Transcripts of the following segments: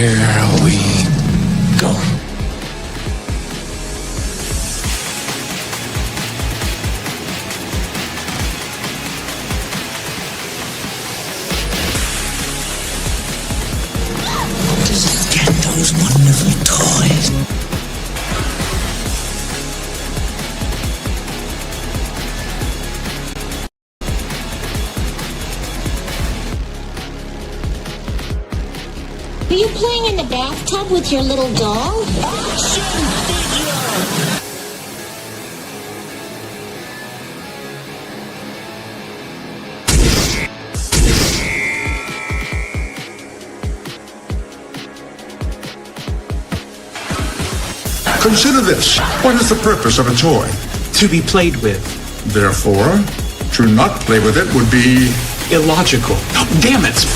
Here we go. Just get those wonderful toys. Are you playing in the bathtub with your little doll? Action figure! Consider this. What is the purpose of a toy? To be played with. Therefore, to not play with it would be Illogical. Damn it!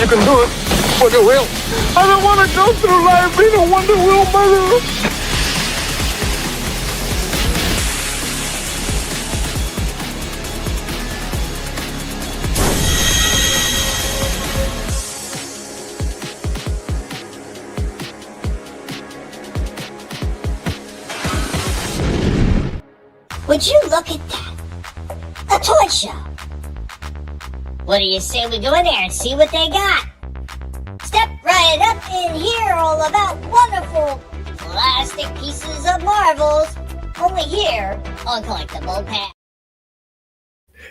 You can do it, Wonder Wheel. I don't want to go through life being a Wonder Wheel murderer. Would you look at that? A toy show. What do you say we go in there and see what they got? Step right up and hear all about wonderful plastic pieces of marvels. Only here on Collectable Past.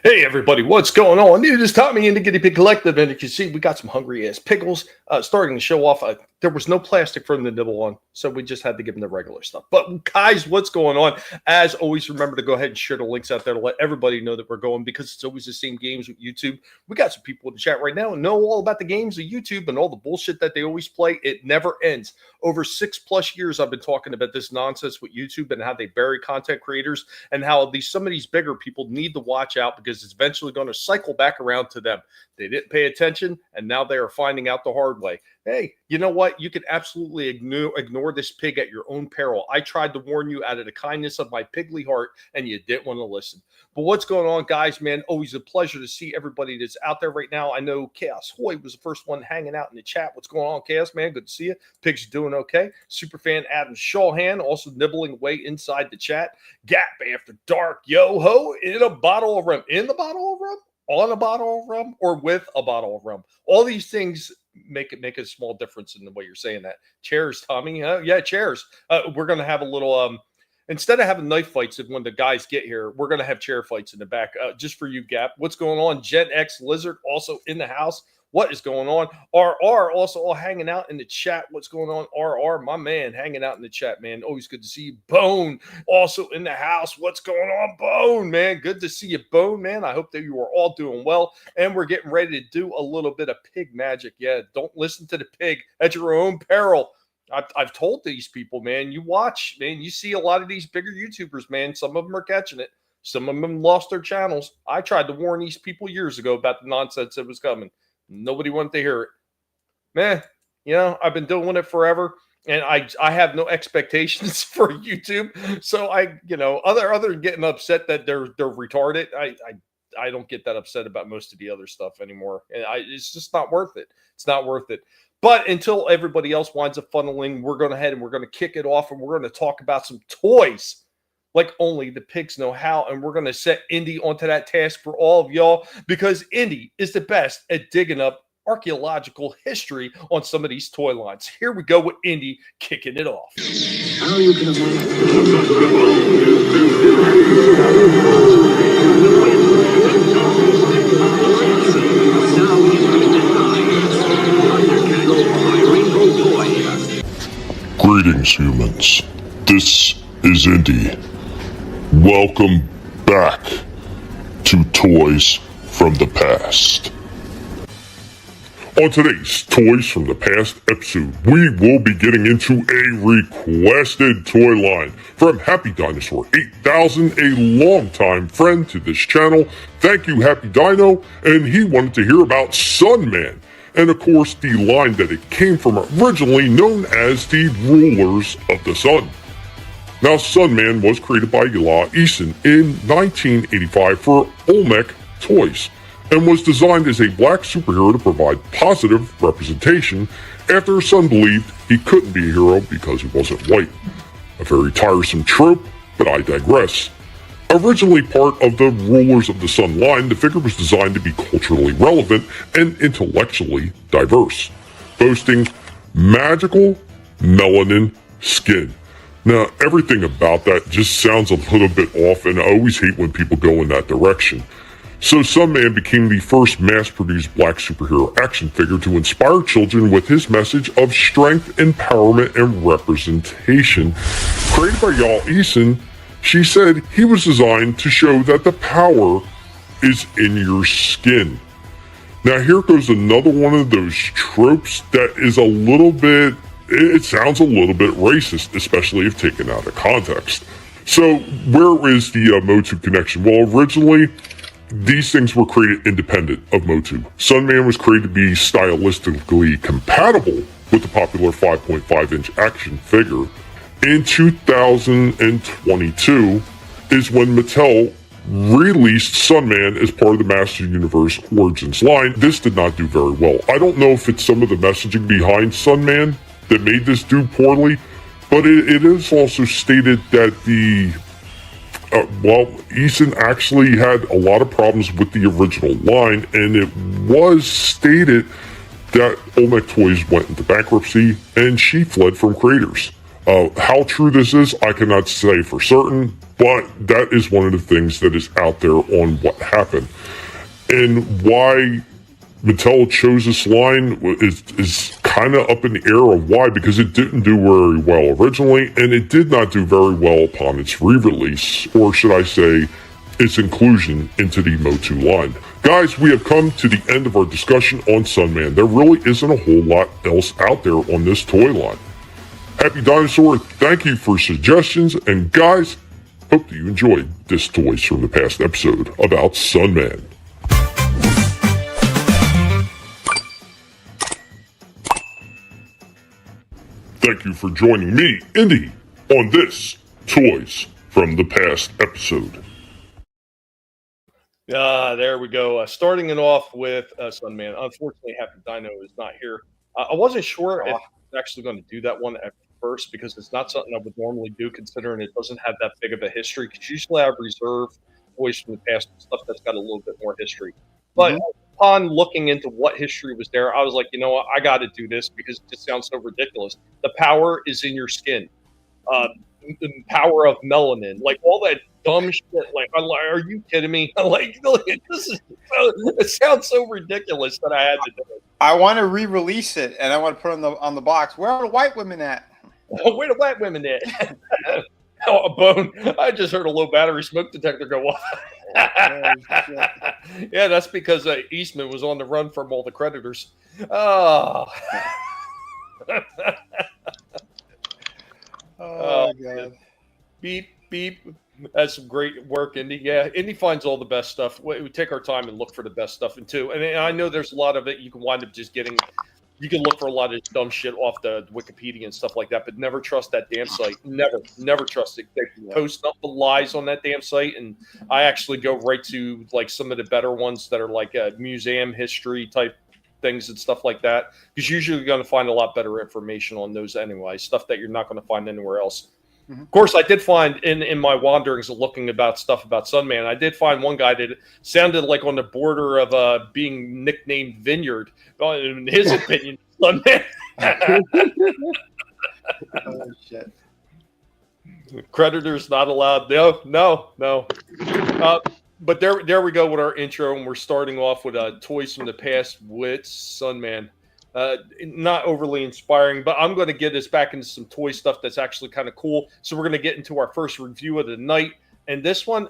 Hey everybody, what's going on? It is Tommy in the Guinea Pig Collective, and as you see, we got some hungry ass pickles. Starting to show off. There was no plastic for them to nibble on, so we just had to give them the regular stuff. But guys, what's going on? As always, remember to go ahead and share the links out there to let everybody know that we're going, because it's always the same games with YouTube. We got some people in the chat right now and know all about the games of YouTube and all the bullshit that they always play. It never ends. Over 6+ years, I've been talking about this nonsense with YouTube and how they bury content creators and how some of these bigger people need to watch out, because it's eventually going to cycle back around to them. They didn't pay attention, and now they are finding out the hard way. Hey, you know what? You can absolutely ignore this pig at your own peril. I tried to warn you out of the kindness of my pigly heart, and you didn't want to listen. But what's going on, guys, man? Always a pleasure to see everybody that's out there right now. I know Chaos Hoy was the first one hanging out in the chat. What's going on, Chaos, man? Good to see you. Pig's doing okay. Superfan Adam Shawhan also nibbling away inside the chat. Gap After Dark, yo-ho, in a bottle of rum. In the bottle of rum? On a bottle of rum? Or with a bottle of rum? All these things make a small difference in the way you're saying that. Chairs, Tommy. Yeah, chairs. We're going to have a little, instead of having knife fights when the guys get here, we're going to have chair fights in the back, just for you, Gap. What's going on? Gen X Lizard also in the house. What is going on? RR also all hanging out in the chat. What's going on? RR, my man, hanging out in the chat, man. Always good to see you. Bone also in the house. What's going on, Bone, man? Good to see you, Bone, man. I hope that you are all doing well. And we're getting ready to do a little bit of pig magic. Yeah, don't listen to the pig at your own peril. I've told these people, man, you watch, man, you see a lot of these bigger YouTubers, man. Some of them are catching it. Some of them lost their channels. I tried to warn these people years ago about the nonsense that was coming. Nobody wanted to hear it. Man, you know, I've been doing it forever, and I have no expectations for YouTube. So other than getting upset that they're retarded, I don't get that upset about most of the other stuff anymore. And it's just not worth it. It's not worth it. But until everybody else winds up funneling, we're going ahead and we're going to kick it off, and we're going to talk about some toys like only the pigs know how. And we're going to set Indy onto that task for all of y'all, because Indy is the best at digging up archaeological history on some of these toy lines. Here we go with Indy kicking it off. How you can Greetings, humans. This is Indy. Welcome back to Toys from the Past. On today's Toys from the Past episode, we will be getting into a requested toy line from Happy Dinosaur 8000, a longtime friend to this channel. Thank you, Happy Dino, and he wanted to hear about Sunman, and of course the line that it came from, originally known as the Rulers of the Sun. Now, Sunman was created by Eli Eason in 1985 for Olmec Toys, and was designed as a black superhero to provide positive representation after his son believed he couldn't be a hero because he wasn't white. A very tiresome trope, but I digress. Originally part of the Rulers of the Sun line, the figure was designed to be culturally relevant and intellectually diverse, boasting magical melanin skin. Now, everything about that just sounds a little bit off, and I always hate when people go in that direction. So Sunman became the first mass-produced black superhero action figure to inspire children with his message of strength, empowerment, and representation. Created by Eli Eason, she said he was designed to show that the power is in your skin. Now here goes another one of those tropes that is a little bit, it sounds a little bit racist, especially if taken out of context. So where is the Motu connection? Well, originally, these things were created independent of Motu. Sunman was created to be stylistically compatible with the popular 5.5-inch action figure. In 2022 is when Mattel released Sunman as part of the Master Universe Origins line. This did not do very well. I don't know if it's some of the messaging behind Sunman that made this do poorly, but it is also stated that Eason actually had a lot of problems with the original line, and it was stated that Olmec Toys went into bankruptcy and she fled from creators. How true this is, I cannot say for certain, but that is one of the things that is out there on what happened. And why Mattel chose this line is kind of up in the air of why, because it didn't do very well originally, and it did not do very well upon its re-release, or should I say, its inclusion into the Motu line. Guys, we have come to the end of our discussion on Sunman. There really isn't a whole lot else out there on this toy line. Happy Dinosaur, thank you for suggestions, and guys, hope that you enjoyed this Toys from the Past episode about Sunman. Thank you for joining me, Indy, on this Toys from the Past episode. There we go. Starting it off with Sunman. Unfortunately, Happy Dino is not here. I wasn't sure if I was actually going to do that one at first, because it's not something I would normally do, considering it doesn't have that big of a history. Because usually I reserve Toys from the Past stuff that's got a little bit more history. But upon looking into what history was there, I was like, you know what, I got to do this because it just sounds so ridiculous. The power is in your skin. The power of melanin, like all that dumb shit. Like, are you kidding me? It sounds so ridiculous that I had to do it. I want to re-release it, and I want to put it on the box. Where are the white women at? Where the white women at? Oh, a bone. I just heard a low battery smoke detector go off. Yeah, that's because Eastman was on the run from all the creditors. Oh. Oh, God. Beep, beep. That's some great work, Indy. Yeah, Indy finds all the best stuff. We take our time and look for the best stuff, and I know there's a lot of it you can wind up just getting. You can look for a lot of dumb shit off the Wikipedia and stuff like that, but never trust that damn site. Never trust it. They post up the lies on that damn site, and I actually go right to like some of the better ones that are like museum history type things and stuff like that, because usually you're going to find a lot better information on those anyway, stuff that you're not going to find anywhere else. Of course, I did find in my wanderings looking about stuff about Sunman, I did find one guy that sounded like on the border of being nicknamed Vineyard. In his opinion, Sunman. Oh, shit. Creditors not allowed. No. But there we go with our intro, and we're starting off with Toys from the Past with Sunman. Not overly inspiring, but I'm going to get us back into some toy stuff that's actually kind of cool. So we're going to get into our first review of the night, and this one,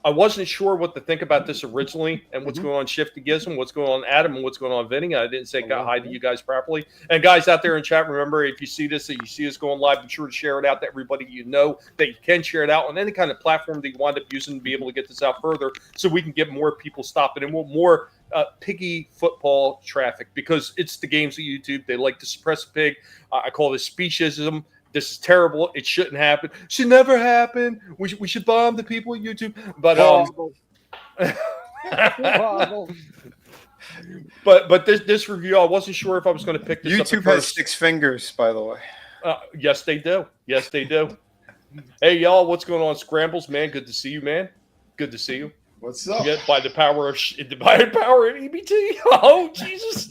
I wasn't sure what to think about this originally and what's going on Shifty Gizm, what's going on Adam, and what's going on Vinnie. I didn't say hi to you guys properly. And guys out there in chat, remember, if you see this and you see us going live, be sure to share it out to everybody you know that you can share it out on any kind of platform that you wind up using to be able to get this out further so we can get more people stopping and more piggy football traffic, because it's the games of YouTube. They like to suppress a pig. I call this speciesism. This is terrible. It shouldn't happen. Should never happen. We should bomb the people at YouTube. But but this review, I wasn't sure if I was going to pick this up. YouTube has 6 fingers, by the way. Yes, they do. Yes, they do. Hey, y'all, what's going on, Scrambles? Man, good to see you, man. Good to see you. What's up? Yeah, by the power of EBT. Oh, Jesus.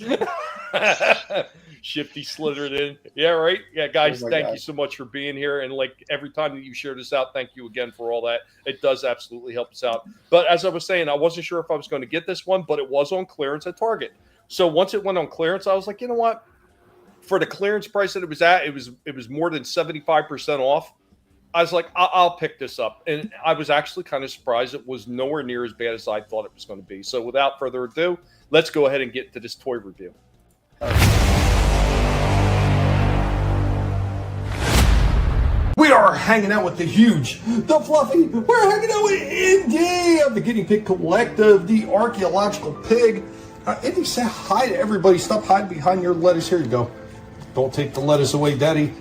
Shifty slithered in. Yeah, right. Yeah, guys, thank you so much for being here. And like every time that you share this out, thank you again for all that. It does absolutely help us out. But as I was saying, I wasn't sure if I was going to get this one, but it was on clearance at Target. So once it went on clearance, I was like, you know what? For the clearance price that it was at, it was more than 75% off. I was like, I'll pick this up. And I was actually kind of surprised it was nowhere near as bad as I thought it was going to be. So without further ado, let's go ahead and get to this toy review. We are hanging out with the huge, the fluffy. We're hanging out with Indy of the Guinea Pig Collective, the archaeological pig. Indy, say hi to everybody. Stop hiding behind your lettuce. Here you go. Don't take the lettuce away, Daddy.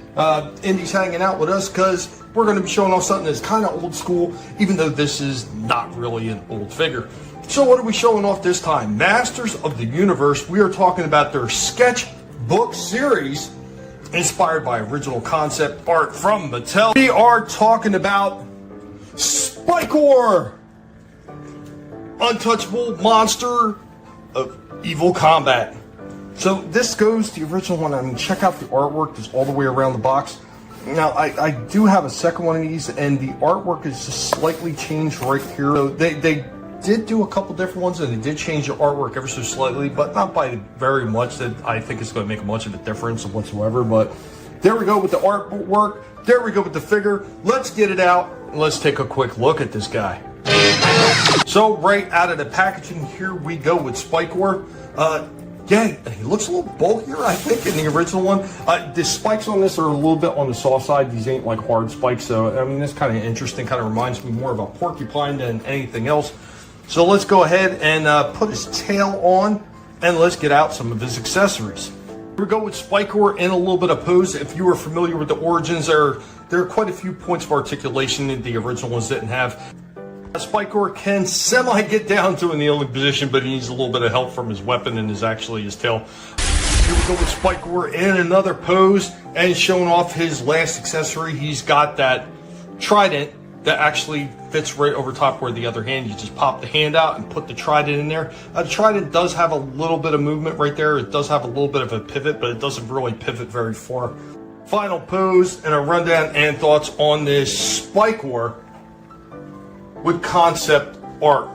Indy's hanging out with us because we're going to be showing off something that's kind of old school, even though this is not really an old figure. So what are we showing off this time? Masters of the Universe. We are talking about their sketchbook series, inspired by original concept art from Mattel. We are talking about Spikor, untouchable monster of evil combat. So this goes to the original one. I mean, check out the artwork that's all the way around the box. Now, I do have a second one of these, and the artwork is just slightly changed right here. So they did do a couple different ones, and they did change the artwork ever so slightly, but not by very much that I think it's going to make much of a difference whatsoever. But there we go with the artwork. There we go with the figure. Let's get it out, and let's take a quick look at this guy. So right out of the packaging, here we go with Spikor. Yeah, he looks a little bulkier, I think, in the original one. The spikes on this are a little bit on the soft side. These ain't like hard spikes, so I mean, this kind of interesting. Kind of reminds me more of a porcupine than anything else. So let's go ahead and put his tail on, and let's get out some of his accessories. Here we go with Spikor in a little bit of pose. If you are familiar with the origins, there are quite a few points of articulation that the original ones didn't have. Spikor can get down to a kneeling position, but he needs a little bit of help from his weapon and his tail. Here we go with Spikor in another pose and showing off his last accessory. He's got that trident that actually fits right over top where the other hand. You just pop the hand out and put the trident in there. The trident does have a little bit of movement right there. It does have a little bit of a pivot, but it doesn't really pivot very far. Final pose and a rundown and thoughts on this Spikor with concept art.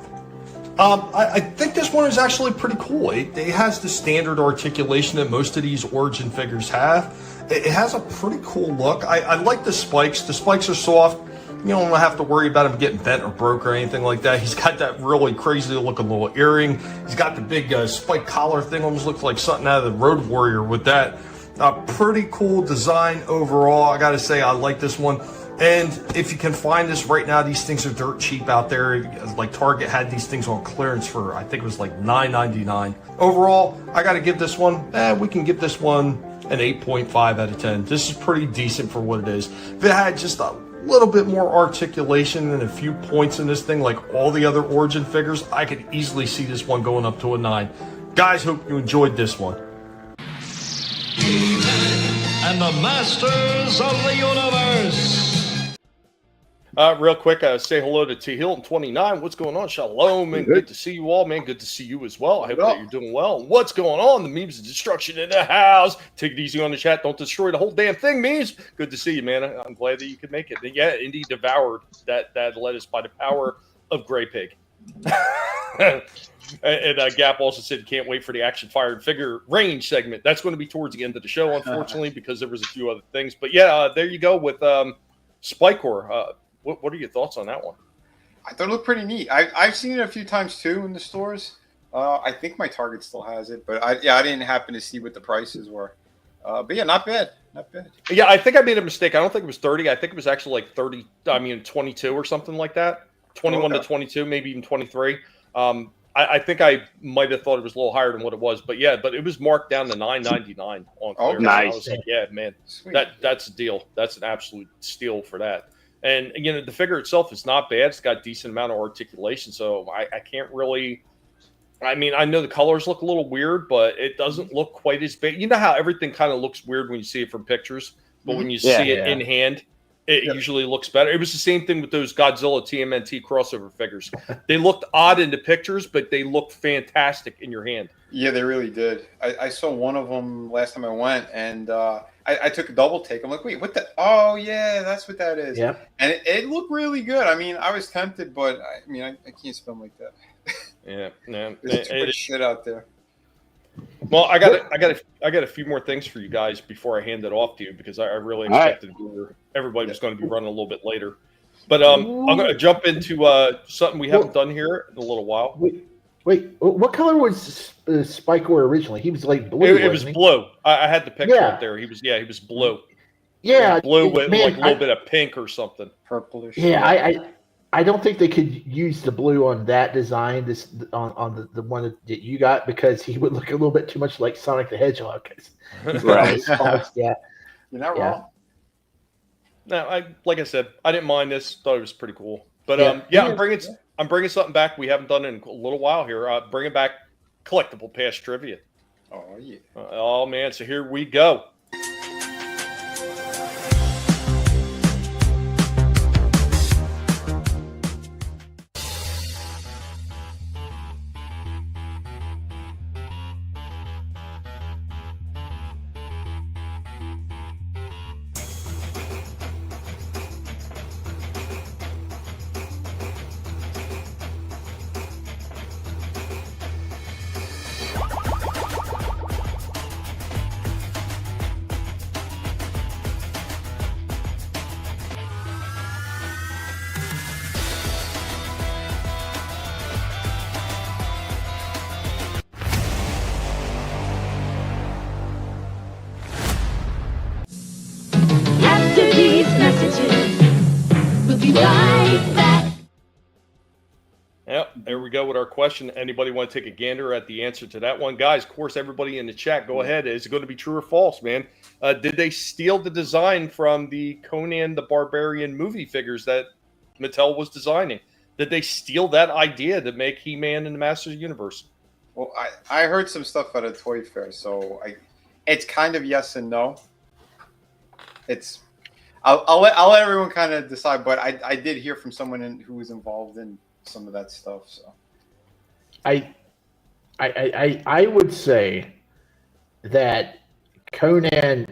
I think this one is actually pretty cool. It has the standard articulation that most of these origin figures have. It has a pretty cool look. I like the spikes. The spikes are soft. You don't have to worry about him getting bent or broke or anything like that. He's got that really crazy looking little earring. He's got the big spike collar thing. Almost looks like something out of the Road Warrior with that. Pretty cool design overall. I gotta say, I like this one. And if you can find this right now, these things are dirt cheap out there. Like Target had these things on clearance for, I think it was like $9.99. Overall, I got to give this one, we can give this one an 8.5 out of 10. This is pretty decent for what it is. If it had just a little bit more articulation and a few points in this thing, like all the other origin figures, I could easily see this one going up to a 9. Guys, hope you enjoyed this one. And the Masters of the Universe. Real quick, say hello to T Hilton 29. What's going on? Shalom, and good to see you all, man. Good to see you as well. I hope that you're doing well. What's going on? The memes of destruction in the house. Take it easy on the chat. Don't destroy the whole damn thing, memes. Good to see you, man. I'm glad that you could make it. And yeah, Indy devoured that lettuce by the power of Grey Pig. And Gap also said can't wait for the action fired figure range segment. That's going to be towards the end of the show, unfortunately, because there was a few other things. But yeah, there you go with Spikor. What are your thoughts on that one? I thought it looked pretty neat. I've seen it a few times too in the stores. I think my Target still has it, but I didn't happen to see what the prices were. But yeah, not bad. Not bad. Yeah, I think I made a mistake. I don't think it was 30. I think it was actually like 30. I mean, 22 or something like that. 21 to 22, maybe even 23. I think I might have thought it was a little higher than what it was, but it was marked down to $9.99 on clearance. Nice. I was like, yeah, man, Sweet. that's a deal. That's an absolute steal for that. And again, the figure itself is not bad. It's got a decent amount of articulation, so I can't really. I mean, I know the colors look a little weird, but it doesn't look quite as big. You know how everything kind of looks weird when you see it from pictures, but when you see it in hand, it usually looks better. It was the same thing with those Godzilla TMNT crossover figures. They looked odd in the pictures, but they looked fantastic in your hand. Yeah, they really did. I saw one of them last time I went, and I took a double take. I'm like, wait, what the? Oh, yeah, that's what that is. Yeah. And it looked really good. I mean, I was tempted, but I can't spend like that. Yeah, man. There's too much shit out there. Well, I got a few more things for you guys before I hand it off to you because I really expected everybody was going to be running a little bit later. But I'm going to jump into something we haven't done here in a little while. Wait, what color was Spike Or originally? He was like blue. It was blue. I had the picture up there. He was blue. Yeah, blue with like a little bit of pink or something. Purplish. Yeah, I don't think they could use the blue on that design. On the one that you got because he would look a little bit too much like Sonic the Hedgehog. Right. Yeah. You're not wrong. No, like I said, I didn't mind this. Thought it was pretty cool. But I'm bringing something back we haven't done in a little while here. Bringing back collectible past trivia. Oh yeah. Oh man, so here we go. After these messages, we'll be right back. Yep, there we go with our question. Anybody want to take a gander at the answer to that one? Guys, of course, everybody in the chat, go ahead. Is it going to be true or false, man? Did they steal the design from the Conan the Barbarian movie figures that Mattel was designing? Did they steal that idea to make He-Man in the Masters of the Universe? Well, I heard some stuff at a toy fair, so it's kind of yes and no. I'll let everyone kind of decide, but I did hear from someone who was involved in some of that stuff. So I would say that Conan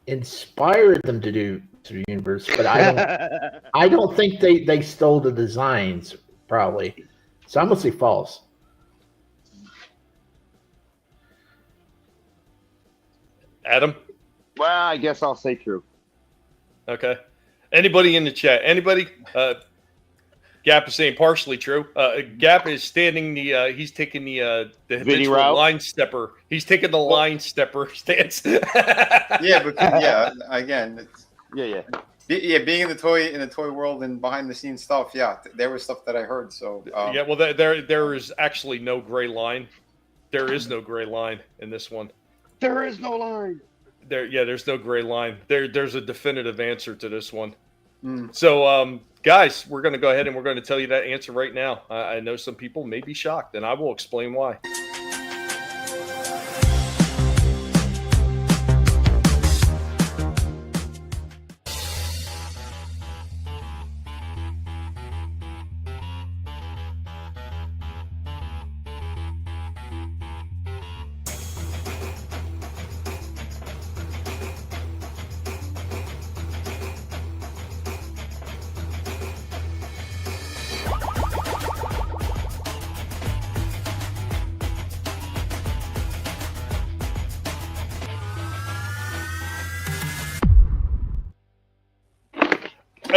inspired them to do the universe, but I don't think they stole the designs probably. So I'm gonna say false. Adam? Well, I guess I'll say true. Okay. Anybody in the chat? Anybody? Gap is saying partially true. Gap is standing he's taking the Vinnie route? line stepper. He's taking the line stepper stance. Yeah, but again, Yeah. Being in the toy world and behind the scenes stuff, there was stuff that I heard. So yeah, well, there is actually no gray line. There is no gray line in this one. There is no line. There's no gray line. There's a definitive answer to this one. So, guys, we're going to go ahead and we're going to tell you that answer right now. I know some people may be shocked, and I will explain why.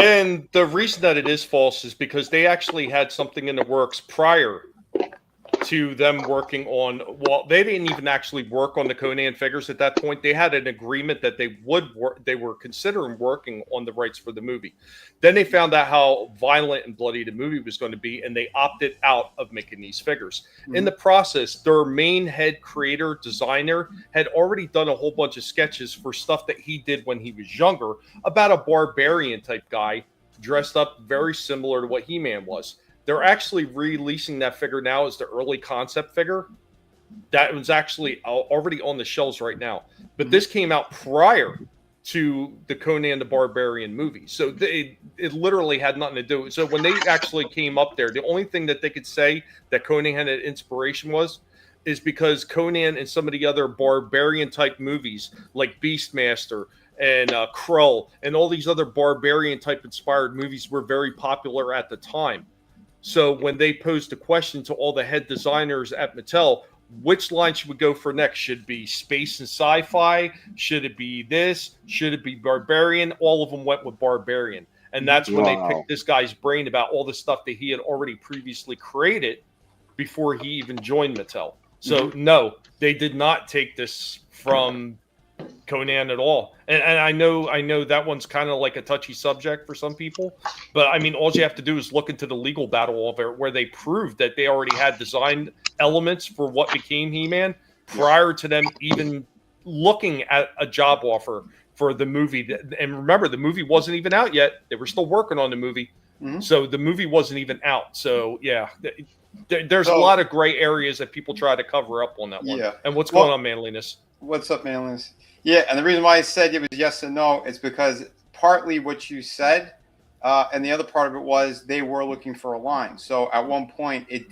And the reason that it is false is because they actually had something in the works prior to them working on. Well, they didn't even actually work on the Conan figures at that point. They had an agreement that they would work. They were considering working on the rights for the movie. Then they found out how violent and bloody the movie was going to be, and they opted out of making these figures. In the process, their main head creator, designer, had already done a whole bunch of sketches for stuff that he did when he was younger about a barbarian type guy dressed up very similar to what He-Man was. They're actually releasing that figure now as the early concept figure. That was actually already on the shelves right now. But this came out prior to the Conan the Barbarian movie. So it literally had nothing to do. So when they actually came up there, the only thing that they could say that Conan had an inspiration is because Conan and some of the other barbarian type movies like Beastmaster and Krull and all these other barbarian type inspired movies were very popular at the time. So when they posed a question to all the head designers at Mattel, which line should we go for next? Should it be space and sci-fi? Should it be this? Should it be barbarian? All of them went with barbarian. And that's when they picked this guy's brain about all the stuff that he had already previously created before he even joined Mattel. So no, they did not take this from Conan at all. And I know that one's kind of like a touchy subject for some people, but I mean, all you have to do is look into the legal battle of it, where they proved that they already had design elements for what became He-Man prior to them even looking at a job offer for the movie. And remember, the movie wasn't even out yet. They were still working on the movie. So the movie wasn't even out. So yeah, there's a lot of gray areas that people try to cover up on that one. Yeah. And what's going on, Manliness? What's up, Manliness? Yeah, and the reason why I said it was yes and no is because partly what you said, and the other part of it was they were looking for a line. So at one point, it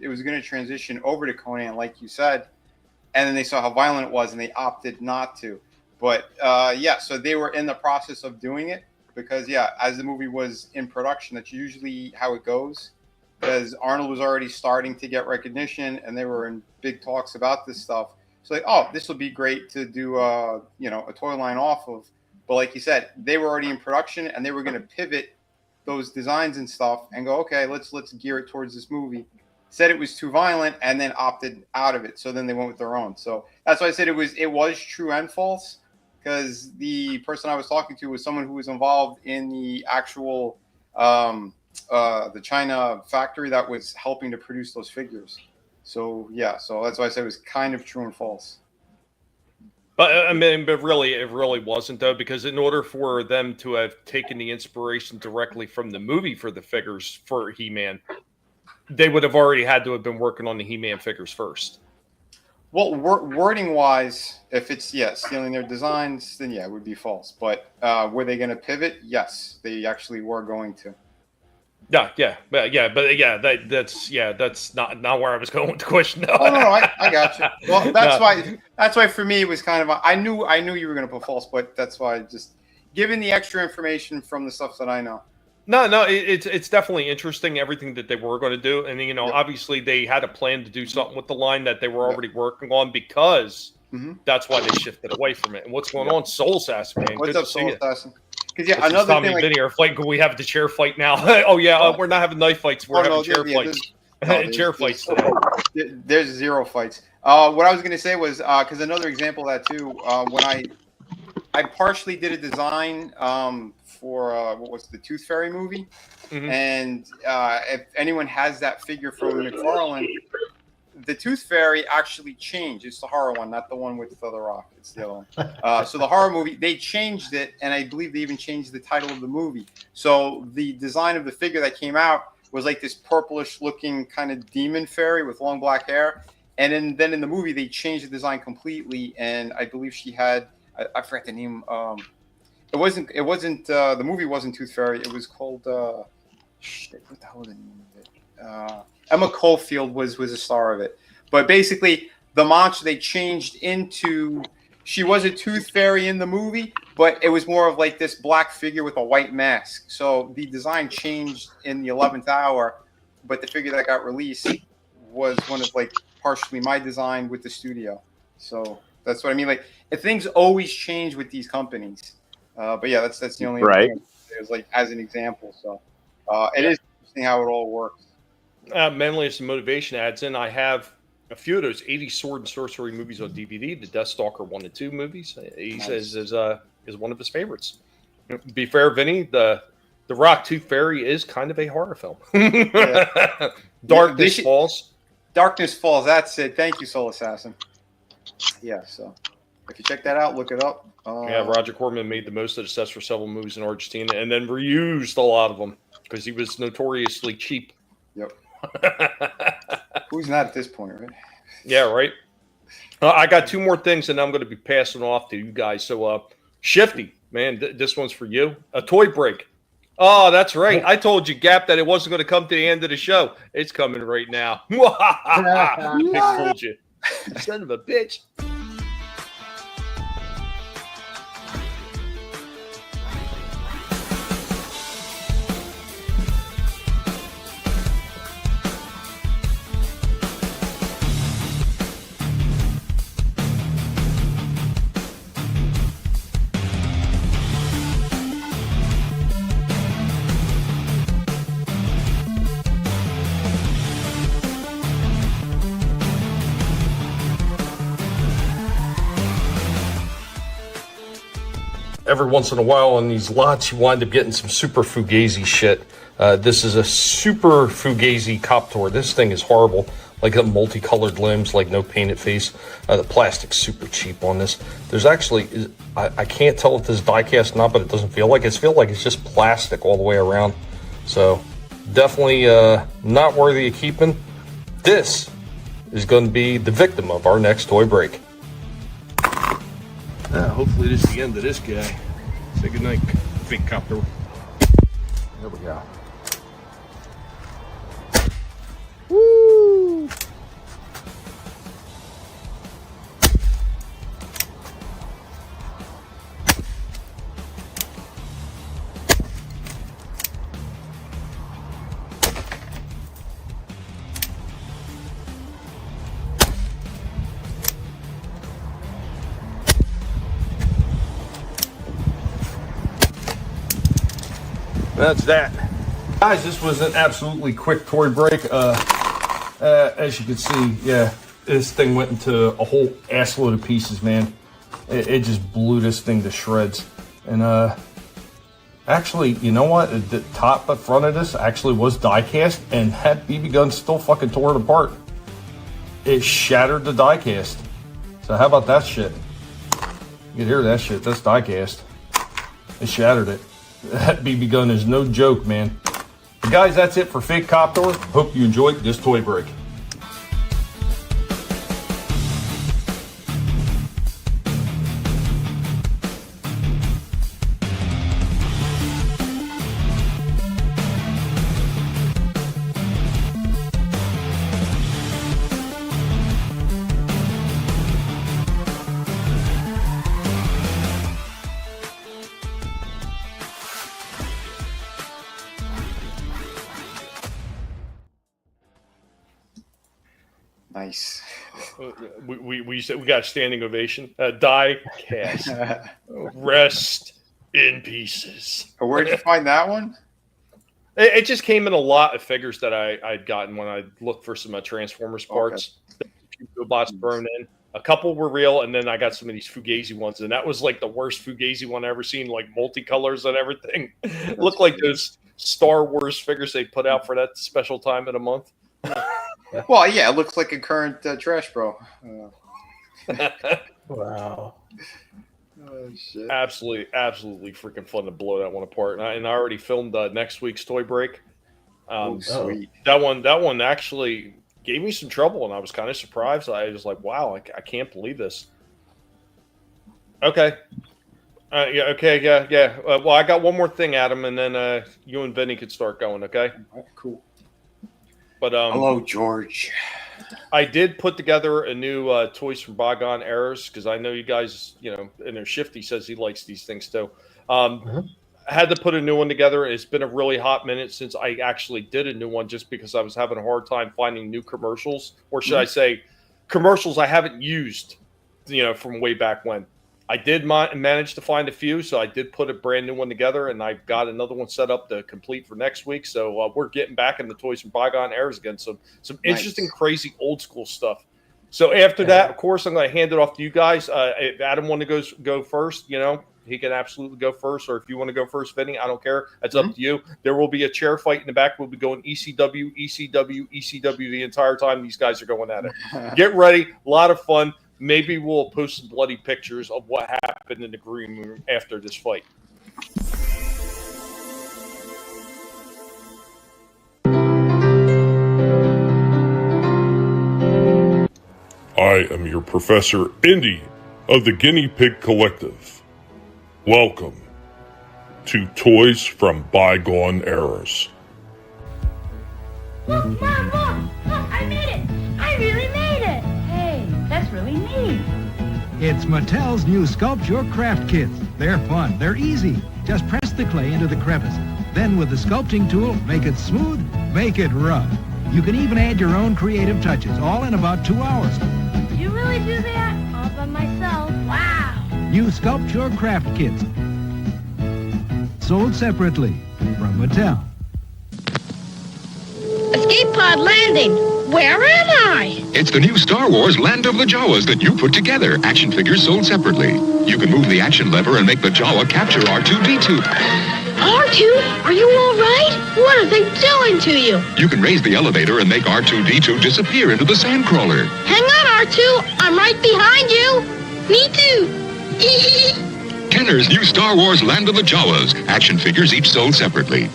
was going to transition over to Conan, like you said, and then they saw how violent it was, and they opted not to. But yeah, so they were in the process of doing it because, yeah, as the movie was in production, that's usually how it goes. Because Arnold was already starting to get recognition, and they were in big talks about this stuff. So like, oh, this will be great to do, a toy line off of. But like you said, they were already in production, and they were going to pivot those designs and stuff and go, okay, let's gear it towards this movie. Said it was too violent, and then opted out of it. So then they went with their own. So that's why I said it was true and false, because the person I was talking to was someone who was involved in the actual the China factory that was helping to produce those figures. So yeah, so that's why I said it was kind of true and false. But I mean, but really, it really wasn't though, because in order for them to have taken the inspiration directly from the movie for the figures for He-Man, they would have already had to have been working on the He-Man figures first. Well, wording wise, if it's stealing their designs, then yeah, it would be false. But were they going to pivot? Yes, they actually were going to. That's not where I was going with the question. No, I got you. Well, that's why for me it was kind of I knew you were going to put false, but that's why just given the extra information from the stuff that I know. No, it's definitely interesting everything that they were going to do, and obviously they had a plan to do something with the line that they were already working on because that's why they shifted away from it. And what's going on, Soul Assassin, man? What's Good up, to see Soul you. Assassin? Because another Tommy thing, and Vinnie are fighting. We have the chair fight now. We're not having knife fights. We're having chair fights. Chair fights today. There's zero fights. What I was going to say was because another example of that too. When I partially did a design for what was the Tooth Fairy movie, and if anyone has that figure from McFarlane, the Tooth Fairy actually changed. It's the horror one, not the one with the Rock. It's the other one. So the horror movie, they changed it, and I believe they even changed the title of the movie. So the design of the figure that came out was like this purplish-looking kind of demon fairy with long black hair. And then in the movie, they changed the design completely, and I believe she had I forgot the name. It wasn't the movie wasn't Tooth Fairy. It was called what the hell was the name of it? Emma Caulfield was a star of it. But basically, the monster they changed into, she was a Tooth Fairy in the movie, but it was more of like this black figure with a white mask. So the design changed in the 11th hour, but the figure that got released was one of like partially my design with the studio. So that's what I mean. Like, things always change with these companies. But yeah, that's the only right. thing as like as an example. So it is interesting how it all works. Mentally, some motivation adds in. I have a few of those 80 sword and sorcery movies on DVD. The Deathstalker 1 and 2 movies. He says is one of his favorites. To be fair, Vinny, the Rock Tooth Fairy is kind of a horror film. Darkness Falls. Darkness Falls. That's it. Thank you, Soul Assassin. Yeah. So if you check that out, look it up. Roger Corman made the most of the sets for several movies in Argentina, and then reused a lot of them because he was notoriously cheap. Yep. Who's not at this point, right? Yeah, right. I got two more things, and I'm going to be passing off to you guys. So, Shifty, man, this one's for you. A toy break. Oh, that's right. I told you, Gap, that it wasn't going to come to the end of the show. It's coming right now. I told you. Son of a bitch. Every once in a while on these lots, you wind up getting some super fugazi shit. This is a super fugazi Coptor. This thing is horrible. Like a multicolored limbs, like no painted face. The plastic's super cheap on this. There's actually, I can't tell if this is die cast or not, but it doesn't feel like it. It feels like it's just plastic all the way around. So definitely not worthy of keeping. This is going to be the victim of our next toy break. Hopefully this is the end of this guy. Say goodnight, fake copter. There we go. Woo! That's that. Guys, this was an absolutely quick toy break. As you can see, yeah, this thing went into a whole assload of pieces, man. It just blew this thing to shreds. And actually, you know what? The top and front of this actually was die cast, and that BB gun still fucking tore it apart. It shattered the die cast. So how about that shit? You can hear that shit. That's die cast. It shattered it. That BB gun is no joke, man. But guys, that's it for Fake Copter. Hope you enjoyed this toy break. Nice. We said we got a standing ovation. Die cast. Rest in pieces. Where did you find that one? It just came in a lot of figures that I'd gotten when I looked for some Transformers parts. Okay. A few robots thrown in. A couple were real, and then I got some of these Fugazi ones, and that was like the worst Fugazi one I ever seen, like multicolors and everything. Looked like those Star Wars figures they put out for that special time of the month. Well, yeah, it looks like a current trash bro. Wow. Oh, shit. Absolutely freaking fun to blow that one apart. And I already filmed next week's toy break. Sweet. That one actually gave me some trouble, and I was kind of surprised. I was like, wow, I can't believe this. Okay. Yeah. Well, I got one more thing, Adam, and then you and Vinny could start going, okay? Cool. But hello, George. I did put together a new Toys from Bygone Eras because I know you guys, and their Shifty says he likes these things too. I had to put a new one together. It's been a really hot minute since I actually did a new one just because I was having a hard time finding new commercials, or should I say commercials I haven't used, from way back when. I did manage to find a few, so I did put a brand new one together, and I've got another one set up to complete for next week. So we're getting back in the toys from bygone eras again. So some interesting, crazy, old school stuff. So after that, of course, I'm going to hand it off to you guys. If Adam want to go first, he can absolutely go first. Or if you want to go first, Vinny, I don't care. That's up to you. There will be a chair fight in the back. We'll be going ECW, ECW, ECW the entire time these guys are going at it. Get ready. A lot of fun. Maybe we'll post some bloody pictures of what happened in the green room after this fight. I am your Professor Indy of the Guinea Pig Collective. Welcome to Toys from Bygone Eras. Look, Mom, look, I made it. I really made it. Hey, that's really neat. It's Mattel's new Sculpt Your Craft kits. They're fun. They're easy. Just press the clay into the crevice. Then with the sculpting tool, make it smooth, make it rough. You can even add your own creative touches, all in about 2 hours. Did you really do that? All by myself? Wow. New Sculpt Your Craft kits. Sold separately from Mattel. Escape pod landing. Where am I? It's the new Star Wars Land of the Jawas that you put together. Action figures sold separately. You can move the action lever and make the Jawa capture R2-D2. R2, are you all right? What are they doing to you? You can raise the elevator and make R2-D2 disappear into the sandcrawler. Hang on, R2. I'm right behind you. Me too. Kenner's new Star Wars Land of the Jawas. Action figures each sold separately.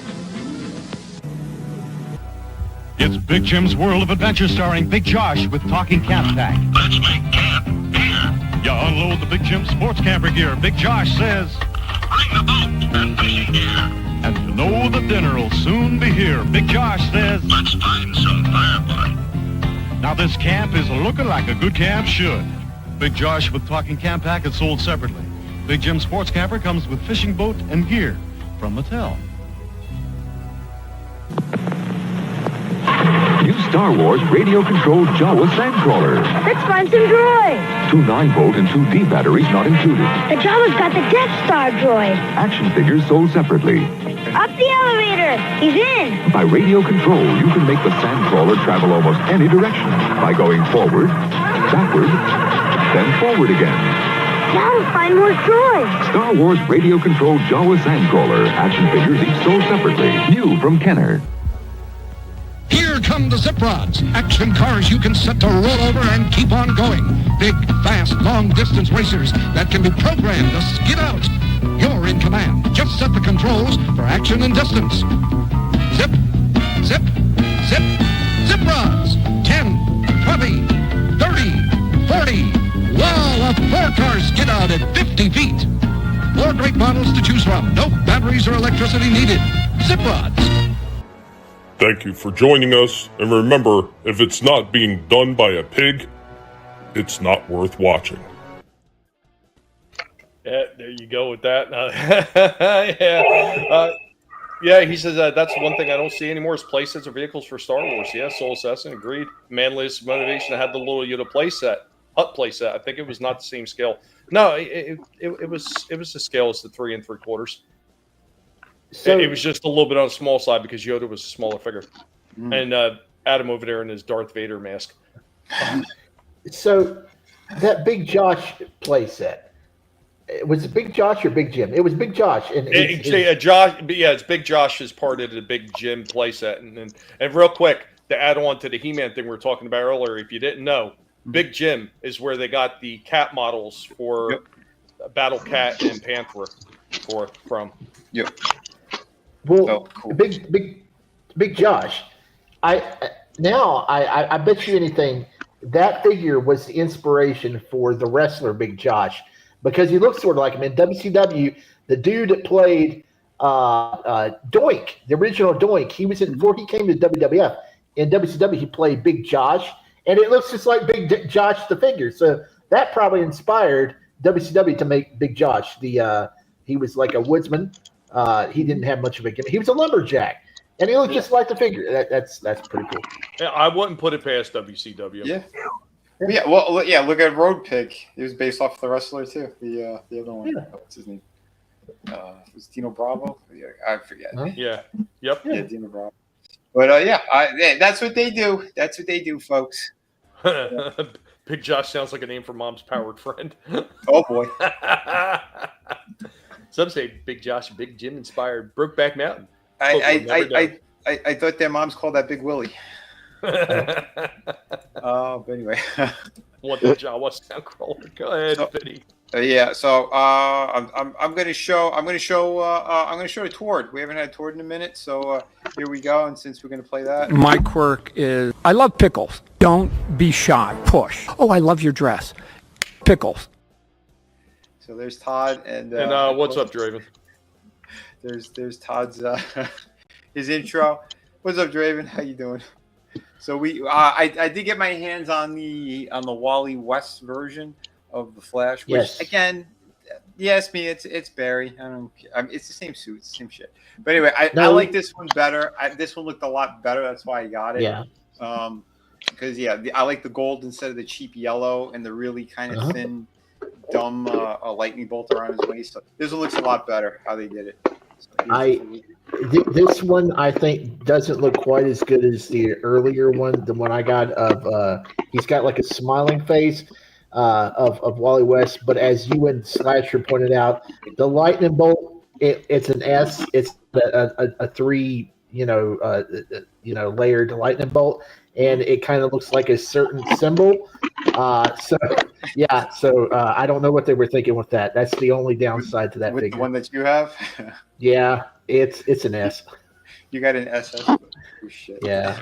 It's Big Jim's World of Adventure starring Big Josh with talking camp pack. Let's make camp here. You unload the Big Jim sports camper gear. Big Josh says, bring the boat and fishing gear. And you know the dinner will soon be here. Big Josh says, let's find some firewood. Now this camp is looking like a good camp should. Big Josh with talking camp pack is sold separately. Big Jim sports camper comes with fishing boat and gear from Mattel. New Star Wars radio-controlled Jawa Sandcrawler. Let's find some droids. 2 9-volt and 2 D batteries not included. The Jawa's got the Death Star droid. Action figures sold separately. Up the elevator. He's in. By radio control, you can make the Sandcrawler travel almost any direction by going forward, backward, then forward again. Now we'll find more droids. Star Wars radio-controlled Jawa Sandcrawler. Action figures each sold separately. New from Kenner. Here come the zip rods, action cars you can set to roll over and keep on going. Big, fast, long-distance racers that can be programmed to skid out. You're in command. Just set the controls for action and distance. Zip, zip, zip, zip rods. 10, 20, 30, 40. Wow, a 4-car skid out at 50 feet. 4 great models to choose from. No batteries or electricity needed. Zip rods. Thank you for joining us, and remember, if it's not being done by a pig, it's not worth watching. Yeah, there you go with that. Yeah, he says that's one thing I don't see anymore is playsets or vehicles for Star Wars. Yeah, Soul Assassin, agreed. Manliest motivation had the little Yoda playset, Hut playset. I think it was not the same scale. No, it was the scale as the 3 3/4. So it was just a little bit on the small side because Yoda was a smaller figure, and Adam over there in his Darth Vader mask. So that Big Josh playset, was it Big Josh or Big Jim? It was Big Josh, and Josh. Yeah, it's Big Josh's part of the Big Jim playset, and real quick to add on to the He-Man thing we were talking about earlier. If you didn't know, Big Jim is where they got the cat models for Battle Cat and Panther from. Yep. Well, cool. Big Josh. I bet you anything that figure was the inspiration for the wrestler Big Josh because he looks sort of like him in WCW. The dude that played Doink, the original Doink, he was in before he came to WWF. In WCW, he played Big Josh, and it looks just like Big Josh the figure. So that probably inspired WCW to make Big Josh. He was like a woodsman. He didn't have much of a gimmick. He was a lumberjack, and he looked just like the figure. That's pretty cool. Yeah, I wouldn't put it past WCW. Yeah, Yeah, well, yeah. Look at Road Pig. He was based off the wrestler too. The other one. Yeah. What's his name? Was Dino Bravo? Yeah, I forget. Huh? Yeah. Yep. Yeah, Dino Bravo. But yeah, that's what they do. That's what they do, folks. Big Josh sounds like a name for Mom's powered friend. Oh boy. Some say Big Josh, Big Jim inspired Brokeback Mountain. I thought their moms called that Big Willie. But anyway. What the Jawa sound crawler? Go ahead, Vinnie. Yeah, so I'm gonna show a Tord. We haven't had Tord in a minute, so here we go. And since we're gonna play that, My quirk is I love pickles. Don't be shy. Push. Oh, I love your dress. Pickles. so there's Todd and what's up, Draven? There's Todd's his intro. What's up, Draven? How you doing? So I did get my hands on the Wally West version of the Flash, which again, you ask me, it's Barry. It's the same suit, it's the same shit. But anyway, I like this one better. This one looked a lot better. That's why I got it. Yeah. Because I like the gold instead of the cheap yellow and the really kind of thin, dumb lightning bolt around his waist. So this one looks a lot better. How they did it. This one I think doesn't look quite as good as the earlier one. The one I got of he's got like a smiling face of Wally West, but as you and Slasher pointed out, the lightning bolt it's an S. It's a three layered lightning bolt, and it kind of looks like a certain symbol. So I don't know what they were thinking with that. That's the only downside to that figure. The one that you have. Yeah, it's an S. You got an SS. Oh, shit. Yeah.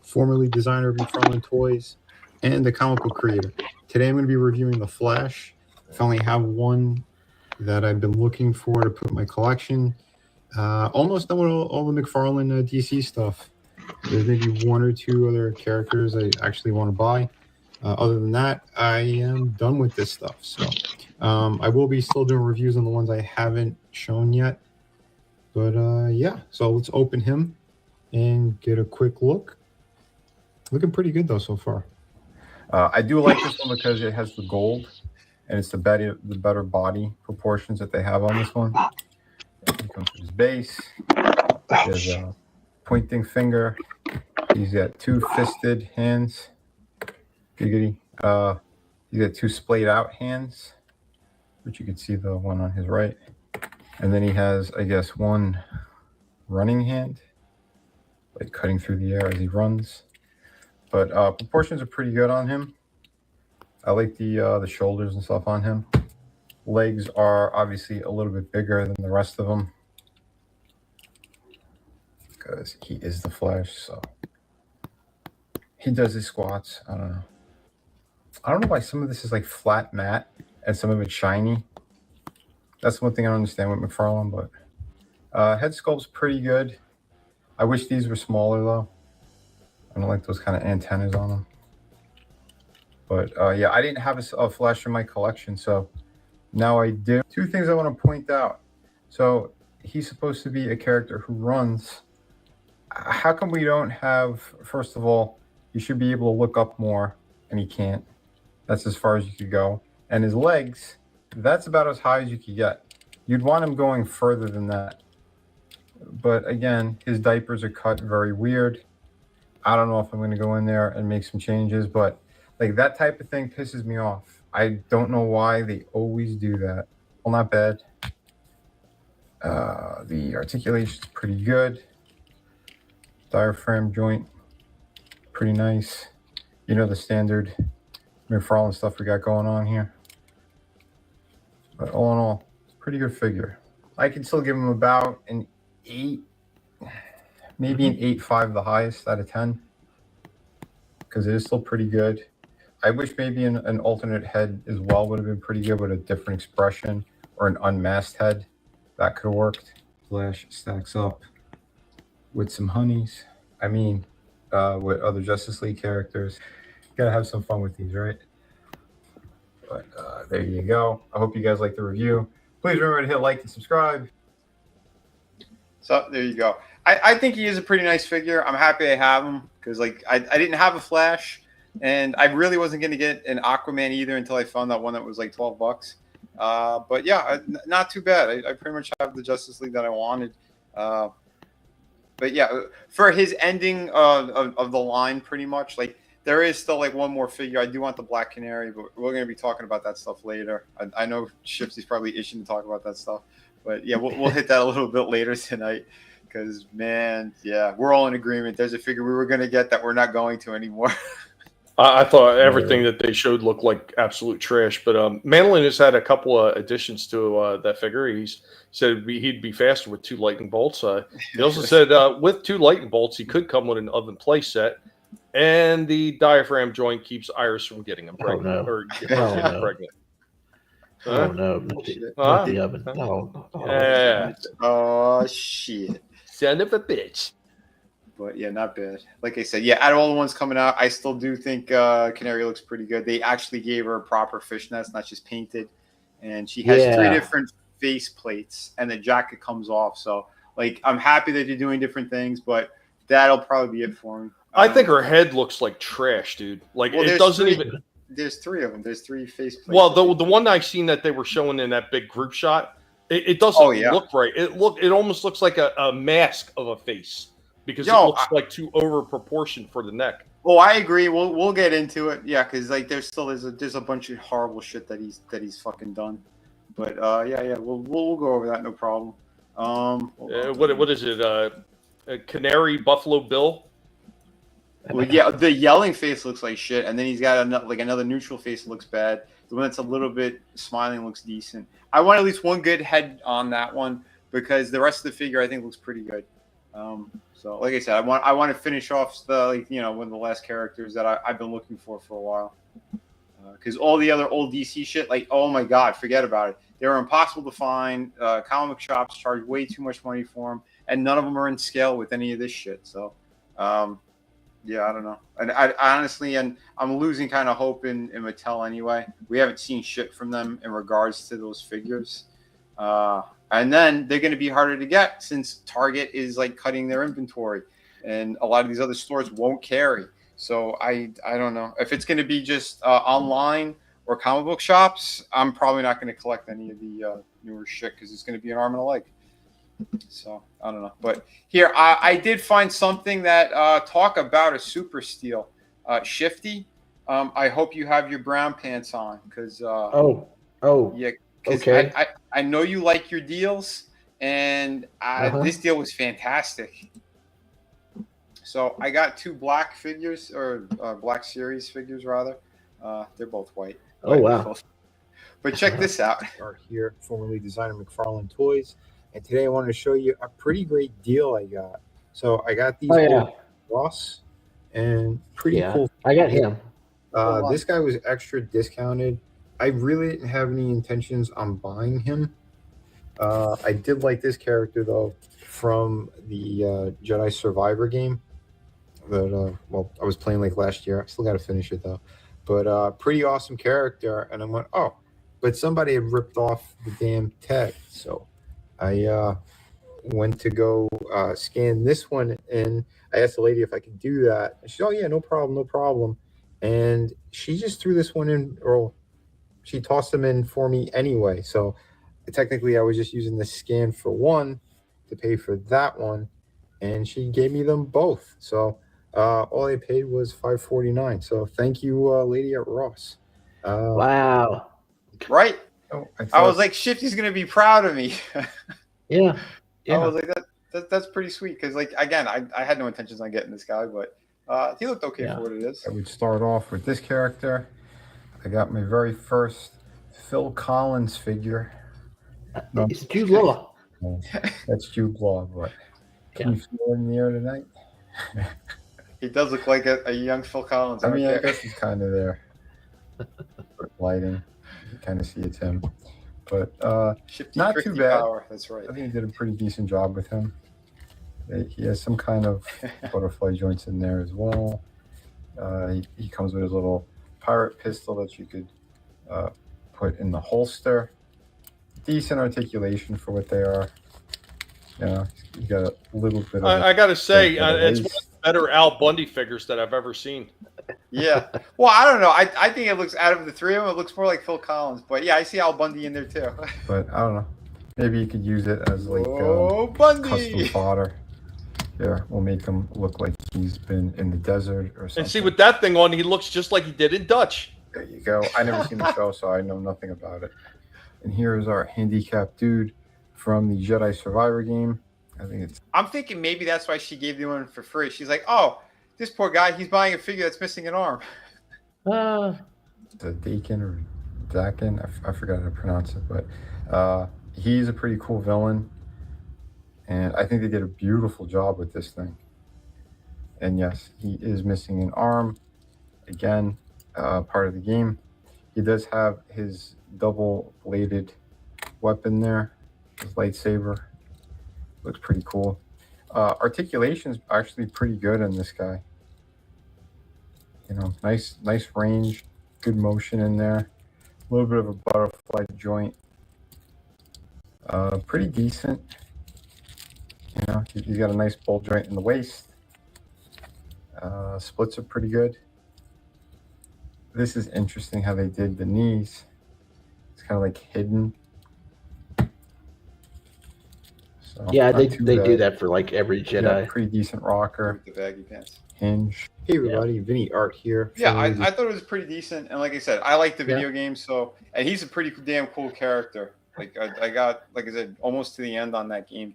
Formerly designer of McFarlane Toys and the comic book creator. Today I'm going to be reviewing the Flash. I finally have one that I've been looking for to put in my collection. Almost done with all the McFarlane DC stuff. There's maybe one or two other characters I actually want to buy. Other than that, I am done with this stuff. So I will be still doing reviews on the ones I haven't shown yet. But yeah, so let's open him and get a quick look. Looking pretty good though so far. I do like this one because it has the gold and it's the better body proportions that they have on this one. He comes with his base. He has a pointing finger. He's got two fisted hands. Giggity. He's got two splayed out hands, which you can see the one on his right. And then he has, I guess, one running hand, like cutting through the air as he runs. But proportions are pretty good on him. I like the shoulders and stuff on him. Legs are obviously a little bit bigger than the rest of them because he is the Flash, so he does his squats. I don't know why some of this is like flat matte and some of it's shiny. That's one thing I don't understand with McFarlane, but head sculpt's pretty good. I wish these were smaller though. I don't like those kind of antennas on them. But yeah, I didn't have a Flash in my collection, so now I do. Two things I want to point out. So he's supposed to be a character who runs. How come we don't have, first of all, you should be able to look up more, and he can't. That's as far as you could go. And his legs, that's about as high as you could get. You'd want him going further than that. But again, his diapers are cut very weird. I don't know if I'm going to go in there and make some changes, but like that type of thing pisses me off. I don't know why they always do that. Well, not bad. The articulation's pretty good. Diaphragm joint, pretty nice. You know, the standard McFarlane stuff we got going on here. But all in all, it's a pretty good figure. I can still give him about an 8, maybe an 8.5, the highest out of 10, because it is still pretty good. I wish maybe an alternate head as well would have been pretty good with a different expression, or an unmasked head. That could have worked. Flash stacks up with some honeys. I mean, with other Justice League characters. You gotta have some fun with these, right? But there you go. I hope you guys like the review. Please remember to hit like and subscribe. So there you go. I think he is a pretty nice figure. I'm happy I have him because like I didn't have a Flash, And I really wasn't going to get an Aquaman either until I found that one that was like $12. But yeah, not too bad. I pretty much have the Justice League that I wanted. But yeah, for his ending of the line, pretty much, like, there is still like one more figure. I do want the Black Canary, but we're going to be talking about that stuff later. I know Shifty's probably itching to talk about that stuff, but yeah, we'll hit that a little bit later tonight. Because, man, yeah, we're all in agreement. There's a figure we were going to get that we're not going to anymore. I thought everything that they showed looked like absolute trash, but Manlin has had a couple of additions to that figure. He said he'd be faster with 2 lightning bolts. He also said with 2 lightning bolts, he could come with an oven play set, and the diaphragm joint keeps Iris from getting him pregnant. Oh, no. Pregnant. Oh, no. Not the oven. Oh, shit. Son of a bitch. But yeah, not bad. Like I said, yeah, out of all the ones coming out, I still do think Canary looks pretty good. They actually gave her a proper fishnets, not just painted. And she has 3 different face plates, and the jacket comes off. So, like, I'm happy that you're doing different things, but that'll probably be it for me. I think her head looks like trash, dude. Like, it doesn't even... There's 3 of them. There's 3 face plates. Well, the one I seen that they were showing in that big group shot, it doesn't look right. It almost looks like a mask of a face. Because it looks like too over proportioned for the neck. Well, I agree. We'll get into it. Yeah, because like there's a bunch of horrible shit that he's fucking done. But yeah, we'll go over that, no problem. What is it? A Canary Buffalo Bill? Well, yeah, the yelling face looks like shit, and then he's got another neutral face that looks bad. The one that's a little bit smiling looks decent. I want at least one good head on that one because the rest of the figure I think looks pretty good. So like I said, I want to finish off one of the last characters that I've been looking for a while. Because all the other old DC shit, like, oh my god, forget about it. They were impossible to find. Comic shops charge way too much money for them, and none of them are in scale with any of this shit. So, yeah, I don't know. And I honestly, and I'm losing kind of hope in Mattel anyway. We haven't seen shit from them in regards to those figures. And then they're going to be harder to get since Target is like cutting their inventory, and a lot of these other stores won't carry. So I don't know if it's going to be just online or comic book shops. I'm probably not going to collect any of the newer shit because it's going to be an arm and a leg. So I don't know. But here I did find something that talk about a super steal. Shifty. I hope you have your brown pants on because yeah. Okay. I know you like your deals, and this deal was fantastic. So I got 2 black figures, or Black Series figures, rather. They're both white. Oh, wow. But check this out. Are here, formerly designer McFarlane Toys, and today I wanted to show you a pretty great deal I got. So I got these Ross, and pretty cool. I got him. This guy was extra discounted. I really didn't have any intentions on buying him. I did like this character, though, from the Jedi Survivor game that, I was playing like last year. I still got to finish it, though. But pretty awesome character. And I went, oh, but somebody had ripped off the damn tag. So I went to go scan this one, and I asked the lady if I could do that. And she said, oh, yeah, no problem. And she just threw this one in, or she tossed them in for me anyway. So technically I was just using the scan for one to pay for that one, and she gave me them both. So all I paid was $5.49. So thank you, lady at Ross. Wow. Right? I was like, Shifty's going to be proud of me. Yeah. I was like, that's pretty sweet. Because, like, again, I had no intentions on getting this guy, but he looked okay for what it is. I would start off with this character. I got my very first Phil Collins figure. It's Jude Law. That's Jude Law, but can you feel it in the air tonight? He does look like a young Phil Collins. I mean, I guess he's kind of there. Lighting, you kind of see it's him. But Shifty, not too bad. Power. That's right. I think he did a pretty decent job with him. He has some kind of butterfly joints in there as well. He comes with his little pirate pistol that you could put in the holster. Decent articulation for what they are. Yeah, you got a little bit of I got to say, it's one of the better Al Bundy figures that I've ever seen. Yeah. Well, I don't know. I think it looks, out of the three of them, it looks more like Phil Collins. But yeah, I see Al Bundy in there too. But I don't know. Maybe you could use it as like Bundy! custom fodder. Here, we'll make him look like he's been in the desert or something. And see, with that thing on, he looks just like he did in Dutch. There you go. I never seen the show, so I know nothing about it. And here's our handicapped dude from the Jedi Survivor game. I think it's... I'm thinking maybe that's why she gave the one for free. She's like, oh, this poor guy, he's buying a figure that's missing an arm. The Dakin or Dakin, I forgot how to pronounce it, but he's a pretty cool villain. And I think they did a beautiful job with this thing. And yes, he is missing an arm. Again, part of the game. He does have his double-bladed weapon there, his lightsaber. Looks pretty cool. Articulation's actually pretty good in this guy. You know, nice range, good motion in there. A little bit of a butterfly joint. Pretty decent. You know, he's got a nice ball joint in the waist. Splits are pretty good. This is interesting how they did the knees. It's kind of like hidden. So yeah, they do that for like every Jedi. Yeah, pretty decent rocker. The baggy pants. Hinge. Hey everybody, Vinnie Art here. Yeah, I thought it was pretty decent. And like I said, I like the video game. So, and he's a pretty damn cool character. Like I got, like I said, almost to the end on that game.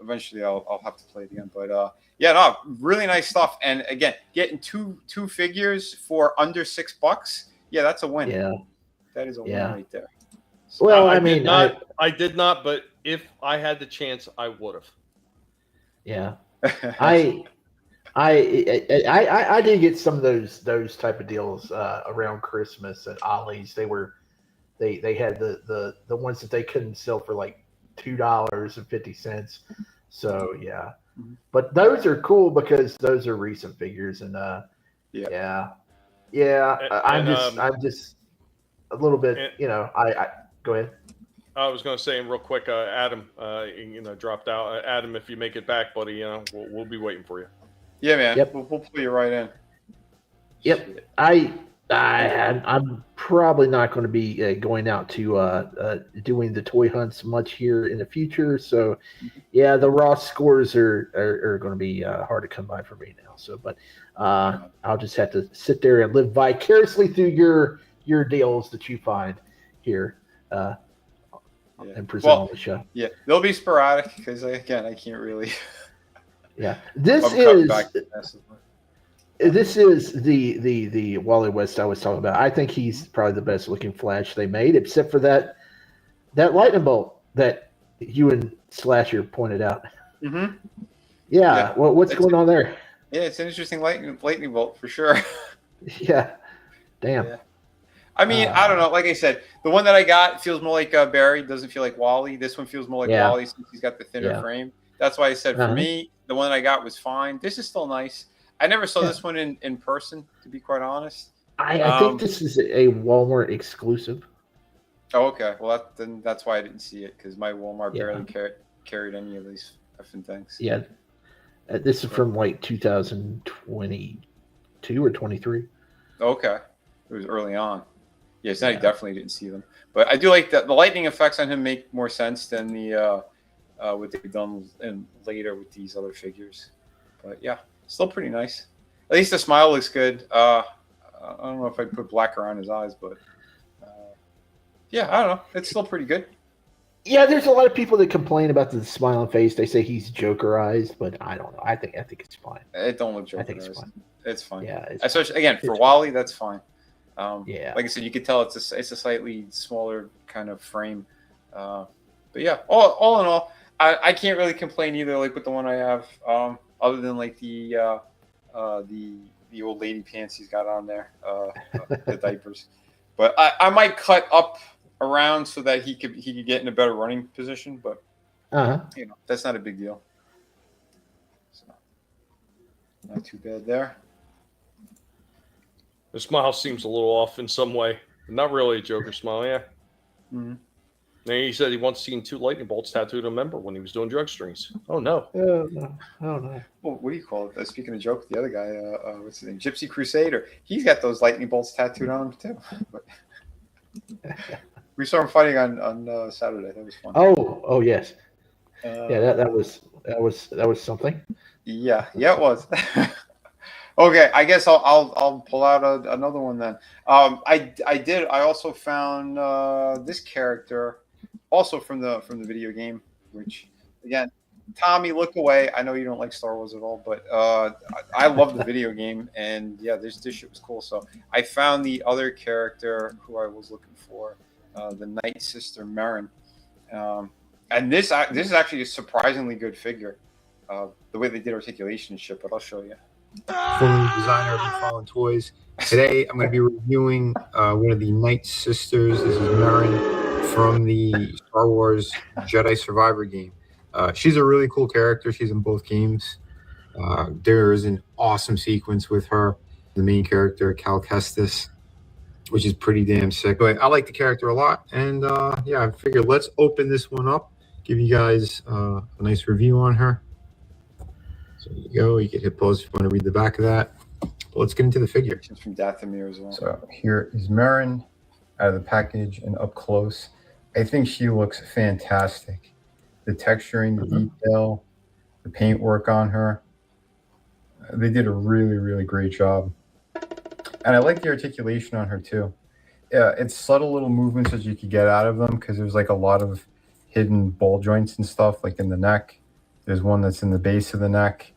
Eventually I'll have to play it again. But yeah, no, really nice stuff. And again, getting two figures for under $6. Yeah, that's a win. Yeah. That is a win right there. So, well, I did not, but if I had the chance, I would have. Yeah. I did get some of those type of deals around Christmas at Ollie's. They had the ones that they couldn't sell for like $2.50. So yeah, but those are cool because those are recent figures, and I'm just a little bit, I go ahead. I was going to say real quick, Adam, dropped out. Adam, if you make it back, buddy, we'll be waiting for you. Yeah, man. Yep. We'll pull you right in. Yep. I'm probably not going to be going out to doing the toy hunts much here in the future. So, yeah, the raw scores are going to be hard to come by for me now. So, but I'll just have to sit there and live vicariously through your deals that you find here and present on the show. Yeah, they'll be sporadic because again, I can't really. Yeah, this is the Wally West I was talking about. I think he's probably the best looking Flash they made, except for that lightning bolt that you and Slasher pointed out. Mm-hmm. Yeah. What's going on there? Yeah, it's an interesting lightning bolt for sure. Yeah. Damn. Yeah. I mean, I don't know. Like I said, the one that I got feels more like Barry. Doesn't feel like Wally. This one feels more like Wally since he's got the thinner frame. That's why I said for me, the one that I got was fine. This is still nice. I never saw this one in person, to be quite honest. I think this is a Walmart exclusive. Oh, okay. Well, then that's why I didn't see it, because my Walmart barely carried any of these effing things. Yeah. This is from like 2022 or 23. Okay. It was early on. Yes, I definitely didn't see them. But I do like that the lightning effects on him make more sense than the what they've done later with these other figures. But yeah. Still pretty nice. At least the smile looks good. I don't know if I'd put black around his eyes, but yeah, I don't know. It's still pretty good. Yeah, there's a lot of people that complain about the smiling face. They say he's Jokerized, but I don't know. I think it's fine. It don't look Jokerized. I think it's fine. It's fine. Yeah, especially again for Wally, that's fine. Yeah, like I said, you could tell it's a slightly smaller kind of frame. But yeah, all in all, I can't really complain either. Like with the one I have. Other than like the old lady pants he's got on there, the diapers, but I might cut up around so that he could get in a better running position. But that's not a big deal. So not too bad there. The smile seems a little off in some way. Not really a Joker smile, yeah. Mm-hmm. And he said he once seen 2 lightning bolts tattooed on a member when he was doing drug strings. Oh no! Oh no! Oh no! Well, what do you call it? Speaking of joke, the other guy, what's his name? Gypsy Crusader. He's got those lightning bolts tattooed on him too. But we saw him fighting on Saturday. That was fun. Oh yes. Yeah, that was something. Yeah, it was. Okay, I guess I'll pull out another one then. I also found this character, also from the video game, which again, Tommy, look away. I know you don't like Star Wars at all, but I love the video game, and yeah, this shit was cool. So I found the other character who I was looking for, the Night Sister Merrin, and this is actually a surprisingly good figure. The way they did articulation and shit, but I'll show you. Former designer of McFarlane Toys. Today, I'm going to be reviewing one of the Night Sisters. This is Merrin from the Star Wars Jedi Survivor game. She's a really cool character. She's in both games. There is an awesome sequence with her, the main character, Cal Kestis, which is pretty damn sick. But I like the character a lot, and yeah, I figured let's open this one up, give you guys a nice review on her. So there you go. You can hit pause if you want to read the back of that. But let's get into the figure. She's from Dathomir as well. So here is Merrin out of the package and up close. I think she looks fantastic. The texturing, the detail, the paint work on her. They did a really, really great job. And I like the articulation on her too. Yeah, it's subtle little movements that you could get out of them because there's like a lot of hidden ball joints and stuff like in the neck. There's one that's in the base of the neck,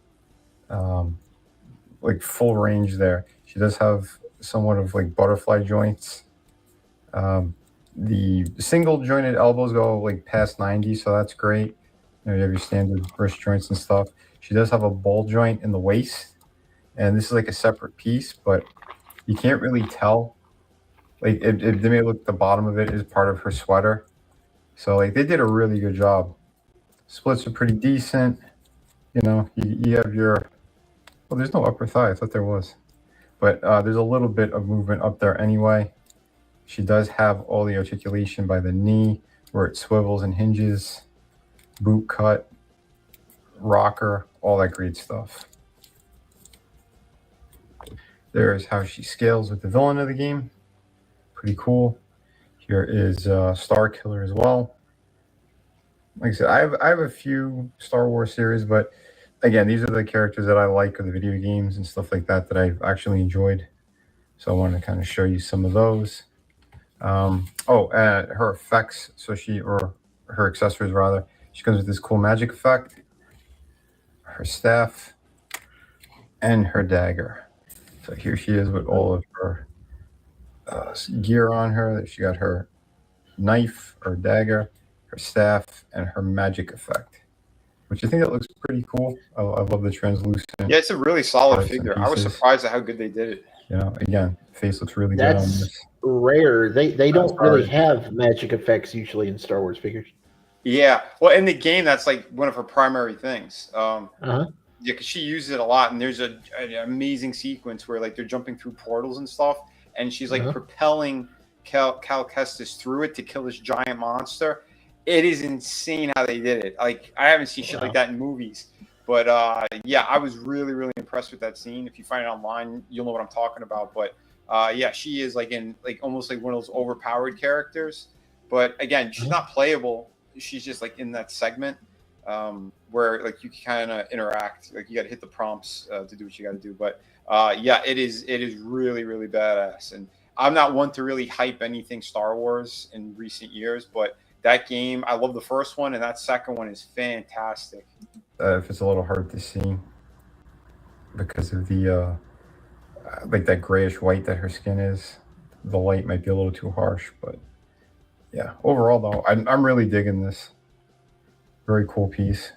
like full range there. She does have somewhat of like butterfly joints. The single jointed elbows go like past 90, so that's great. You have your standard wrist joints and stuff. She does have a ball joint in the waist, and this is like a separate piece, but you can't really tell. Like they may look the bottom of it is part of her sweater. So like they did a really good job. Splits are pretty decent. You know, you have your, well, there's no upper thigh. I thought there was. But there's a little bit of movement up there anyway. She does have all the articulation by the knee where it swivels and hinges. Boot cut, rocker, all that great stuff. There's how she scales with the villain of the game. Pretty cool. Here is Star Killer as well. Like I said, I have a few Star Wars series, but again, these are the characters that I like of the video games and stuff like that I've actually enjoyed. So I want to kind of show you some of those. Her effects. So or her accessories rather. She comes with this cool magic effect, her staff, and her dagger. So here she is with all of her gear on her. She got her knife or dagger, her staff, and her magic effect, which I think that looks pretty cool. I love the translucent. Yeah, it's a really solid figure. I was surprised at how good they did it. You know, again, face looks really good on this. That's rare. They don't really have magic effects usually in Star Wars figures. Yeah, well, in the game, that's like one of her primary things. Yeah, because she uses it a lot, and there's an amazing sequence where like they're jumping through portals and stuff, and she's like propelling Cal Kestis through it to kill this giant monster. It is insane how they did it. Like I haven't seen shit like that in movies, but yeah, I was really, really impressed with that scene. If you find it online, you'll know what I'm talking about. But yeah, she is like in like almost like one of those overpowered characters. But again, she's not playable. She's just like in that segment where like you can kind of interact. Like you got to hit the prompts to do what you got to do. But yeah, it is really, really badass. And I'm not one to really hype anything Star Wars in recent years, but that game, I love the first one, and that second one is fantastic. If it's a little hard to see because of the like that grayish white that her skin is, the light might be a little too harsh. But yeah, overall though, I'm really digging this. Very cool piece.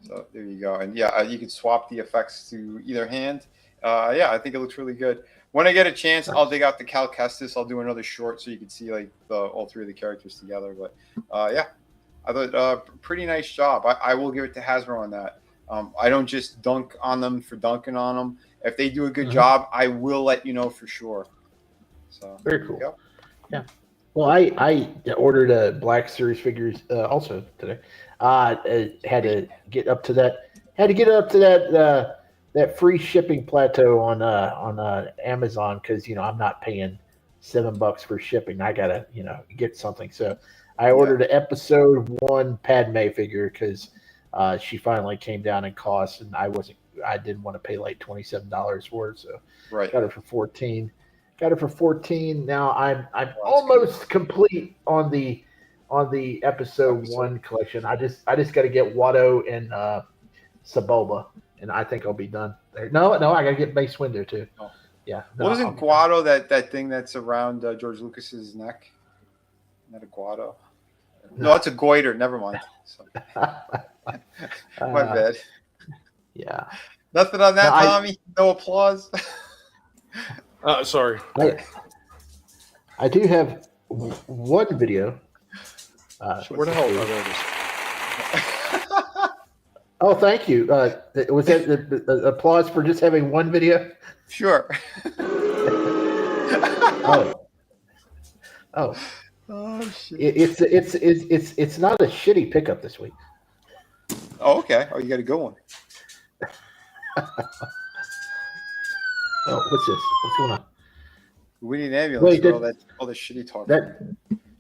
So there you go, and yeah, you can swap the effects to either hand. Yeah, I think it looks really good. When I get a chance, I'll dig out the Cal Kestis. I'll do another short so you can see like all three of the characters together. But yeah, I thought pretty nice job. I will give it to Hasbro on that. I don't just dunk on them for dunking on them. If they do a good job, I will let you know for sure. So very cool. Yeah. Well, I ordered a Black Series figures also today. Had to get up to that. Had to get up to that free shipping plateau on Amazon because I'm not paying $7 for shipping. I gotta get something. So I ordered an episode 1 Padme figure because she finally came down in cost, and I didn't want to pay like $27 for it. So got it for 14. Got it for 14. Now I'm almost complete on the episode 1 collection. I just got to get Watto and Sebulba, and I think I'll be done there. No, I got to get Mace Windu too. Oh. Yeah. Wasn't Guado that thing that's around George Lucas's neck? Not a Guado. No, it's a goiter. Never mind. My bad. Yeah. Nothing on that, Tommy. No applause. Sorry. I do have one video. Where the hell are those? Oh, thank you. Was that the applause for just having one video? Sure. Oh, shit. It's not a shitty pickup this week. Oh, okay. Oh, you got a good one. Oh, what's this? What's going on? We need an ambulance. Wait, all the shitty talk.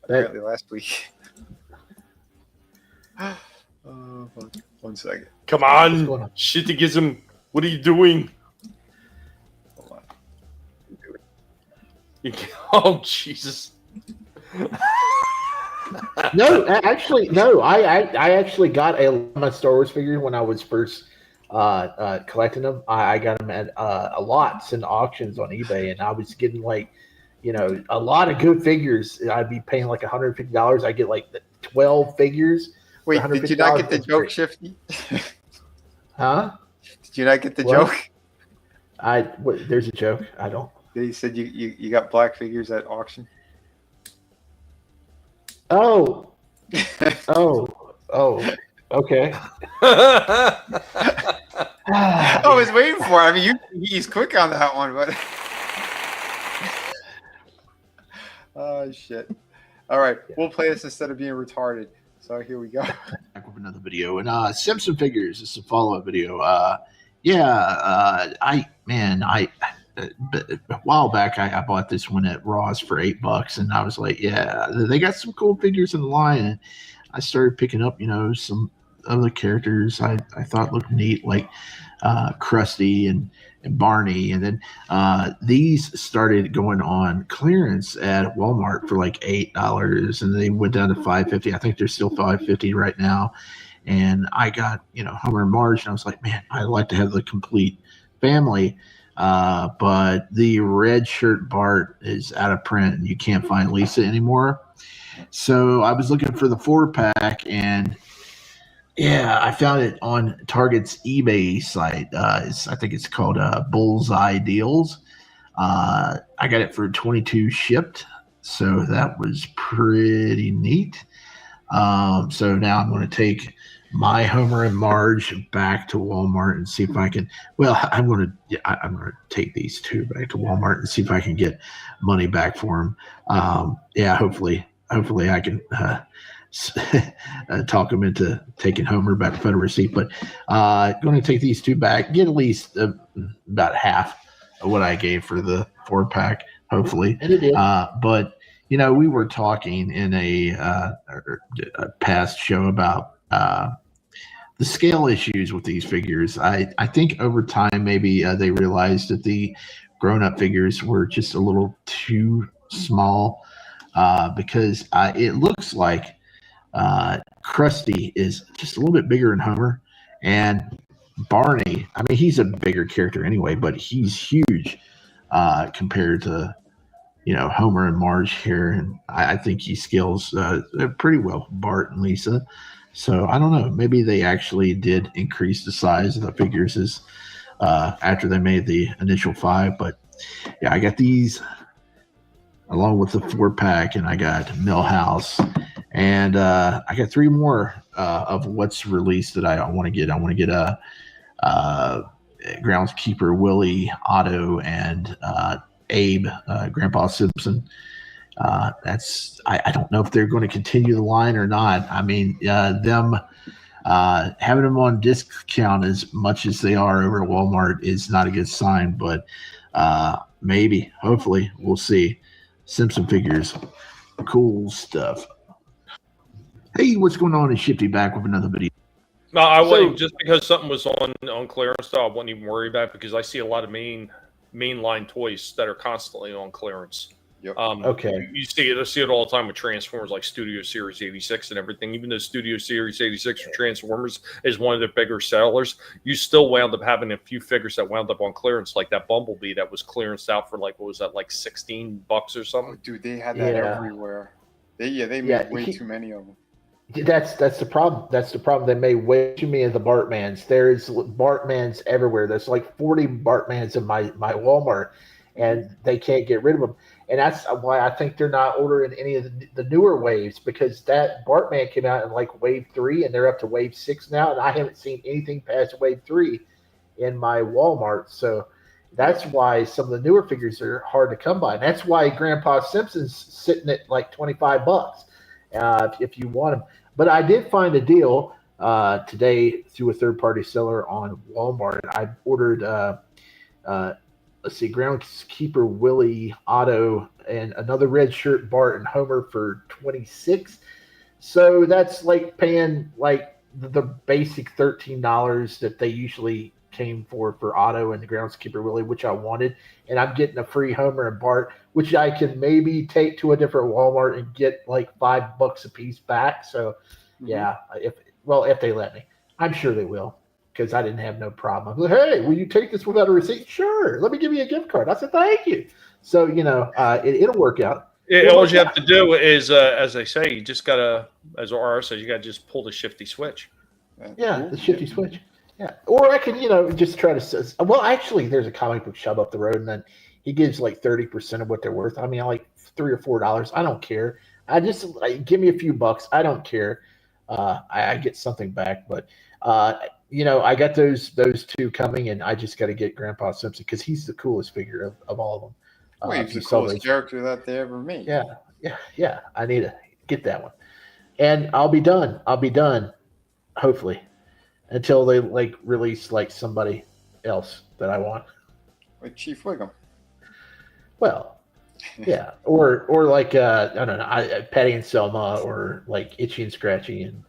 Apparently last week. Fuck. 1 second. Come on, Shitty-gism. What are you doing? Hold on. Oh, Jesus. No. I actually got a lot of my Star Wars figures when I was first collecting them. I got them at a lots and auctions on eBay, and I was getting like, a lot of good figures. I'd be paying like $150. I get like 12 figures. Wait, did you not get the joke, Shifty? Huh? Did you not get the joke? There's a joke. I don't. He said you got black figures at auction. Oh. Okay. I was waiting for it. I mean, he's quick on that one, but oh shit! All right, we'll play this instead of being retarded. So here we go. Back with another video, and Simpson figures. This is a follow-up video. A while back, I bought this one at Ross for $8, and I was like, yeah, they got some cool figures in the line. And I started picking up, some other characters I thought looked neat, like Krusty and Barney, and then these started going on clearance at Walmart for like $8, and they went down to $5.50. I think they're still $5.50 right now. And I got Homer and Marge, and I was like, man, I'd like to have the complete family, but the red shirt Bart is out of print, and you can't find Lisa anymore. So I was looking for the 4-pack, and yeah, I found it on Target's eBay site. I think it's called Bullseye Deals. I got it for $22 shipped, so that was pretty neat. So now I'm going to take my Homer and Marge back to Walmart and see if I can. Well, I'm going to take these two back to Walmart and see if I can get money back for them. Hopefully I can talk them into taking Homer back to Federal Receipt. But going to take these two back, get at least about half of what I gave for the 4-pack, hopefully. And it did. But we were talking in a past show about the scale issues with these figures. I think over time maybe they realized that the grown-up figures were just a little too small, because it looks like Krusty is just a little bit bigger than Homer, and Barney, I mean, he's a bigger character anyway, but he's huge compared to Homer and Marge here, and I think he scales pretty well with Bart and Lisa. So I don't know, maybe they actually did increase the size of the figures as after they made the initial 5. But yeah, I got these along with the 4-pack, and I got Millhouse, and I got 3 more of what's released that I want to get. I want to get a Groundskeeper Willie, Otto, and Abe, Grandpa Simpson. I don't know if they're going to continue the line or not. I mean, having them on discount as much as they are over at Walmart is not a good sign, but maybe, hopefully, we'll see. Simpson figures, cool stuff. Hey, what's going on? Is Shifty back with another video? No, I wouldn't, just because something was on clearance, though, I wouldn't even worry about it because I see a lot of mainline toys that are constantly on clearance. Yep. Okay. You see it all the time with Transformers, like Studio Series 86 and everything. Even though Studio Series 86 for Transformers is one of the bigger sellers, you still wound up having a few figures that wound up on clearance, like that Bumblebee that was clearanced out for like, what was that, like $16 or something? Oh, dude, they had that everywhere. They made way too many of them. That's the problem. That's the problem. They made way too many of the Bartmans. There's Bartmans everywhere. There's like 40 Bartmans in my Walmart, and they can't get rid of them. And that's why I think they're not ordering any of the newer waves, because that Bartman came out in like wave 3, and they're up to wave 6 now, and I haven't seen anything past wave 3 in my Walmart. So that's why some of the newer figures are hard to come by. And that's why Grandpa Simpson's sitting at like $25 if you want them. But I did find a deal today through a third-party seller on Walmart. I ordered let's see, Groundskeeper Willie Otto and another red shirt Bart and Homer for $26. So that's like paying like the basic $13 that they usually came for Otto and the Groundskeeper Willie, which I wanted. And I'm getting a free Homer and Bart, which I can maybe take to a different Walmart and get like $5 a piece back. So yeah, if they let me, I'm sure they will. Because I didn't have no problem. Like, hey, will you take this without a receipt? Sure. Let me give you a gift card. I said, thank you. So, it'll work out. Yeah, all you have to do is, as they say, you just got to, as RR says, you got to just pull the Shifty switch. Yeah, the Shifty switch. Yeah. Or I can, just try to, well, actually, there's a comic book shop up the road, and then he gives like 30% of what they're worth. I mean, like $3 or $4. I don't care. Give me a few bucks. I don't care. I get something back, but, I got those two coming, and I just got to get Grandpa Simpson because he's the coolest figure of all of them. Well, he's the coolest character that they ever made. Yeah. I need to get that one, and I'll be done. Hopefully, until they like release like somebody else that I want, like Chief Wiggum. Well, yeah, or like I don't know, Patty and Selma, or like Itchy and Scratchy and.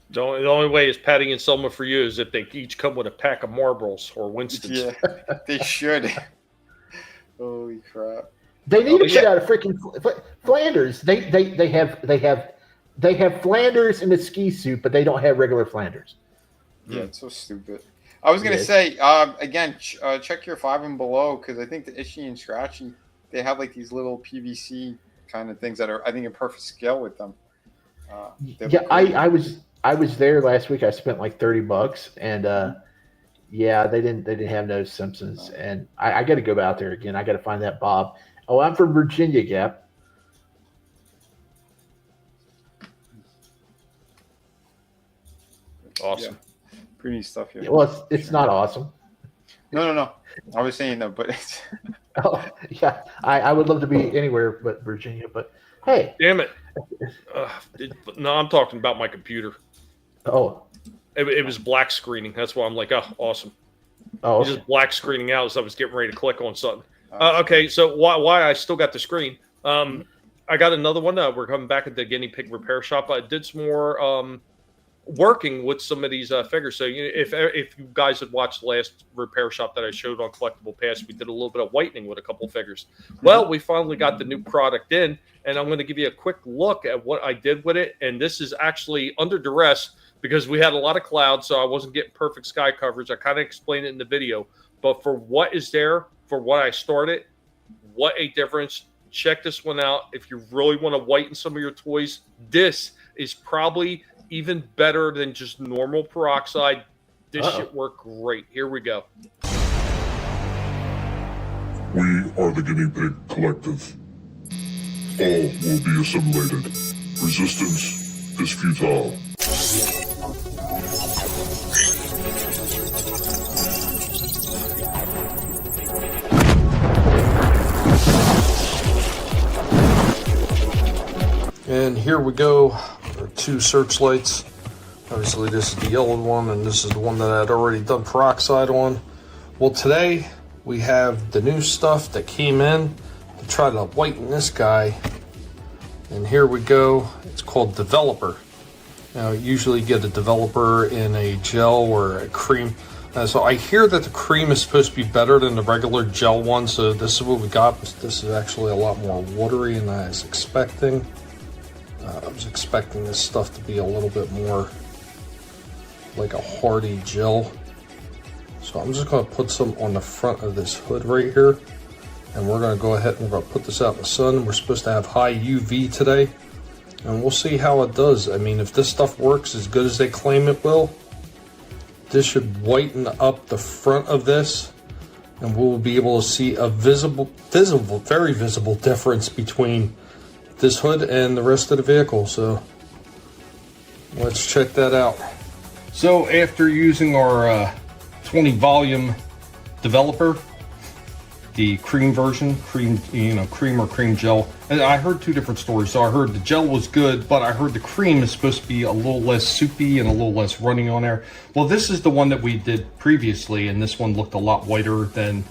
The only way is Patty and Selma for you is if they each come with a pack of Marlboros or Winstons. Yeah, they should. Holy crap! They need to get out of freaking Flanders. They have Flanders in the ski suit, but they don't have regular Flanders. Yeah, it's so stupid. I was gonna say again, check your 5 and below, because I think the Itchy and Scratchy, they have like these little PVC kind of things that are, I think, in perfect scale with them. I was there last week. I spent like $30, and they didn't have no Simpsons, and I got to go out there again. I got to find that Bob. Oh, I'm from Virginia, Gap. Awesome, pretty neat stuff here. Well, it's not awesome. No. I was saying that, but it's. Oh yeah, I would love to be anywhere but Virginia, but hey, damn it. No, I'm talking about my computer. Oh, it was black screening. That's why I'm like, oh, awesome. Oh, okay. Just black screening out as I was getting ready to click on something. Okay, so why I still got the screen? I got another one. We're coming back at the Guinea Pig Repair Shop. I did some more working with some of these figures. So if you guys had watched the last repair shop that I showed on Collectable Past, we did a little bit of whitening with a couple of figures. Well, we finally got the new product in, and I'm going to give you a quick look at what I did with it. And this is actually under duress because we had a lot of clouds, so I wasn't getting perfect sky coverage. I kind of explained it in the video, but for what is there, for what I started, what a difference. Check this one out. If you really want to whiten some of your toys, this is probably even better than just normal peroxide. This shit worked great. Here we go. We are the Guinea Pig Collective. All will be assimilated. Resistance is futile. And here we go. There are 2 searchlights. Obviously, this is the yellow one, and this is the one that I'd already done peroxide on. Well, today we have the new stuff that came in to try to whiten this guy. And here we go. It's called Developer. Now, you usually get a Developer in a gel or a cream. So I hear that the cream is supposed to be better than the regular gel one. So this is what we got. This is actually a lot more watery than I was expecting. I was expecting this stuff to be a little bit more like a hardy gel. So I'm just going to put some on the front of this hood right here. And we're going to go ahead and we're going to put this out in the sun. We're supposed to have high UV today. And we'll see how it does. I mean, if this stuff works as good as they claim it will, this should whiten up the front of this. And we'll be able to see a very visible difference between this hood and the rest of the vehicle. So let's check that out. So after using our 20 volume developer, the cream version, cream or cream gel, and I heard 2 different stories. So I heard the gel was good, but I heard the cream is supposed to be a little less soupy and a little less running on there. Well, this is the one that we did previously, and this one looked a lot whiter than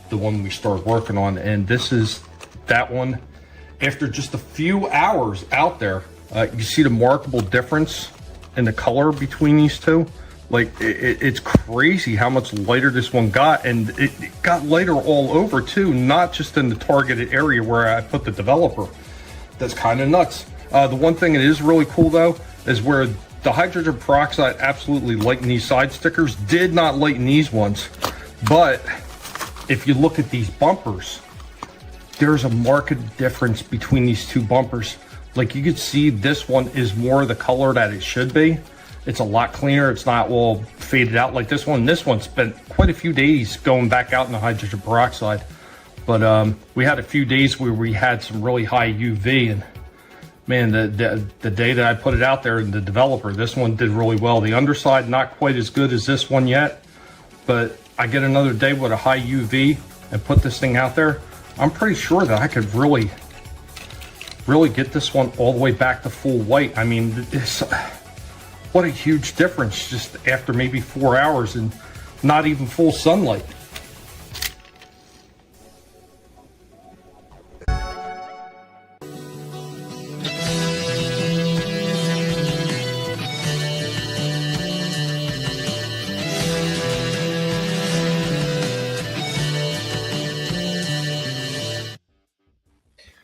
the one we started working on. And this is that one. After just a few hours out there, you see the remarkable difference in the color between these two. Like, it's crazy how much lighter this one got, and it got lighter all over too, not just in the targeted area where I put the developer. That's kind of nuts. The one thing that is really cool though is where the hydrogen peroxide absolutely lightened these side stickers, did not lighten these ones. But if you look at these bumpers, there's a marked difference between these 2 bumpers. Like, you could see this one is more the color that it should be. It's a lot cleaner. It's not all faded out like this one. This one spent quite a few days going back out in the hydrogen peroxide. But we had a few days where we had some really high UV, and man, the day that I put it out there in the developer, this one did really well. The underside, not quite as good as this one yet, but I get another day with a high UV and put this thing out there. I'm pretty sure that I could really get this one all the way back to full white. I mean, what a huge difference just after maybe 4 hours and not even full sunlight.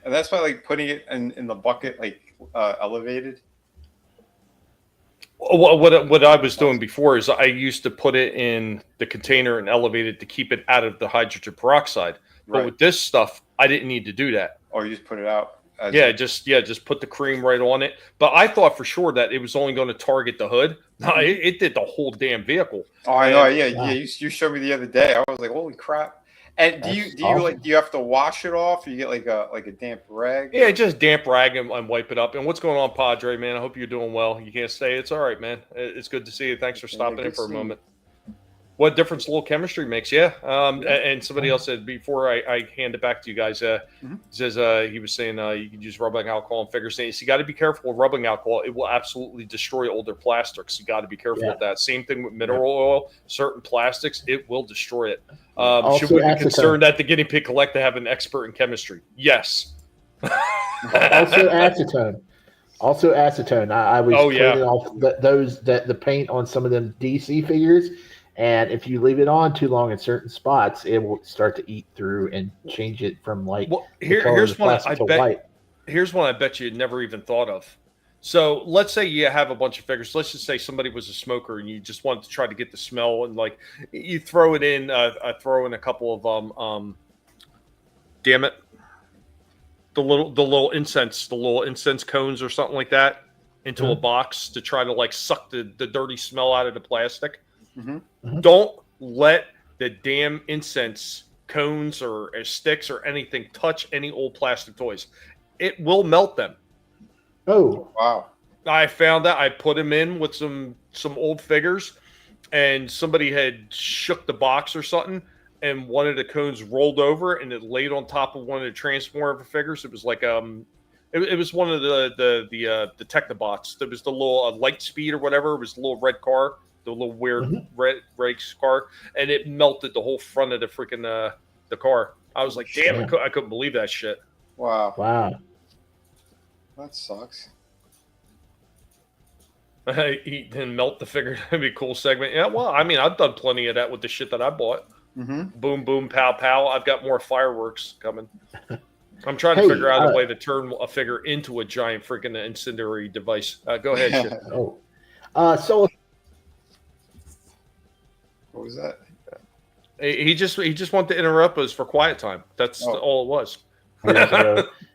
And that's why, like, putting it in the bucket, like, elevated. What I was doing before is I used to put it in the container and elevate it to keep it out of the hydrogen peroxide. But Right. with this stuff, I didn't need to do that. Or you just put it out. Just put the cream right on it. But I thought for sure that it was only going to target the hood. No, it did the whole damn vehicle. Oh, I know. Yeah. You showed me the other day. I was like, holy crap. And do you have to wash it off? Or you get like a damp rag? Yeah, just damp rag and wipe it up. And what's going on, Padre, man? I hope you're doing well. You can't stay. It's all right, man. It's good to see you. Thanks for stopping in for a moment. What difference a little chemistry makes, yeah. And somebody else said before I hand it back to you guys, says he was saying you can use rubbing alcohol and figure stains. You got to be careful with rubbing alcohol. It will absolutely destroy older plastics. You got to be careful with that. Same thing with mineral oil. Certain plastics, it will destroy it. Should we be concerned that the Guinea Pig Collector have an expert in chemistry? Yes. Also acetone. I was cleaning off the paint on some of them DC figures. And if you leave it on too long in certain spots, it will start to eat through and change it from here's one I bet you never even thought of. So let's say you have a bunch of figures. Let's just say somebody was a smoker and you just wanted to try to get the smell, and like you throw it in, throw in a couple of damn it, the little incense cones or something like that into a box to try to like suck the dirty smell out of the plastic. Don't let the damn incense cones or sticks or anything touch any old plastic toys. It will melt them. Oh, wow. I found that. I put them in with some old figures, and somebody had shook the box or something, and one of the cones rolled over and it laid on top of one of the Transformer figures. It was like It was one of the Technobots. There was the little light speed or whatever. It was the little red car, the little weird red race car, and it melted the whole front of the freaking the car. I was like, damn, I couldn't believe that shit. Wow. Wow. That sucks. He didn't melt the figure. That'd be a cool segment. Yeah, well, I mean, I've done plenty of that with the shit that I bought. Boom, boom, pow, pow. I've got more fireworks coming. I'm trying to figure out a way to turn a figure into a giant freaking incendiary device. Go ahead, shit. So what was that? He just wanted to interrupt us for quiet time. That's all it was.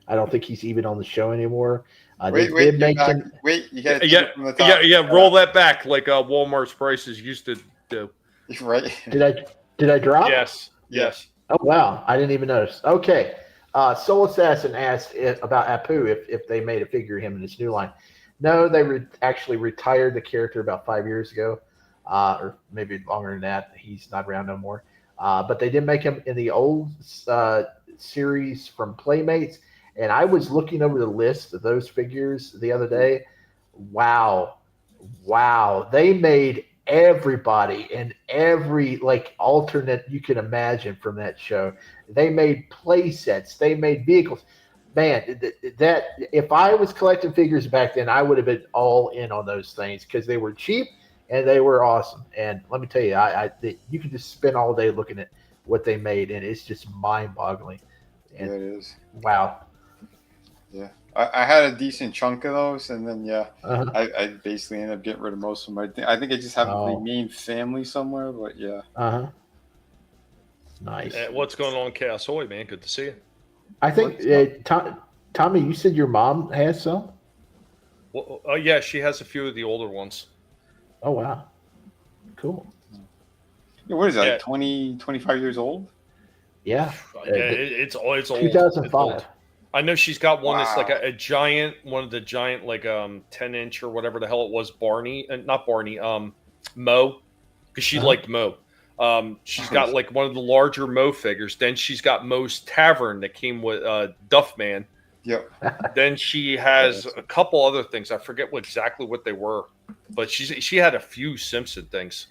I don't think he's even on the show anymore. Wait, you gotta yeah, from the top. yeah. Roll that back like Walmart's prices used to do. Right? Did I drop? Yes. Yes. Oh wow, I didn't even notice. Okay, Soul Assassin asked about Apu if they made a figure of him in this new line. No, they actually retired the character about 5 years ago, or maybe longer than that. He's not around no more. But they did make him in the old series from Playmates. And I was looking over the list of those figures the other day. Wow. They made everybody and every alternate you can imagine from that show. They made play sets. They made vehicles. Man, that if I was collecting figures back then, I would have been all in on those things because they were cheap and they were awesome. And let me tell you, you could just spend all day looking at what they made, and it's just mind-boggling. And, yeah, it is. Wow. Yeah, I had a decent chunk of those, and then I basically ended up getting rid of most of them. I think I just have the main family somewhere, but yeah. Nice. What's going on, Chaos Hoy, man? Good to see you. I think Tommy, you said your mom has some. Well, yeah, she has a few of the older ones. Oh wow, cool. Yeah, what is that? 20, 25 years old? Yeah, it's old. 2005. It's old. I know she's got one that's like a giant, one of the giant 10-inch or whatever the hell it was. Not Barney. Mo, because she liked Mo. She's got like one of the larger Mo figures. Then she's got Mo's Tavern that came with Duffman. Yep. Then she has a couple other things. I forget exactly what they were, but she had a few Simpson things.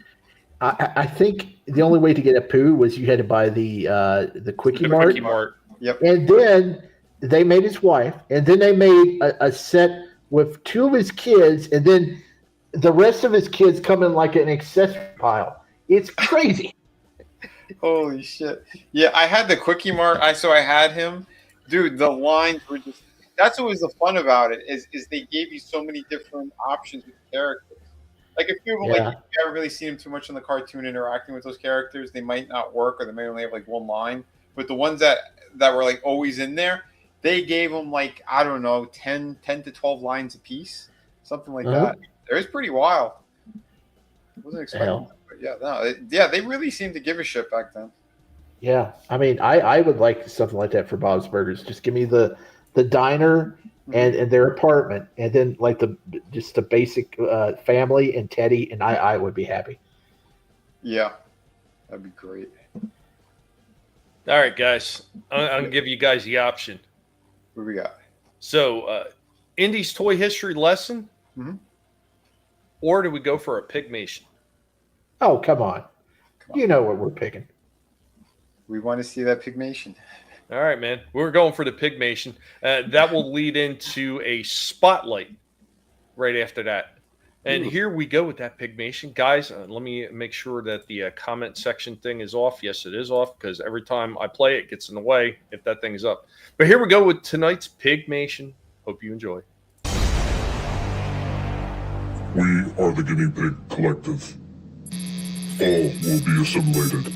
I think the only way to get a Pooh was you had to buy the Quickie Mart. Quickie Mart. Yep. And then they made his wife, and then they made a set with two of his kids, and then the rest of his kids come in like an accessory pile. It's crazy. Holy shit. Yeah, I had the Quickie Mart. I had him. Dude, the lines were just... That's what was the fun about it, is they gave you so many different options with characters. Like, if you if you haven't really seen them too much in the cartoon interacting with those characters, they might not work, or they may only have like one line. But the ones that were like always in there, they gave them like, I don't know, 10 to 12 lines a piece, something like that. It was pretty wild. Wasn't expecting that, but they really seemed to give a shit back then. Yeah, I mean, I would like something like that for Bob's Burgers. Just give me the diner and their apartment, and then like the basic family and Teddy, and I would be happy. Yeah, that'd be great. All right, guys, I'm gonna give you guys the option. What do we got? So, Indy's toy history lesson, or do we go for a Pygmation? Oh, come on. You know what we're picking. We want to see that Pygmation. All right, man. We're going for the Pygmation. That will lead into a spotlight right after that. And here we go with that Pygmation. Guys, let me make sure that the comment section thing is off. Yes, it is off, because every time I play it gets in the way if that thing is up. But here we go with tonight's Pygmation. Hope you enjoy. We are the Guinea Pig Collective. All will be assimilated.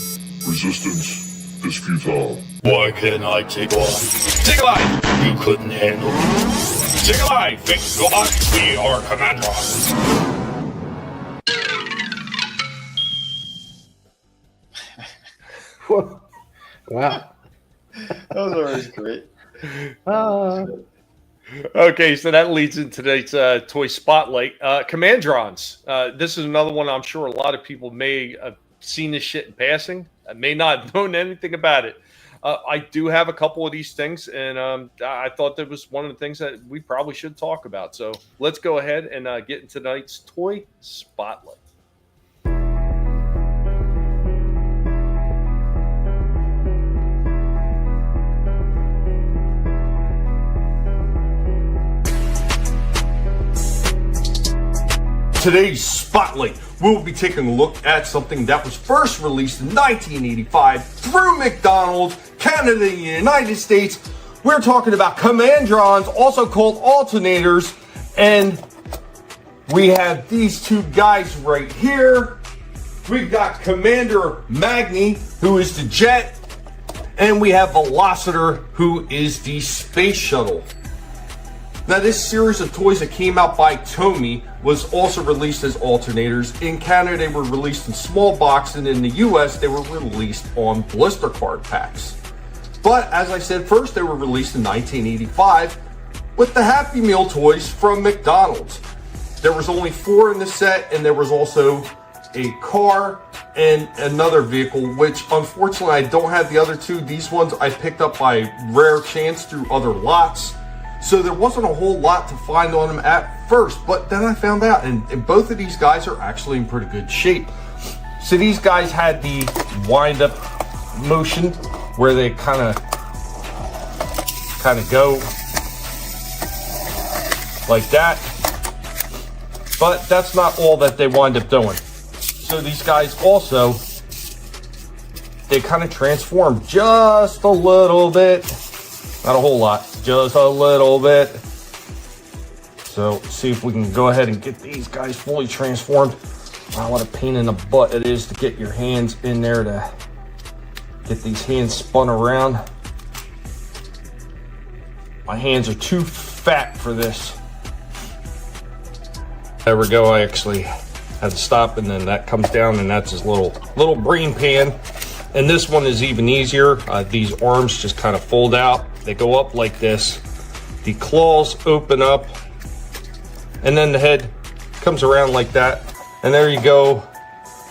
Resistance is futile. Why can't I take off? Take alive! You couldn't handle it. Take alive! Think go on! We are Commander. Wow. That was always great. Okay, so that leads into today's toy spotlight. Commandrons. This is another one I'm sure a lot of people may have seen this shit in passing. I may not have known anything about it. I do have a couple of these things, and I thought that was one of the things that we probably should talk about. So let's go ahead and get into tonight's Toy Spotlight. Today's Spotlight, we'll be taking a look at something that was first released in 1985 through McDonald's, Canada, and the United States. We're talking about Commandrons, also called alternators, and we have these two guys right here. We've got Commander Magni, who is the jet, and we have Velociter, who is the space shuttle. Now, this series of toys that came out by Tomy was also released as alternators. In Canada, they were released in small boxes, and in the US, they were released on blister card packs. But, as I said, first they were released in 1985 with the Happy Meal toys from McDonald's. There was only 4 in the set, and there was also a car and another vehicle, which unfortunately I don't have the other two. These ones I picked up by rare chance through other lots. So there wasn't a whole lot to find on them at first, but then I found out, and both of these guys are actually in pretty good shape. So these guys had the wind-up motion where they kind of go like that, but that's not all that they wind up doing. So these guys also, they kind of transform just a little bit, not a whole lot. Just a little bit. So see if we can go ahead and get these guys fully transformed. Wow, what a pain in the butt it is to get your hands in there to get these hands spun around. My hands are too fat for this. There we go. I actually had to stop, and then that comes down, and that's his little brain pan. And this one is even easier. These arms just kind of fold out. They go up like this. The claws open up, and then the head comes around like that. And there you go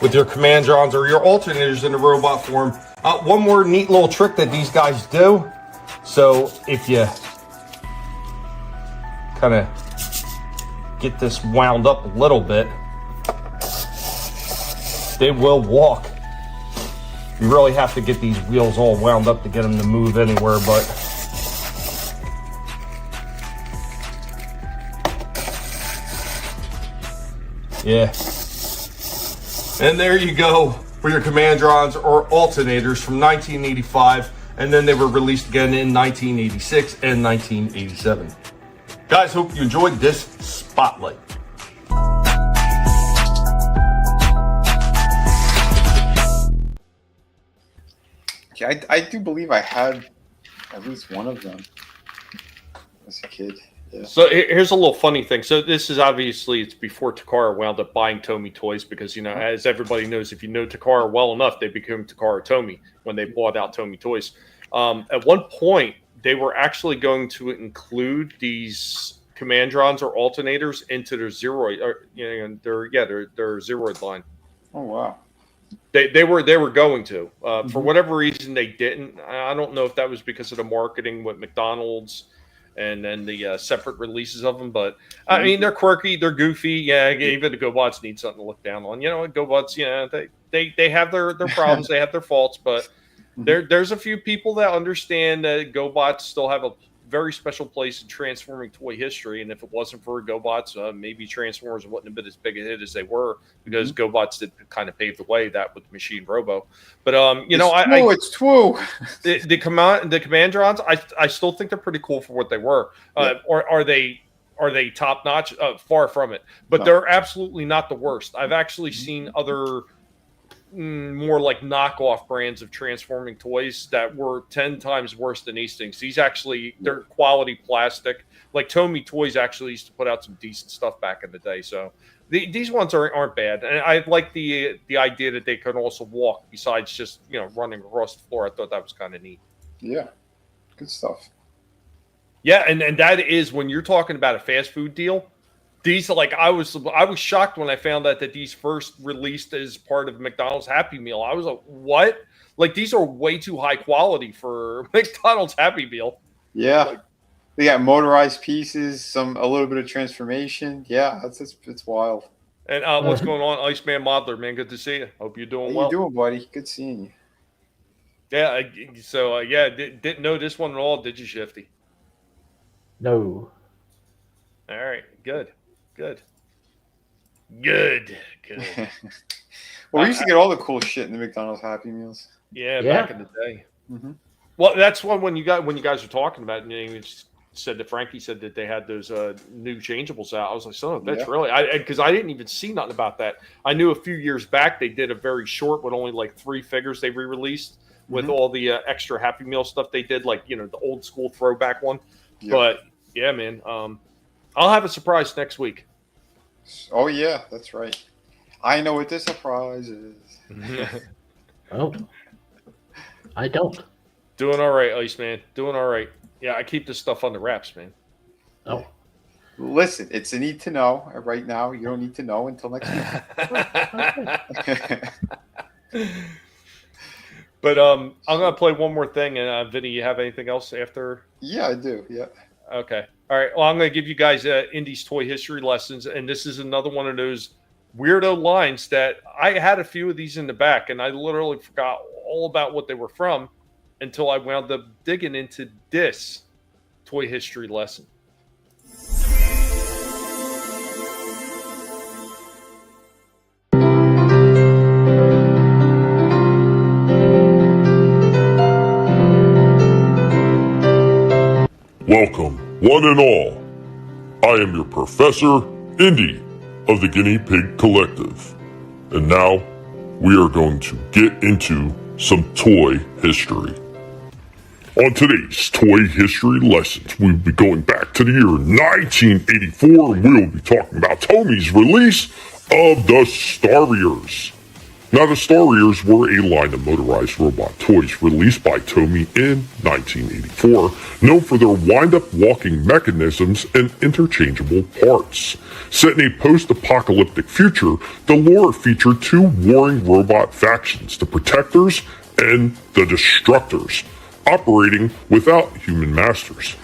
with your Commandrons or your alternators in the robot form. One more neat little trick that these guys do. So if you kind of get this wound up a little bit, they will walk. You really have to get these wheels all wound up to get them to move anywhere, but yeah. And there you go for your Commandrons or alternators from 1985, and then they were released again in 1986 and 1987. Guys, hope you enjoyed this Spotlight. Yeah, I do believe I had at least one of them as a kid. Yeah. So here's a little funny thing. So this is obviously, it's before Takara wound up buying Tomy toys because, you know, as everybody knows, if you know Takara well enough, they became Takara Tomy when they bought out Tomy toys. At one point, they were actually going to include these Commandrons or alternators into their Zeroid, or their Zeroid line. Oh wow. They were going to. For whatever reason, they didn't. I don't know if that was because of the marketing with McDonald's and then the separate releases of them. But, I mean, they're quirky. They're goofy. Yeah, even the GoBots need something to look down on. You know, GoBots, they have their problems. They have their faults. But there's a few people that understand that GoBots still have a very special place in transforming toy history, and if it wasn't for GoBots, maybe Transformers wouldn't have been as big a hit as they were, because GoBots did kind of pave the way, that with Machine Robo. But it's true. The Commandrons, I still think they're pretty cool for what they were. Or are they top notch? Far from it. But they're absolutely not the worst. I've actually seen other more like knockoff brands of transforming toys that were 10 times worse than these things. These actually, they're quality plastic. Like Tomy Toys actually used to put out some decent stuff back in the day. So these ones aren't bad. And I like the idea that they can also walk besides just, running across the floor. I thought that was kind of neat. Yeah, good stuff. Yeah, and that is, when you're talking about a fast food deal, these are like, I was shocked when I found out that these first released as part of McDonald's Happy Meal. I was like, what? Like, these are way too high quality for McDonald's Happy Meal. Yeah. They got motorized pieces, a little bit of transformation. Yeah, it's wild. And what's going on, Iceman Modeler, man? Good to see you. Hope you're doing well. How you doing, buddy? Good seeing you. Yeah, didn't know this one at all, did you, Shifty? No. All right, good. Well, we used to get all the cool shit in the McDonald's Happy Meals. Yeah, back in the day. Mm-hmm. Well, that's when you guys were talking about it, and you said that Frankie said that they had those new changeables out. I was like, son, that's really, because I didn't even see nothing about that. I knew a few years back they did a very short with only like 3 figures they re-released with all the extra Happy Meal stuff they did, like, the old school throwback one. Yep. But yeah, man, I'll have a surprise next week. Oh yeah, that's right. I know what the surprise is. Oh, I don't. Doing all right, Iceman. Doing all right. Yeah, I keep this stuff on the wraps, man. Oh. Listen, it's a need to know. Right now, you don't need to know until next week. But I'm going to play one more thing. And Vinnie, you have anything else after? Yeah, I do. Yeah. Okay. All right. Well, I'm going to give you guys Indy's toy history lessons. And this is another one of those weirdo lines that I had a few of these in the back, and I literally forgot all about what they were from until I wound up digging into this toy history lesson. Welcome, one and all. I am your Professor, Indy, of the Guinea Pig Collective. And now, we are going to get into some toy history. On today's toy history lessons, we'll be going back to the year 1984, and we'll be talking about Tommy's release of the Starriers. Now, the Starriers were a line of motorized robot toys released by Tommy in 1984, known for their wind-up walking mechanisms and interchangeable parts. Set in a post-apocalyptic future, the lore featured 2 warring robot factions, the Protectors and the Destructors, operating without human masters.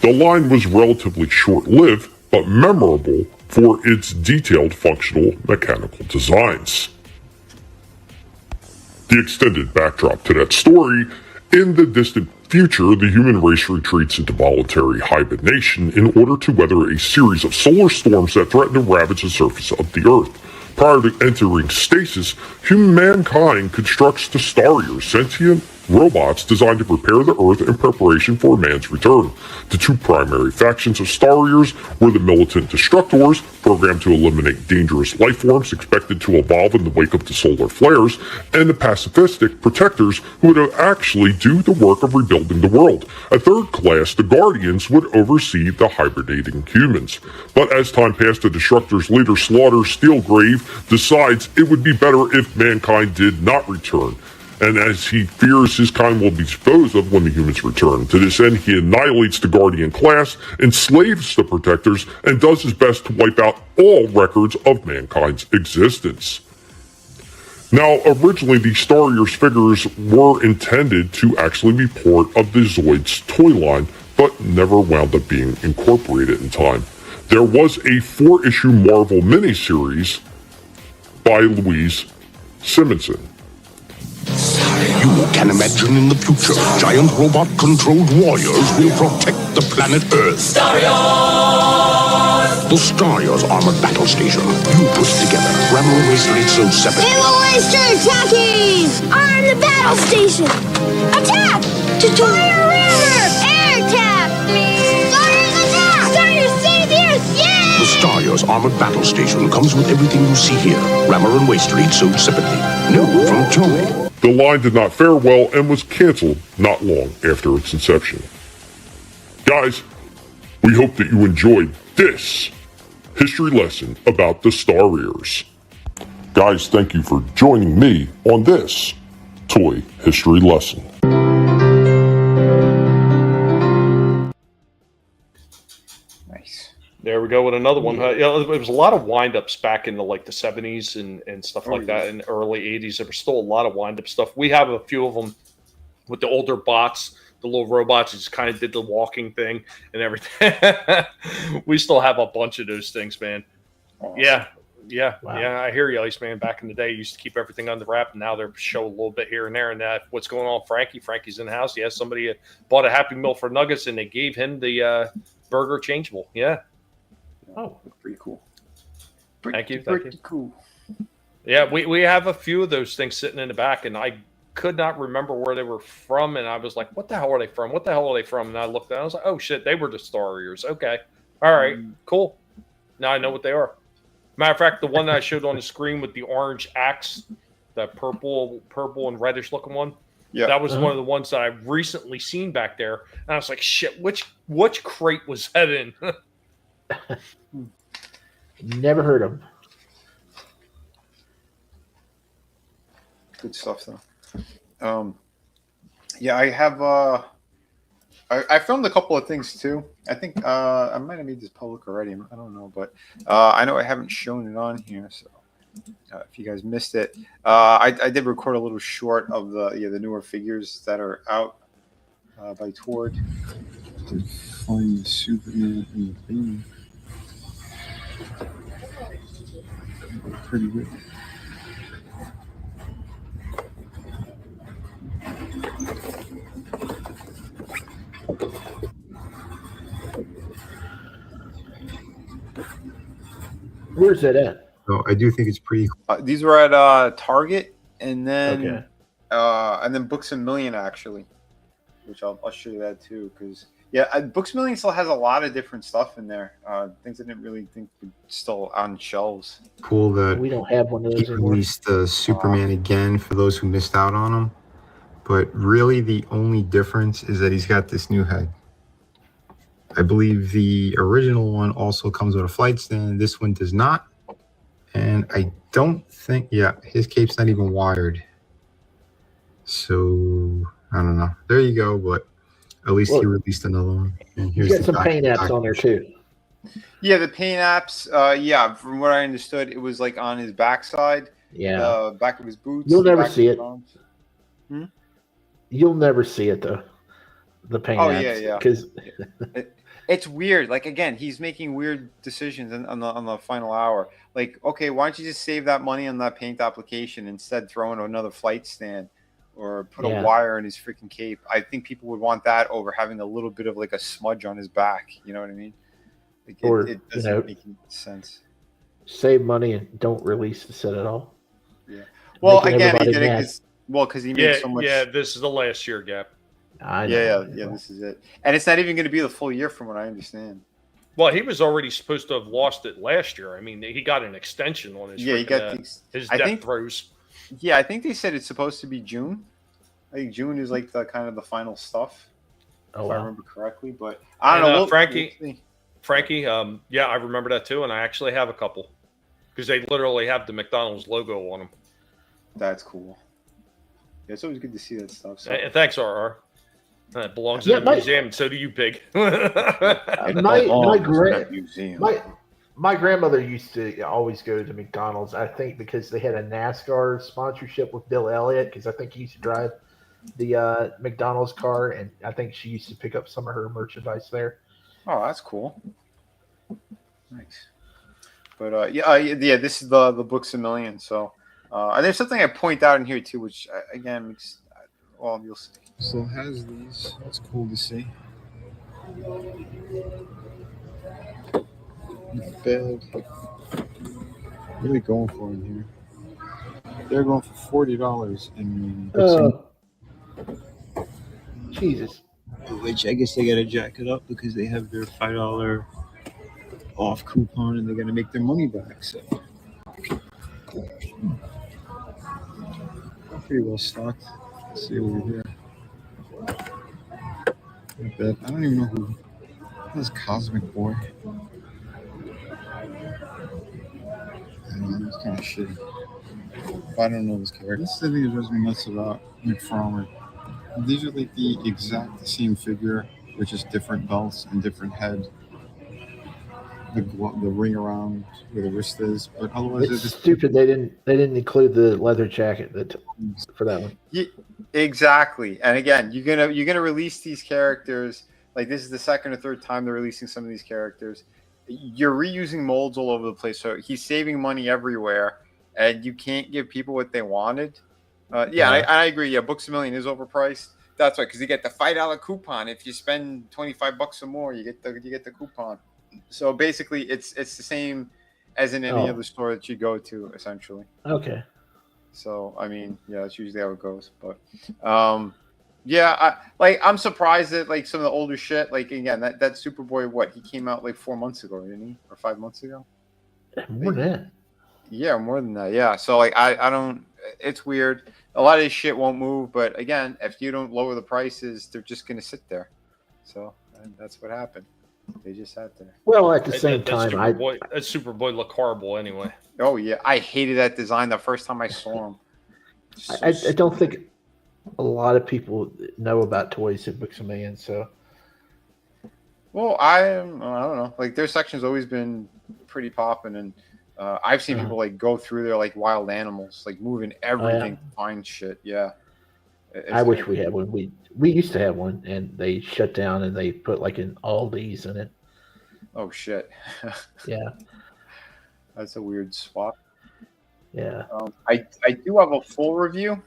The line was relatively short-lived, but memorable for its detailed functional mechanical designs. The extended backdrop to that story: in the distant future, the human race retreats into voluntary hibernation in order to weather a series of solar storms that threaten to ravage the surface of the Earth. Prior to entering stasis, humankind constructs the Starriers, sentient robots designed to prepare the Earth in preparation for man's return. The 2 primary factions of Starriers were the militant Destructors, programmed to eliminate dangerous life forms expected to evolve in the wake of the solar flares, and the pacifistic Protectors, who would actually do the work of rebuilding the world. A third class, the Guardians, would oversee the hibernating humans. But as time passed, the Destructors' leader, Slaughter Steelgrave, decides it would be better if mankind did not return, and as he fears his kind will be disposed of when the humans return. To this end, he annihilates the Guardian class, enslaves the Protectors, and does his best to wipe out all records of mankind's existence. Now, originally, the Starriers figures were intended to actually be part of the Zoids toy line, but never wound up being incorporated in time. There was a 4-issue Marvel miniseries by Louise Simonson. You can imagine in the future, giant robot-controlled warriors will protect the planet Earth. Starriers! The Starriers Armored Battle Station. You put it together. Rambo Wasteland so 7. Naval Oyster attacking! Arm the battle station! Attack! Tutorial rammer! Air attack! Starriers attack! Starriers save the Earth! Yeah! The Starriers Armored Battle Station comes with everything you see here. Rammer and Wasteland sewed separately. New from Tommy. The line did not fare well and was canceled not long after its inception. Guys, we hope that you enjoyed this history lesson about the Starriers. Guys, thank you for joining me on this toy history lesson. Nice. There we go with another one. You know, it was a lot of wind-ups back in the 70s and stuff like that. In the early 80s, there was still a lot of wind-up stuff. We have a few of them with the older bots, the little robots that just kind of did the walking thing and everything. We still have a bunch of those things, man. Awesome. Yeah. I hear you, Ice Man. Back in the day, you used to keep everything under wrap, and now they're show a little bit here and there. And what's going on, Frankie? Frankie's in the house. Yeah, somebody bought a Happy Meal for Nuggets, and they gave him the burger changeable. Yeah. Oh, pretty cool. Thank you. Pretty cool. Yeah, we have a few of those things sitting in the back, and I could not remember where they were from, and I was like, what the hell are they from? What the hell are they from? And I looked at it, I was like, oh, shit, they were the Star Ears. Okay. All right, cool. Now I know what they are. Matter of fact, the one that I showed on the screen with the orange axe, that purple and reddish looking one, that was one of the ones that I've recently seen back there, and I was like, shit, which crate was that in? Never heard of them. Good stuff, though. Yeah, I have. I filmed a couple of things too. I think I might have made this public already. I don't know, but I know I haven't shown it on here. So if you guys missed it, I did record a little short of the newer figures that are out by Tord. Find the Superman in the thing. Pretty good. Where's it at? So I do think it's pretty cool. These were at Target, and then Books A Million actually, which I'll show you that too, because Books A Million still has a lot of different stuff in there. Things I didn't really think were still on shelves. Cool that we don't have one of those anymore. Released Superman again for those who missed out on him, but really the only difference is that he's got this new head. I believe the original one also comes with a flight stand. This one does not. And I don't think, his cape's not even wired. So, I don't know. There you go, but at least he released another one. And here's you got some paint apps on there, too. Yeah, the paint apps, from what I understood, it was like on his backside. Yeah. Back of his boots. You'll never see it. Hmm? You'll never see it, though. The paint apps. Yeah. Because it's weird. Like, again, he's making weird decisions on the final hour. Like, okay, why don't you just save that money on that paint application instead throw in another flight stand or put a wire in his freaking cape? I think people would want that over having a little bit of like a smudge on his back. You know what I mean? Like, it doesn't make sense. Save money and don't release the set at all. Yeah. Well, again, he did it because he made so much. Yeah, this is the last year gap. I know. Yeah, this is it. And it's not even going to be the full year from what I understand. Well, he was already supposed to have lost it last year. I mean, he got an extension on his he got his death throes. Yeah, I think they said it's supposed to be June. I think June is like the kind of the final stuff, if I remember correctly. But I don't know. Frankie, I remember that too, and I actually have a couple because they literally have the McDonald's logo on them. That's cool. Yeah, it's always good to see that stuff. So. Thanks, RR. That belongs in the museum, and so do you, Pig. My grandmother used to always go to McDonald's, I think, because they had a NASCAR sponsorship with Bill Elliott, because I think he used to drive the McDonald's car, and I think she used to pick up some of her merchandise there. Oh, that's cool. Nice. But this is the Books A Million. So there's something I point out in here too, which again makes you'll see. So it has these. That's cool to see. Not bad. Really going for it here. They're going for $40 in Jesus. Which I guess they gotta jack it up because they have their $5 off coupon and they're gonna make their money back. So pretty well stocked. Let's see over here. I don't even know who. That's Cosmic Boy. I don't know, it's kind of shitty. I don't know this character. This is the thing that drives me nuts about McFarlane. These are like the exact same figure with just different belts and different head. the ring around where the wrist is, but otherwise It's stupid they didn't include the leather jacket for that one. Yeah, exactly. And again, you're gonna release these characters. Like this is the second or third time they're releasing some of these characters. You're reusing molds all over the place, so he's saving money everywhere, and you can't give people what they wanted. I agree. Yeah, Books a Million is overpriced. That's right, because you get the $5 coupon. If you spend $25 or more, you get the coupon. So basically, it's the same as in any other store that you go to, essentially. Okay. So I mean, yeah, that's usually how it goes. But I'm surprised that like some of the older shit, like again, that Superboy, he came out like 4 months ago, didn't he, or 5 months ago? More than that. Yeah, more than that. Yeah. So like I don't. It's weird. A lot of this shit won't move, but again, if you don't lower the prices, they're just gonna sit there. So and that's what happened. They just sat there. Well, at the same time, that Superboy looked horrible anyway. Oh yeah, I hated that design the first time I saw him. I don't think a lot of people know about toys at Books a Million. So, well, I don't know. Like their section's always been pretty popping, and I've seen people like go through there like wild animals, like moving everything to find shit. Yeah. I wish we had one. We used to have one, and they shut down, and they put like an Aldi's in it. Oh shit! Yeah, that's a weird swap. Yeah, I do have a full review,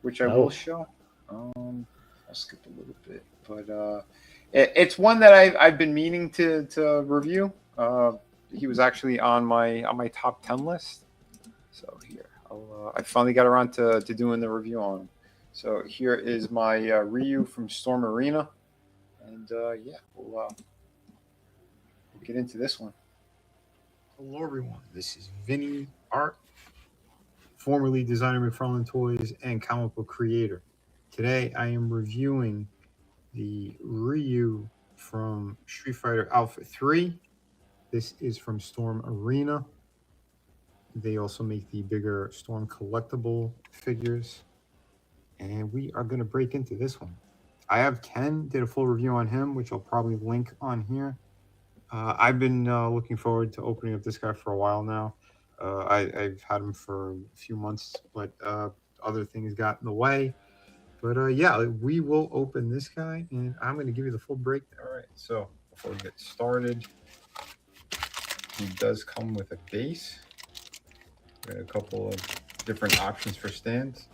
which I will show. I'll skip a little bit, but it's one that I've been meaning to review. He was actually on my top 10 list. So here, I finally got around to doing the review on him. So here is my Ryu from Storm Arena, and we'll get into this one. Hello, everyone. This is Vinnie Art, formerly designer McFarlane Toys and comic book creator. Today, I am reviewing the Ryu from Street Fighter Alpha 3. This is from Storm Arena. They also make the bigger Storm collectible figures. And we are going to break into this one. I have Ken, did a full review on him, which I'll probably link on here. I've been looking forward to opening up this guy for a while now. I've had him for a few months, but other things got in the way. But we will open this guy, and I'm going to give you the full breakdown. All right, so before we get started, he does come with a base. Got a couple of different options for stands.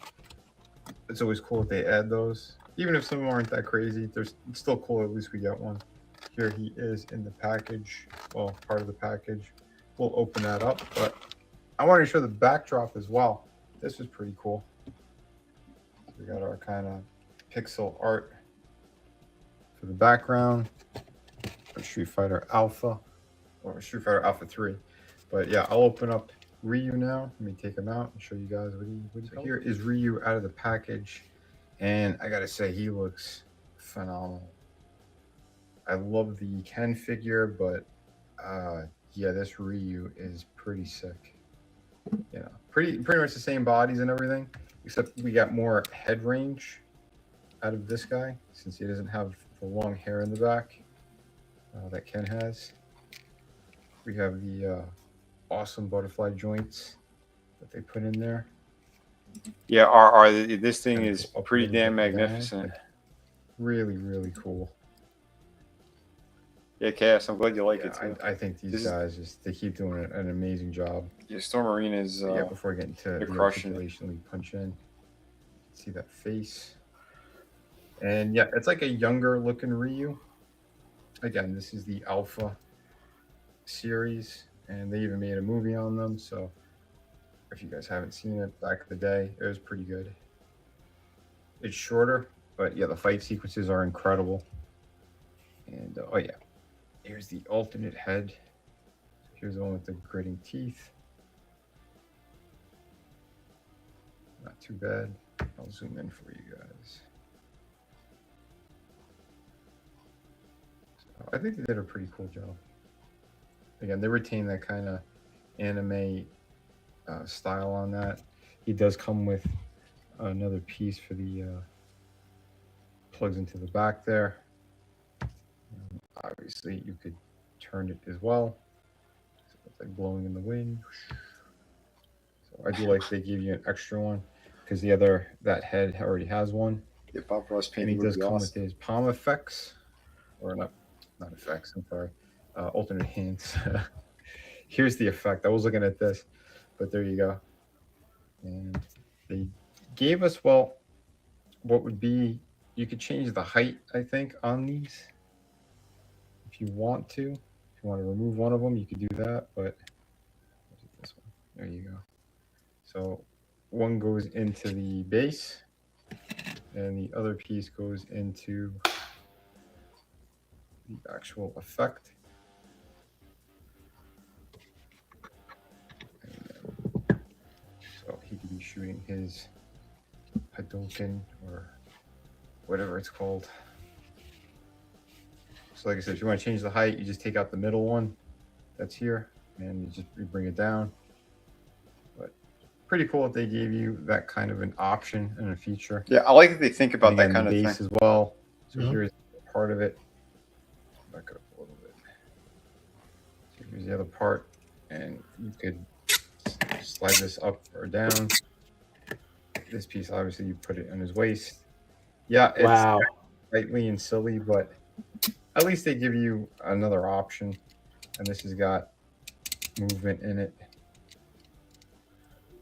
It's always cool if they add those. Even if some of them aren't that crazy, it's still cool. At least we get one. Here he is in the package. Well, part of the package. We'll open that up, but I wanted to show the backdrop as well. This is pretty cool. We got our kind of pixel art for the background. Street Fighter Alpha, or Street Fighter Alpha 3. But yeah, I'll open up Ryu now. Let me take him out and show you guys what here is Ryu out of the package, and I gotta say he looks phenomenal. I love the Ken figure, but this Ryu is pretty sick. You know, pretty much the same bodies and everything, except we got more head range out of this guy since he doesn't have the long hair in the back that Ken has. We have the awesome butterfly joints that they put in there. Yeah, this thing is pretty damn magnificent. Really, really cool. Yeah, Cass, I'm glad you like it too. I think these guys they keep doing an amazing job. Yeah, Storm Arena is before I get into the articulation, we punch in. See that face. And yeah, it's like a younger looking Ryu. Again, this is the Alpha series, and they even made a movie on them, so if you guys haven't seen it back in the day, it was pretty good. It's shorter, but yeah, the fight sequences are incredible. And here's the alternate head. Here's the one with the gritting teeth. Not too bad. I'll zoom in for you guys. So I think they did a pretty cool job. Again, they retain that kind of anime style on that. He does come with another piece for the plugs into the back there. Obviously, you could turn it as well. It's like blowing in the wind. So I do like they give you an extra one because that head already has one. Yeah, Bob Ross And he painting does would be come awesome. with his palm effects, or not effects. I'm sorry, alternate hands. Here's the effect. I was looking at this, but there you go. And they gave us, well, what would be, you could change the height, I think, on these if you want to. If you want to remove one of them, you could do that, but this one. There you go. So one goes into the base, and the other piece goes into the actual effect. So he could be shooting his Hadouken or whatever it's called. So like I said, if you want to change the height, you just take out the middle one that's here and you bring it down. But pretty cool that they gave you that kind of an option and a feature. Yeah, I like that they think about that kind of base thing as well. So here's part of it. Back up a little bit. So here's the other part, and you could slide this up or down. This piece, obviously, you put it on his waist. Yeah, it's slightly and silly, but at least they give you another option. And this has got movement in it.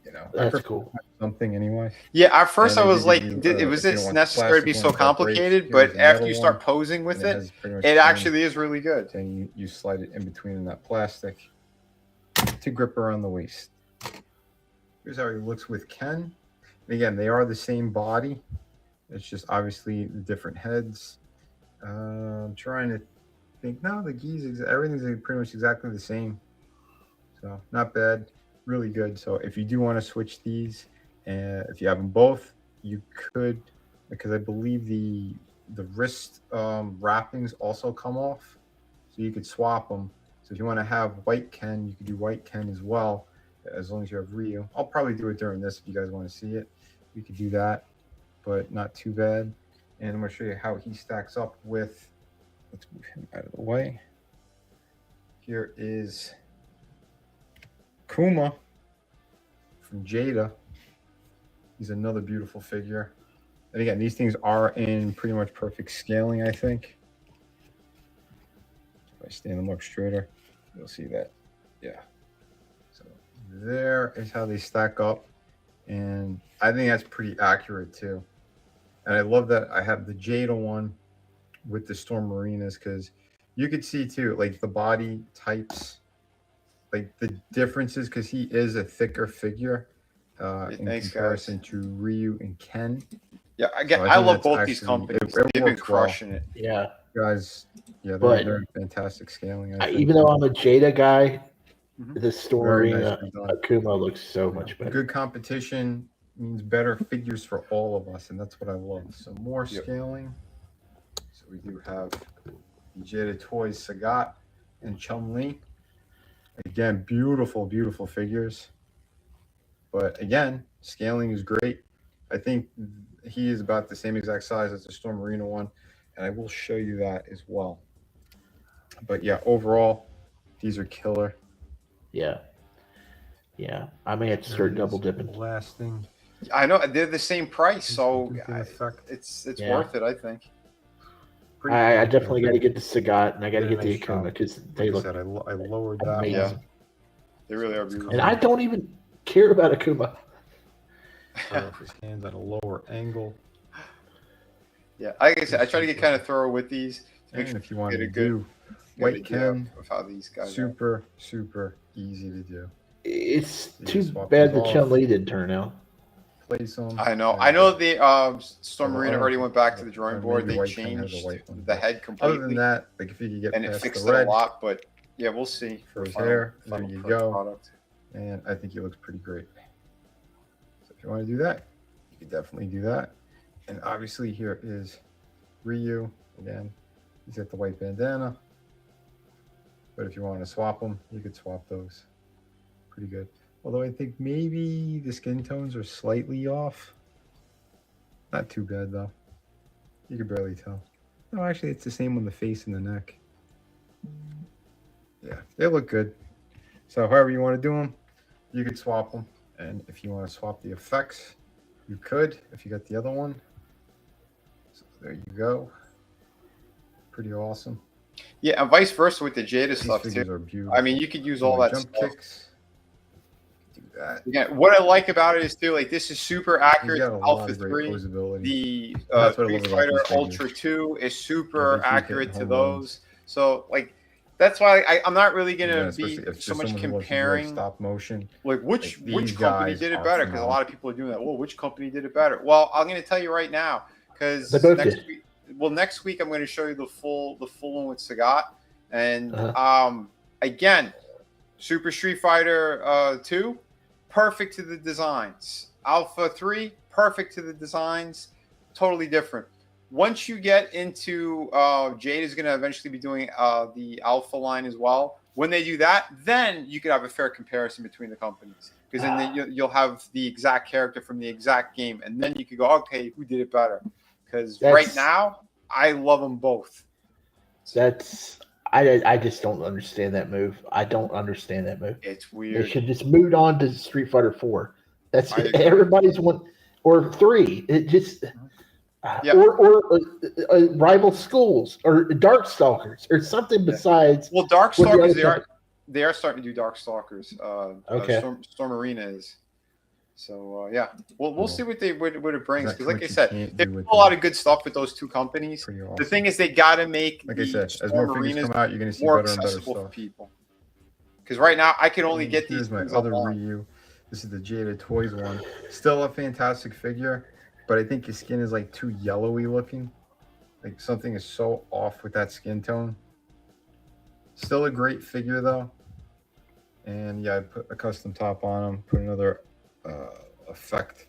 You know, that's cool. Something anyway. Yeah, at first I was like, if was you this don't want necessary to be plastic so ones that break, complicated? here's But the after metal you start one, posing with and it, has pretty much it the actually is really good. And you slide it in between in that plastic to grip around the waist. Here's how he looks with Ken. And again, they are the same body. It's just obviously the different heads. I'm trying to think. No, the geese, everything's pretty much exactly the same. So not bad, really good. So if you do want to switch these, and if you have them both, you could, because I believe the wrist wrappings also come off, so you could swap them. So if you want to have white Ken, you could do white Ken as well, as long as you have Ryu. I'll probably do it during this if you guys want to see it. We could do that, but not too bad. And I'm going to show you how he stacks up with, let's move him out of the way. Here is Kuma from Jada. He's another beautiful figure. And again, these things are in pretty much perfect scaling, I think. If I stand them up straighter, you'll see that. Yeah. So there is how they stack up. And I think that's pretty accurate too. And I love that I have the Jada one with the Storm Marinas, because you could see too, like the body types, like the differences, because he is a thicker figure in comparison to Ryu and Ken. Yeah, So I love that's both these companies. They've been works well. crushing it. Yeah. Guys, yeah, But they're fantastic scaling. I think. even though I'm a Jada guy, the Very story nicely done. Akuma looks so much better. Good competition means better figures for all of us, and that's what I love. So more scaling. So we do have the Jada Toys Sagat and Chun-Li. Again, beautiful, beautiful figures. But again, scaling is great. I think he is about the same exact size as the Storm Marina one, and I will show you that as well. But yeah, overall, these are killer. Yeah. Yeah. I may have to start double dipping. Last thing. I know they're the same price, so it's Yeah. worth it, I think. I definitely got to get the Sagat and I got to get the Akuma because they look I lowered that. amazing. Yeah. They really are beautiful. And I don't even care about Akuma. His hands at a lower angle. Yeah, like I said, I try to get kind of thorough with these to make And sure if you want get to a good do white Ken, of how these guys are. super, super easy to do. It's You too just swap bad those the off, Chun-Li didn't turn out. Place them. I know. and- I know the Storm Well, Marina already went back to the drawing or board. maybe They white Ken has a changed white one, the but head completely. Other than that, like if you could get and it past fixed the it red a lot, but yeah, we'll see. for his Final- hair, there final you product. go. And I think he looks pretty great. So if you want to do that, you can definitely do that. And obviously here is Ryu. Again, he's got the white bandana. But if you want to swap them, you could swap those. Pretty good. Although I think maybe the skin tones are slightly off. Not too bad though. You could barely tell. No, actually it's the same on the face and the neck. Yeah, they look good. So however you want to do them, you could swap them. And if you want to swap the effects, you could if you got the other one. So there you go. Pretty awesome. Yeah, and vice versa with the Jada stuff figures too. are beautiful. I mean, you could use all that jump stuff. kicks. Do that. Again, what I like about it is too, like this is super accurate. got a To lot Alpha of great 3, posability. the That's what I Street love about Fighter these figures. Ultra 2 is super Yeah, they keep accurate hitting to home those. runs. So like that's why I'm not really gonna Yeah, be especially if there's so much someone who wants to do, comparing like, stop motion. like which Like, these company guys did it are better, because a lot of people are doing that. Well, which company did it better? Well, I'm gonna tell you right now, because They both next did. week, next week I'm gonna show you the full one with Sagat, and again, Super Street Fighter 2, perfect to the designs. Alpha 3, perfect to the designs. Totally different. Once you get into Jade is going to eventually be doing the Alpha line as well. When they do that, then you could have a fair comparison between the companies, because then you'll have the exact character from the exact game, and then you could go, okay, who did it better? Because right now, I love them both. I just don't understand that move. I don't understand that move. It's weird. They should just move on to Street Fighter 4. That's I agree. everybody's one, or 3. It just Yeah. or rival schools or Darkstalkers or something besides. Well, what the Darkstalkers, other they are starting to do Darkstalkers. Okay. Storm Arena is. So yeah, we'll see what it brings, because like I what you said, can't they do do with a lot of good stuff with those two companies. awesome. The thing is, they got to make, Like I said, as Storm more figures Arenas come out, you're going to see more better and better accessible for stuff. people. Because right now, I can only get these Here's my things other online. Ryu. This is the Jada Toys one. Still a fantastic figure, but I think his skin is like too yellowy looking. Like something is so off with that skin tone. Still a great figure though. And yeah, I put a custom top on him. Put another effect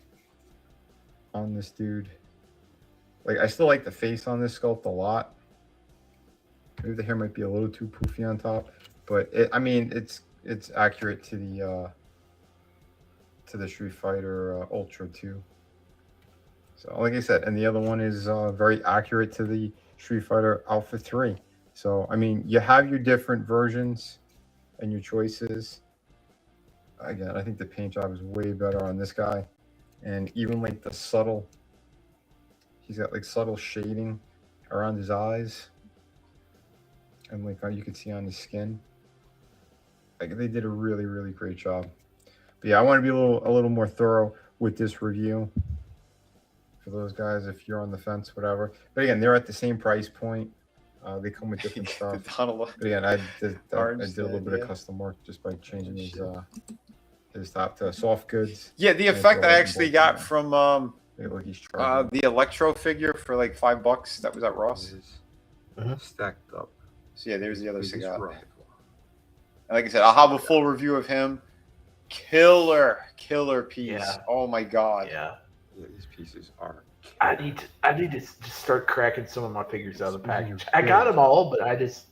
on this dude. Like I still like the face on this sculpt a lot. Maybe the hair might be a little too poofy on top, but I mean it's accurate to the Street Fighter Ultra 2. So like I said, and the other one is very accurate to the Street Fighter Alpha 3. So I mean, you have your different versions and your choices. Again, I think the paint job is way better on this guy, and even like the subtle, he's got like subtle shading around his eyes, and like you can see on his skin. Like they did a really, really great job. But yeah, I want to be a little more thorough with this review for those guys if you're on the fence, whatever. But again, they're at the same price point. They come with different stuff. But again, I did a little bit of custom work just by changing his top to soft goods. Yeah, the and effect throw I it in actually both got of them. from Like he's trying. the Electro figure for like $5. That was at Ross. Stacked up. So yeah, there's the other Biggest Sagat. radical. And like I said, I'll have a full review of him. Killer piece. Yeah. Oh my god. Yeah. These pieces are. I need to just start cracking some of my figures out of the package. I got them all, but I just.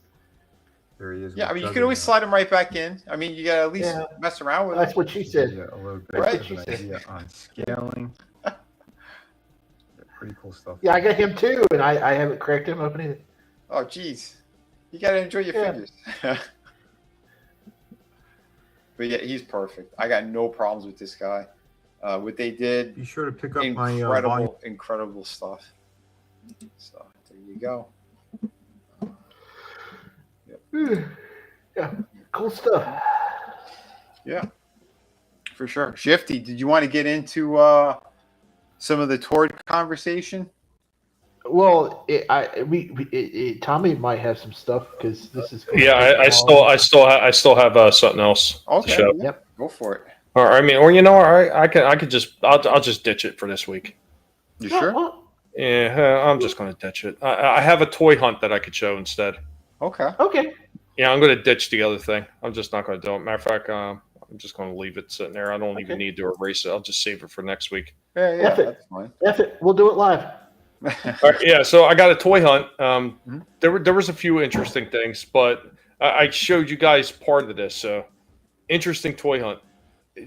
There he is. Yeah, I mean, you can always slide them right back in. I mean, you gotta at least mess around with That's them. what she said. Yeah, a little bit Right. of an idea on scaling. Yeah, pretty cool stuff. Yeah, I got him too, and I haven't cracked him open either. Oh, geez. You gotta enjoy your figures. But yeah, he's perfect. I got no problems with this guy. What they did, Be sure to pick up incredible stuff. So there you go. Yeah, cool stuff. Yeah, for sure. Shifty, did you want to get into some of the Tord conversation? Well, Tommy might have some stuff because this is. Yeah, I still have something else. Okay. To show. Yep. Go for it. Or I mean, or you know, I could just I'll just ditch it for this week. You sure? Yeah, I'm just gonna ditch it. I have a toy hunt that I could show instead. Okay. Okay. Yeah, I'm gonna ditch the other thing. I'm just not gonna do it. Matter of fact, I'm just gonna leave it sitting there. I don't even need to erase it. I'll just save it for next week. Yeah, that's fine. F it. We'll do it live. All right, yeah, so I got a toy hunt. There was a few interesting things, but I showed you guys part of this. So interesting toy hunt.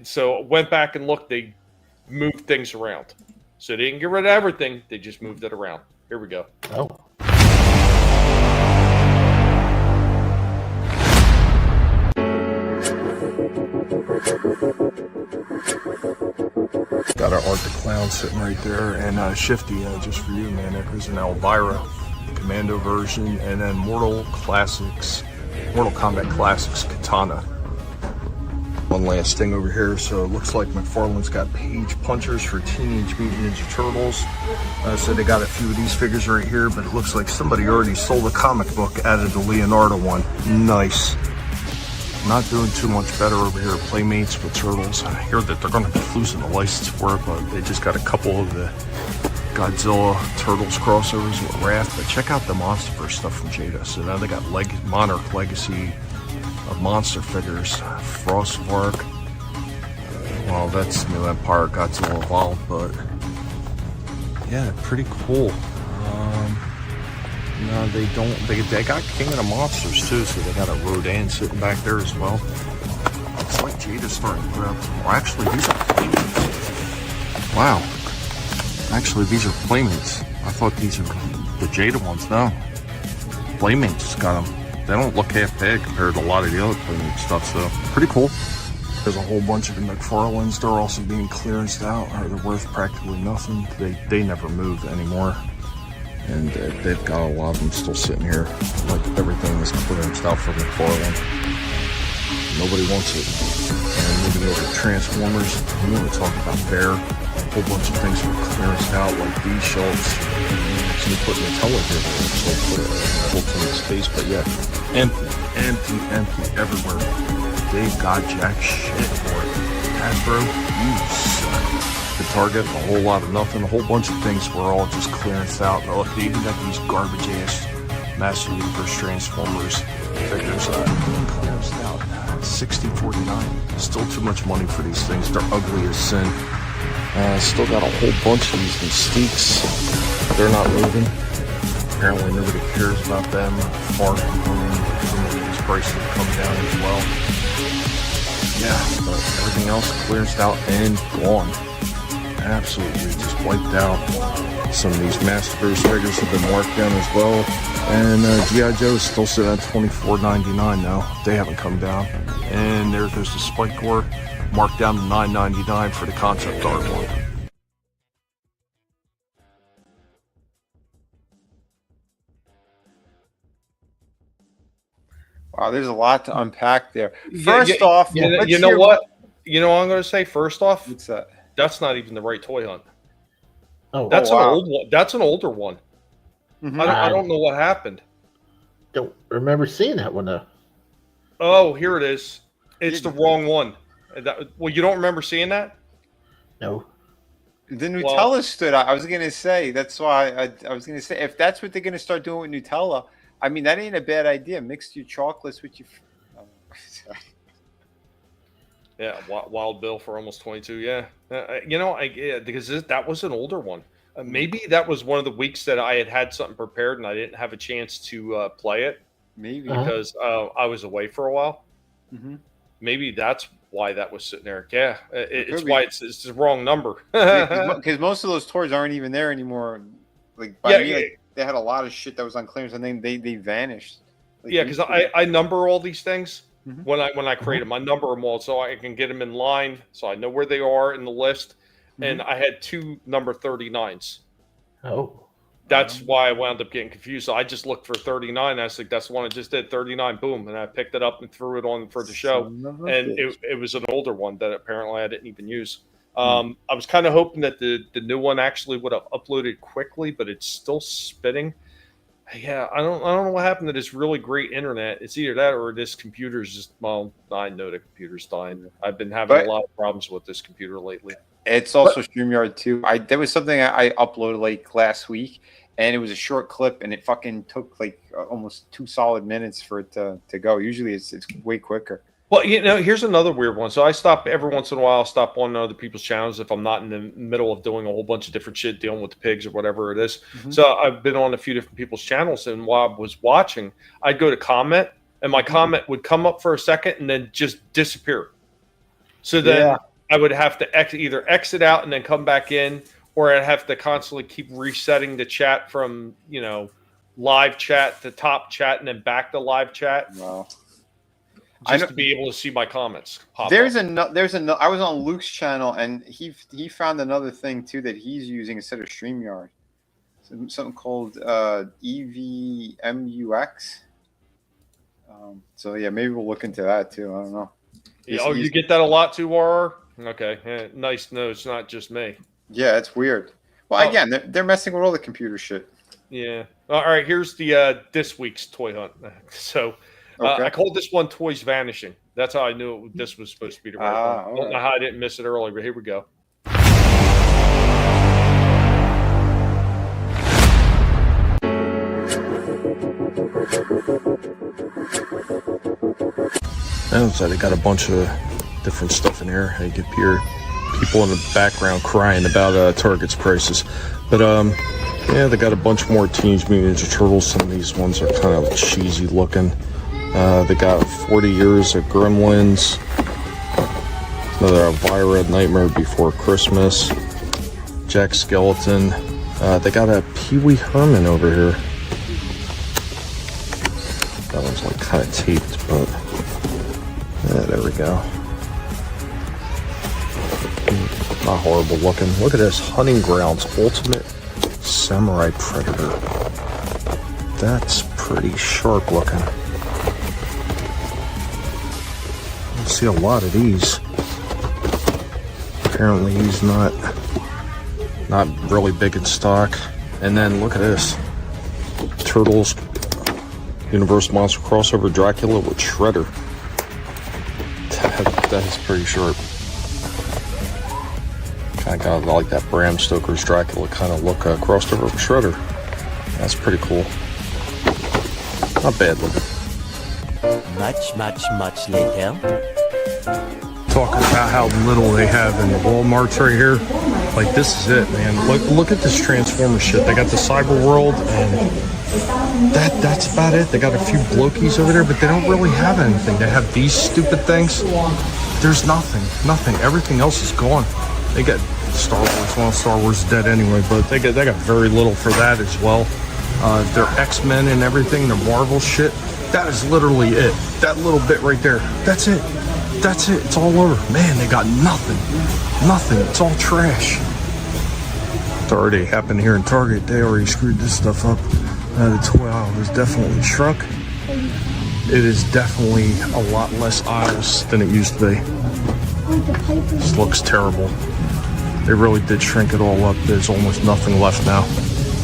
So went back and looked. They moved things around. So they didn't get rid of everything. They just moved it around. Here we go. Oh. got Art the Clown sitting right there, and Shifty, just for you, man. There's an Elvira Commando version, and then Mortal Kombat Classics Katana. One last thing over here. So it looks like McFarlane's got page punchers for Teenage Mutant Ninja Turtles. So they got a few of these figures right here, but it looks like somebody already sold a comic book out of the Leonardo one. Nice. Not doing too much better over here at Playmates with Turtles. I hear that they're going to be losing the license for it, but they just got a couple of the Godzilla Turtles crossovers with Wrath. But check out the Monsterverse stuff from Jada. So now they got Monarch Legacy of monster figures, Frostvark. Well, that's New Empire Godzilla Evolved, but yeah, pretty cool. No, they don't. They got King of the Monsters too, so they got a Rodan sitting back there as well. It's like Jada's starting to put out. Well, actually, these are Playmates. Wow. Actually, these are Playmates. I thought these are the Jada ones. No, Playmates got them. They don't look half bad compared to a lot of the other Playmate stuff, so pretty cool. There's a whole bunch of the McFarlanes. They're also being clearanced out, or they're worth practically nothing. They never move anymore. And they've got a lot of them still sitting here. Like everything is clearanced out for McFarlane. Nobody wants it. And moving over to Transformers, we want to talk about Bear. A whole bunch of things were clearanced out, like these shelves. Actually put Nutella here, so put it in ultimate space, but yeah, empty everywhere. They've got jack shit for it. Hasbro, you suck. The Target, a whole lot of nothing. A whole bunch of things were all just clearanced out. Now, look, they even got these garbage ass Master Universe Transformers figures clearanced out. $60.49. Still too much money for these things. They're ugly as sin. Still got a whole bunch of these Mystiques. They're not moving. Apparently nobody cares about them. Far from home. Some of these prices have come down as well. Yeah, but everything else clearanced out and gone. Absolutely just wiped out. Some of these Masterverse figures have been marked down as well. And G.I. Joe is still sitting at $24.99 now. They haven't come down. And there goes the Spike Core, marked down to $9.99 for the concept art one. Wow, there's a lot to unpack there. First off, you know what? You know what I'm going to say? First off, what's that? That's not even the right toy hunt. Oh, that's wow. an old one. That's an older one. Mm-hmm. I don't know what happened. Don't remember seeing that one though. Oh, here it is. It's the wrong one. Well, you don't remember seeing that? No. The Nutella stood out. I was going to say, that's why I was going to say, if that's what they're going to start doing with Nutella, I mean, that ain't a bad idea. Mix your chocolates with your... Yeah, Wild Bill for almost 22. Yeah, because that was an older one. Maybe that was one of the weeks that I had something prepared and I didn't have a chance to play it. Maybe because I was away for a while. Mm-hmm. Maybe that's why that was sitting there. Yeah, it's why it's the wrong number. Because most of those toys aren't even there anymore. Like by me, like, they had a lot of shit that was on clearance and then they vanished. Like, yeah, because I number all these things. Mm-hmm. When I create them, I number them all so I can get them in line, so I know where they are in the list. Mm-hmm. And I had 2 number 39s. Oh, that's why I wound up getting confused. So I just looked for 39. I was like, "That's the one I just did." 39, boom, and I picked it up and threw it on for the show. And it was an older one that apparently I didn't even use. I was kind of hoping that the new one actually would have uploaded quickly, but it's still spitting. Yeah, I don't know what happened to this really great internet. It's either that or this computer's just, well, I know the computer's dying. I've been having a lot of problems with this computer lately. It's also StreamYard too. There was something I uploaded like last week, and it was a short clip, and it fucking took like almost 2 solid minutes for it to go. Usually it's way quicker. Well, here's another weird one. So I stop every once in a while. I'll stop on other people's channels if I'm not in the middle of doing a whole bunch of different shit, dealing with the pigs or whatever it is. Mm-hmm. So I've been on a few different people's channels, and while I was watching, I'd go to comment, and my comment would come up for a second and then just disappear. So then I would have to either exit out and then come back in, or I'd have to constantly keep resetting the chat from live chat to top chat and then back to live chat. Wow. just to be able to see my comments. There's a I was on Luke's channel, and he found another thing too that he's using instead of StreamYard. Something called EVMUX. So yeah, maybe we'll look into that too. I don't know. Yeah, you get that a lot too, RR? Okay, yeah, nice. No, it's not just me. Yeah, it's weird. Well, again, they're messing with all the computer shit. Yeah. All right. Here's the this week's toy hunt. So I called this one "Toys Vanishing." That's how I knew this was supposed to be the right one. I don't know how I didn't miss it earlier, but here we go. And so they got a bunch of different stuff in here. You can hear people in the background crying about Target's prices. But yeah, they got a bunch more Teenage Mutant Ninja Turtles. Some of these ones are kind of cheesy looking. They got 40 Years of Gremlins. Another Elvira, Nightmare Before Christmas. Jack Skeleton. They got a Pee Wee Herman over here. That one's like kind of taped, but yeah, there we go. Not horrible looking. Look at this, Hunting Grounds Ultimate Samurai Predator. That's pretty sharp looking. I see a lot of these. Apparently he's not really big in stock. And then look at this, Turtles Universe Monster Crossover Dracula with Shredder. That is pretty sharp. Kind of got like that Bram Stoker's Dracula kind of look crossed over with Shredder. That's pretty cool. Not bad looking. Much later. Talking about how little they have in the Walmarts right here. Like, this is it, man. Look at this Transformer shit. They got the Cyber World, and that's about it. They got a few blokies over there, but they don't really have anything. They have these stupid things. There's nothing. Everything else is gone. They got Star Wars. Well, Star Wars is dead anyway, but they got very little for that as well. Their X-Men and everything, their Marvel shit. That is literally it. That little bit right there. That's it. It's all over. Man, they got nothing. It's all trash. It already happened here in Target. They already screwed this stuff up. The toy aisle is definitely shrunk. It is definitely a lot less aisles than it used to be. This looks terrible. They really did shrink it all up. There's almost nothing left now.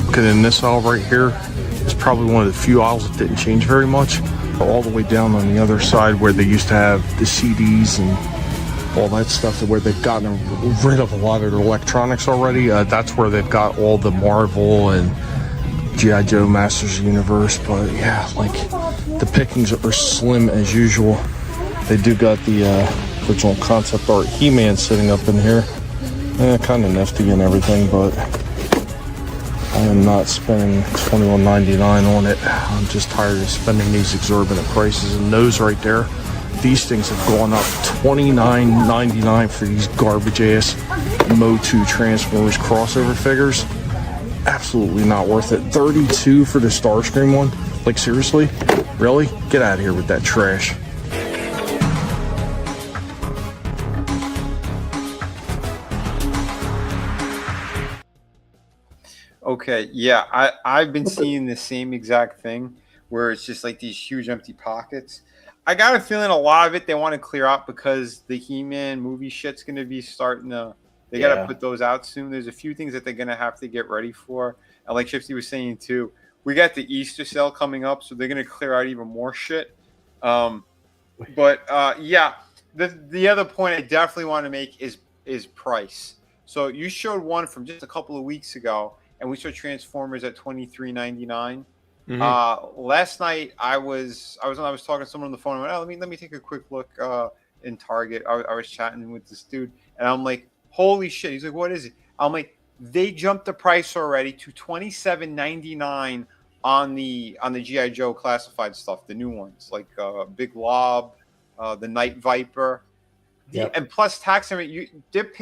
Looking in this aisle right here, it's probably one of the few aisles that didn't change very much. But all the way down on the other side where they used to have the CDs and all that stuff, where they've gotten rid of a lot of their electronics already, that's where they've got all the Marvel and G.I. Joe Masters of the Universe. But yeah, like, the pickings are slim as usual. They do got the original concept art He-Man sitting up in here. Kind of nifty and everything, but I am not spending $21.99 on it. I'm just tired of spending these exorbitant prices. And those right there, these things have gone up $29.99 for these garbage ass Motu Transformers crossover figures. Absolutely not worth it. $32 for the Starscream one. Like, seriously? Really? Get out of here with that trash. Okay, yeah, I've been seeing the same exact thing where it's just like these huge empty pockets. I got a feeling a lot of it they want to clear out because the He-Man movie shit's going to be starting to. They got to put those out soon. There's a few things that they're going to have to get ready for. And like Shifty was saying too, we got the Easter sale coming up, so they're going to clear out even more shit. Yeah, the other point I definitely want to make is price. So you showed one from just a couple of weeks ago, and we saw Transformers at $23.99. Last night I was talking to someone on the phone. I went, oh, let me take a quick look in Target. I was chatting with this dude, and I'm like, holy shit. He's like, what is it? I'm like, they jumped the price already to $27.99 on the G.I. Joe classified stuff, the new ones, like Big Lob, the Night Viper. Yep. And plus tax,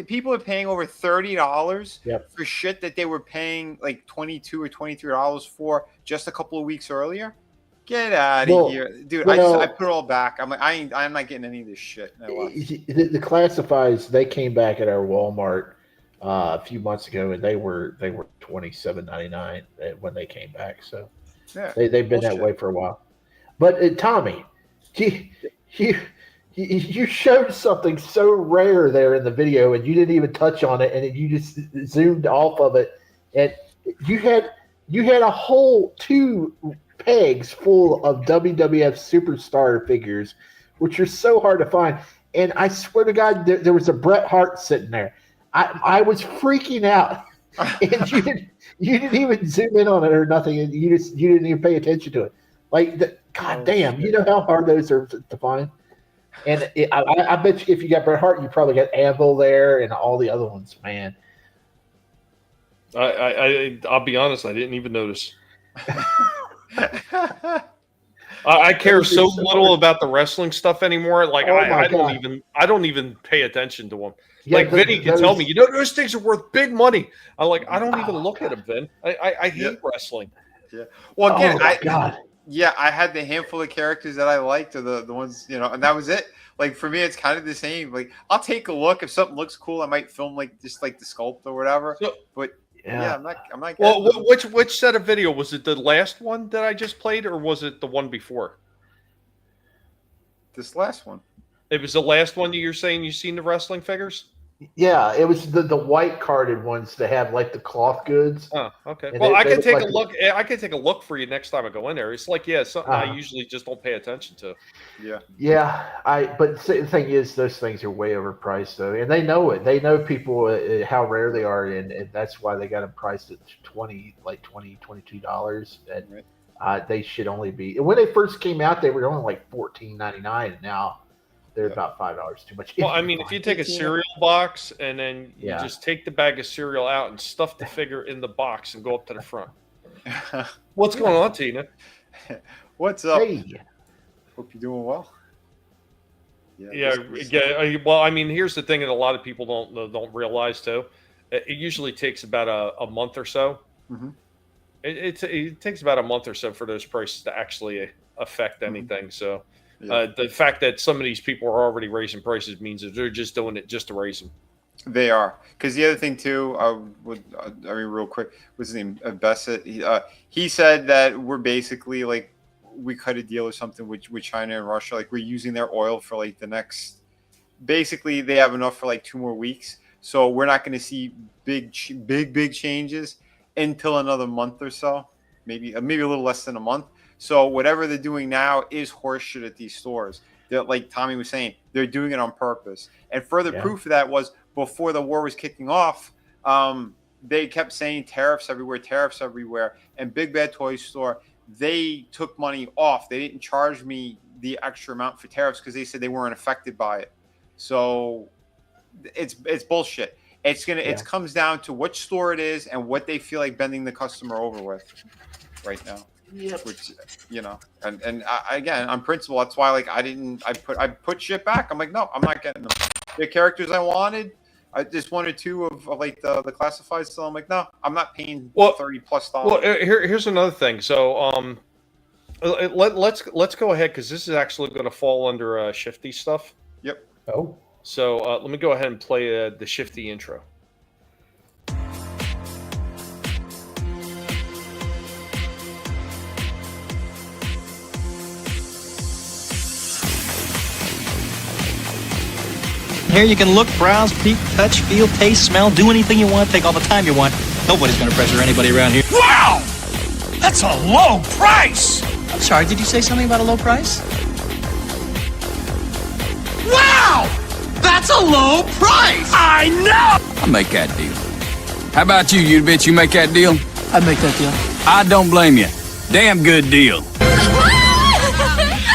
people are paying over $30 for shit that they were paying like $22 or $23 for just a couple of weeks earlier. Get out of here, dude! I put it all back. I'm like, I'm not getting any of this shit. The classifieds, they came back at our Walmart a few months ago, and they were $27.99 when they came back. So yeah, they've been that way for a while. But Tommy, you showed something so rare there in the video, and you didn't even touch on it, and you just zoomed off of it, and you had a whole 2 pegs full of WWF superstar figures, which are so hard to find. And I swear to God, there was a Bret Hart sitting there. I was freaking out, and you didn't even zoom in on it or nothing, and you didn't even pay attention to it. Like, God damn, you know how hard those are to find. And I bet you if you got Bret Hart, you probably got Anvil there and all the other ones, man. I'll be honest, I didn't even notice. I care so little about the wrestling stuff anymore. Like I don't even pay attention to them. Yeah, like Vinnie can tell me, those things are worth big money. I'm like, I don't even look at them, Vin. I hate wrestling. Yeah. Well, again, I had the handful of characters that I liked, or the ones, and that was it. Like for me, it's kind of the same. Like I'll take a look if something looks cool. I might film just like the sculpt or whatever. But yeah, I'm not. Well, which set of video was it? The last one that I just played, or was it the one before? This last one. It was the last one that you're saying you've seen the wrestling figures? Yeah, it was the white carded ones that have like the cloth goods. Oh, okay. Well, I can take a look. I can take a look for you next time I go in there. It's like, something I usually just don't pay attention to. Yeah. Yeah, but the thing is, those things are way overpriced though, and they know it. They know people how rare they are, and that's why they got them priced at $22. And they should only be. When they first came out, they were only like $14.99, and now they're about $5 too much. Well, I mean, if you take a cereal box and then you just take the bag of cereal out and stuff the figure in the box and go up to the front. What's going on, Tina? What's up? Hey. Hope you're doing well. Yeah. Well, I mean, here's the thing that a lot of people don't realize too. It usually takes about a month or so. Mm-hmm. It takes about a month or so for those prices to actually affect anything. So. The fact that some of these people are already raising prices means that they're just doing it just to raise them. They are. Because the other thing, too, real quick, what's his name? Bassett. He said that we're basically like, we cut a deal or something with China and Russia. Like, we're using their oil for like the next. Basically, they have enough for like 2 more weeks. So we're not going to see big changes until another month or so. Maybe a little less than a month. So whatever they're doing now is horseshit at these stores. They're, like Tommy was saying, they're doing it on purpose. And further proof of that was before the war was kicking off, they kept saying tariffs everywhere. And Big Bad Toy Store, they took money off. They didn't charge me the extra amount for tariffs because they said they weren't affected by it. So it's bullshit. It comes down to which store it is and what they feel like bending the customer over with right now. Yep. Which, and again, on principle, that's why I put shit back. I'm like, no, I'm not getting them. The characters I wanted, I just one or two of like the classifieds. So I'm like, no, I'm not paying $30+. Well, here's another thing. So let's go ahead because this is actually going to fall under Shifty stuff. Yep. Oh. So let me go ahead and play the Shifty intro. Here you can look, browse, peek, touch, feel, taste, smell, do anything you want, take all the time you want. Nobody's going to pressure anybody around here. Wow! That's a low price! I'm sorry, did you say something about a low price? Wow! That's a low price! I know! I'll make that deal. How about you bitch? You make that deal? I'd make that deal. I don't blame you. Damn good deal.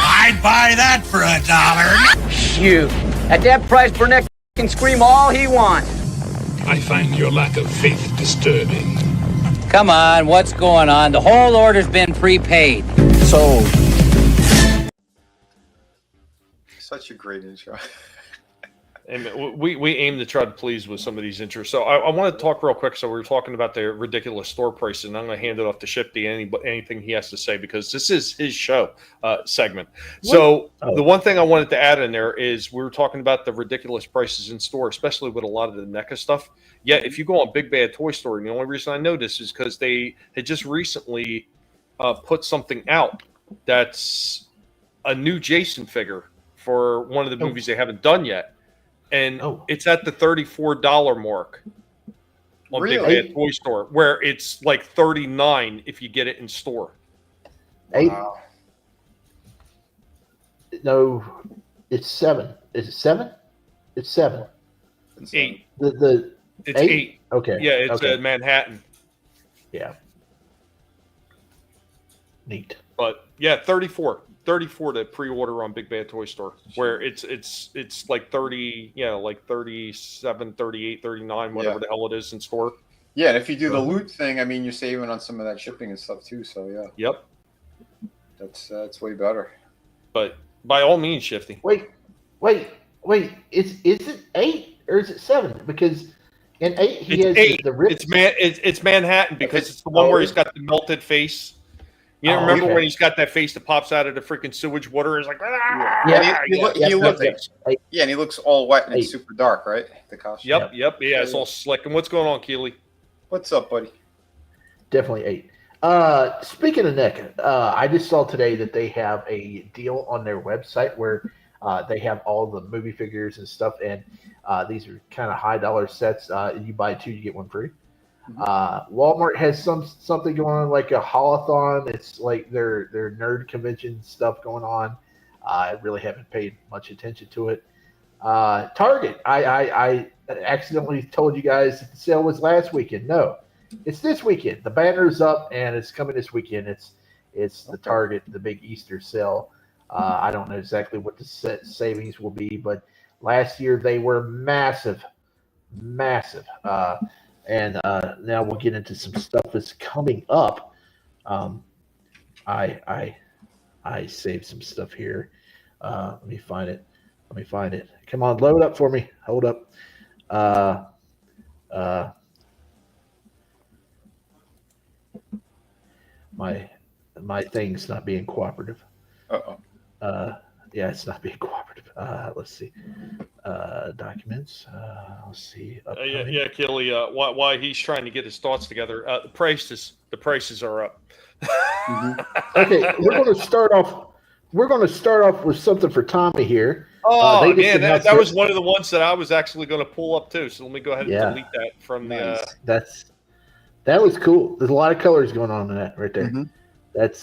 I'd buy that for $1. Shoot. At that price, Burnett can scream all he wants. I find your lack of faith disturbing. Come on, what's going on? The whole order's been prepaid. Sold. Such a great intro. And we aim to try to please with some of these interests. So I want to talk real quick. So we were talking about the ridiculous store prices, and I'm going to hand it off to Shifty, anything he has to say, because this is his show segment. So the one thing I wanted to add in there is we were talking about the ridiculous prices in store, especially with a lot of the NECA stuff. Yet if you go on Big Bad Toy Store, and the only reason I know this is because they had just recently put something out that's a new Jason figure for one of the movies they haven't done yet. And it's at the $34 mark on Big Bad Toy Store, where it's like $39 if you get it in store. Wow. No, it's 7. Is it 7? It's 7. It's 8. It's 8. Okay. Yeah, it's Manhattan. Yeah. Neat. But yeah, 34 to pre-order on Big Bad Toy Store, where it's like 30, like 37, 38, 39, whatever the hell it is in store. Yeah, and if you do the loot thing, I mean, you're saving on some of that shipping and stuff too. So yeah. Yep. That's way better. But by all means, Shifty. Wait. Is it 8 or is it 7? Because in 8 he has 8. the rip. It's Manhattan because it's the one where he's got the melted face. You remember when he's got that face that pops out of the freaking sewage water? It's like, and he looks all wet and it's super dark, right? The costume. Yep. Yeah, it's all slick. And what's going on, Keely? What's up, buddy? Definitely 8. Speaking of NECA, I just saw today that they have a deal on their website where they have all the movie figures and stuff, and these are kind of high dollar sets. You buy 2, you get 1 free. Walmart has something going on, like a holothon. It's like their nerd convention stuff going on. I really haven't paid much attention to it. Target, I accidentally told you guys that the sale was last weekend. No, it's this weekend. The banner's up and it's coming this weekend. It's the Target, the big Easter sale. I don't know exactly what the savings will be, but last year they were massive. And now we'll get into some stuff that's coming up. I saved some stuff here. Let me find it. Come on, load up for me. Hold up. My thing's not being cooperative. Yeah, it's not being cooperative. Let's see. Documents. Let's see. Yeah, Kelly. Why he's trying to get his thoughts together. The prices are up. Okay, we're going to start off with something for Tommy here. Oh man, that was one of the ones that I was actually going to pull up too. So let me go ahead and delete that from the. That was cool. There's a lot of colors going on in that right there.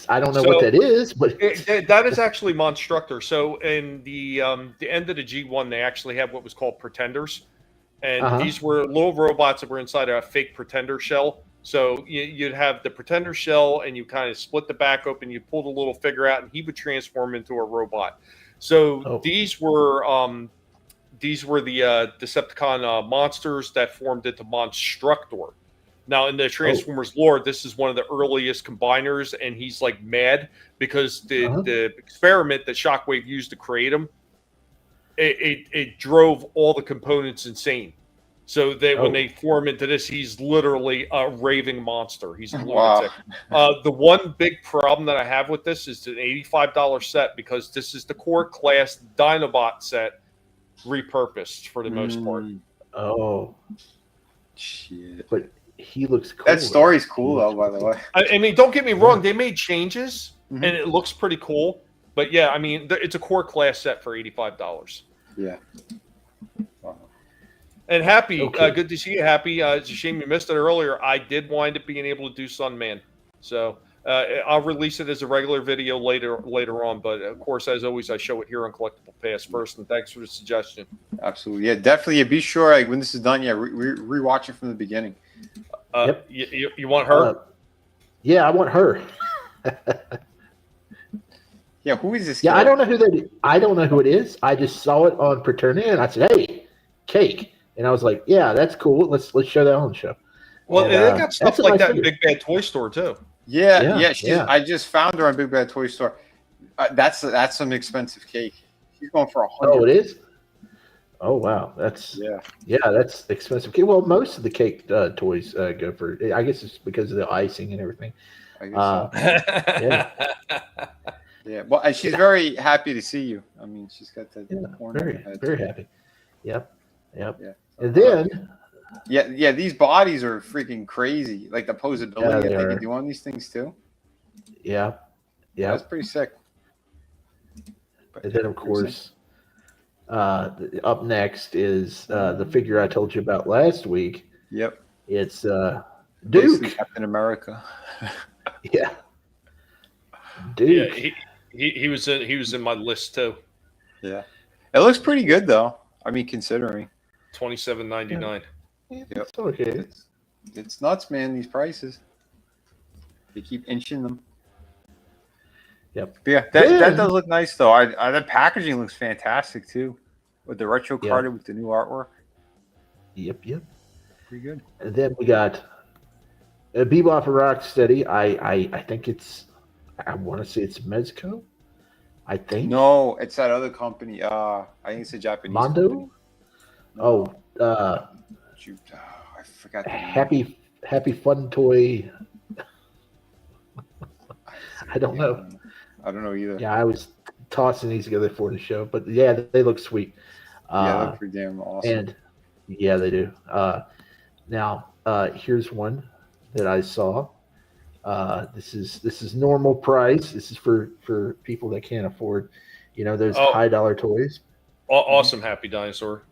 I don't know what that is, but that is actually Monstructor. So in the end of the G1, they actually had what was called Pretenders, and these were little robots that were inside a fake Pretender shell. So you'd have the Pretender shell, and you kind of split the back open. You pull the little figure out, and he would transform into a robot. So these were the Decepticon monsters that formed into Monstructor. Now, in the Transformers lore, this is one of the earliest combiners, and he's like mad because the experiment that Shockwave used to create him, it drove all the components insane. So when they form into this, he's literally a raving monster. He's a lunatic. The one big problem that I have with this is an $85 set, because this is the core class Dinobot set repurposed for the most part. Oh, shit! But he looks cool. That story's cool, though, by the way. I mean, don't get me wrong. They made changes, and it looks pretty cool. But, yeah, I mean, it's a core class set for $85. Yeah. And Happy, good to see you, Happy. It's a shame you missed it earlier. I did wind up being able to do Sunman. So I'll release it as a regular video later on. But, of course, as always, I show it here on Collectible Past first. And thanks for the suggestion. Absolutely. Yeah, definitely. Yeah, be sure, when this is done, re-watch it from the beginning. You want her? Yeah, I want her. Yeah, who is this? Yeah, I don't know who that is. I don't know who it is. I just saw it on Paternia, and I said, "Hey, cake!" And I was like, "Yeah, that's cool. Let's show that on the show." Well, and they got stuff like that in Big Bad Toy Store too. Yeah. I just found her on Big Bad Toy Store. That's some expensive cake. She's going for $100. Oh, it is. Oh wow, that's that's expensive. Okay, well, most of the cake toys go for. I guess it's because of the icing and everything. I guess so. Yeah. Yeah. Well, and she's very happy to see you. I mean, she's got that horn on her head. Very happy. Yep. Yeah. And then. Yeah. These bodies are freaking crazy. Like the posability that they can do on these things too. Yeah. That's pretty sick. And then, of course, up next is the figure I told you about last week. Yep. It's Basically Duke. Captain America. Yeah. Duke. Yeah, he was in my list too. Yeah. It looks pretty good though. I mean, considering. $27.99. Yep. Okay. It's nuts, man. These prices. They keep inching them. Yep. But yeah, that does look nice though. The packaging looks fantastic too, with the retro carded with the new artwork. Yep. Pretty good. And then we got Bebop and Rocksteady. I think it's. I want to say it's Mezco. I think. No, it's that other company. I think it's a Japanese Mondo. company. No. I forgot. Happy Fun Toy. I don't know. I don't know either. Yeah, I was tossing these together for the show, but yeah, they look sweet. Yeah, they look pretty damn awesome. And yeah, they do. Now, here's one that I saw. This is normal price. This is for people that can't afford, those high dollar toys. Awesome, Happy Dinosaur.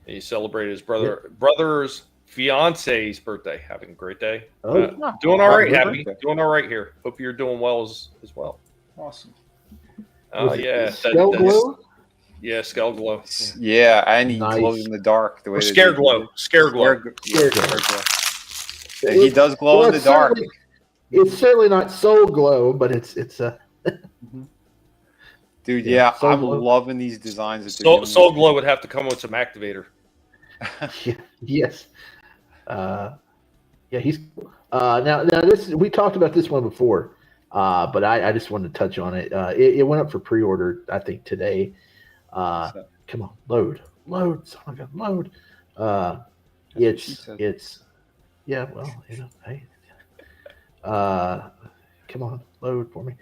He celebrated his brother's fiance's birthday. Having a great day. Doing all right, Happy. Doing all right here. Hope you're doing well as well. Awesome. Yeah. Skull Glow? Yeah, Skull Glow. Yeah, and he glows in the dark. The way Scare Glow. Scare Glow. He does glow in the dark. It's certainly not Soul Glow, but it's a. Dude, yeah, I'm loving these designs. Soul Glow would have to come with some activator. Yes. He's now this we talked about this one before, but I just wanted to touch on it. It went up for pre-order, I think today. Come on, load. Oh my God, load. It's yeah. Well, hey. Come on, load for me.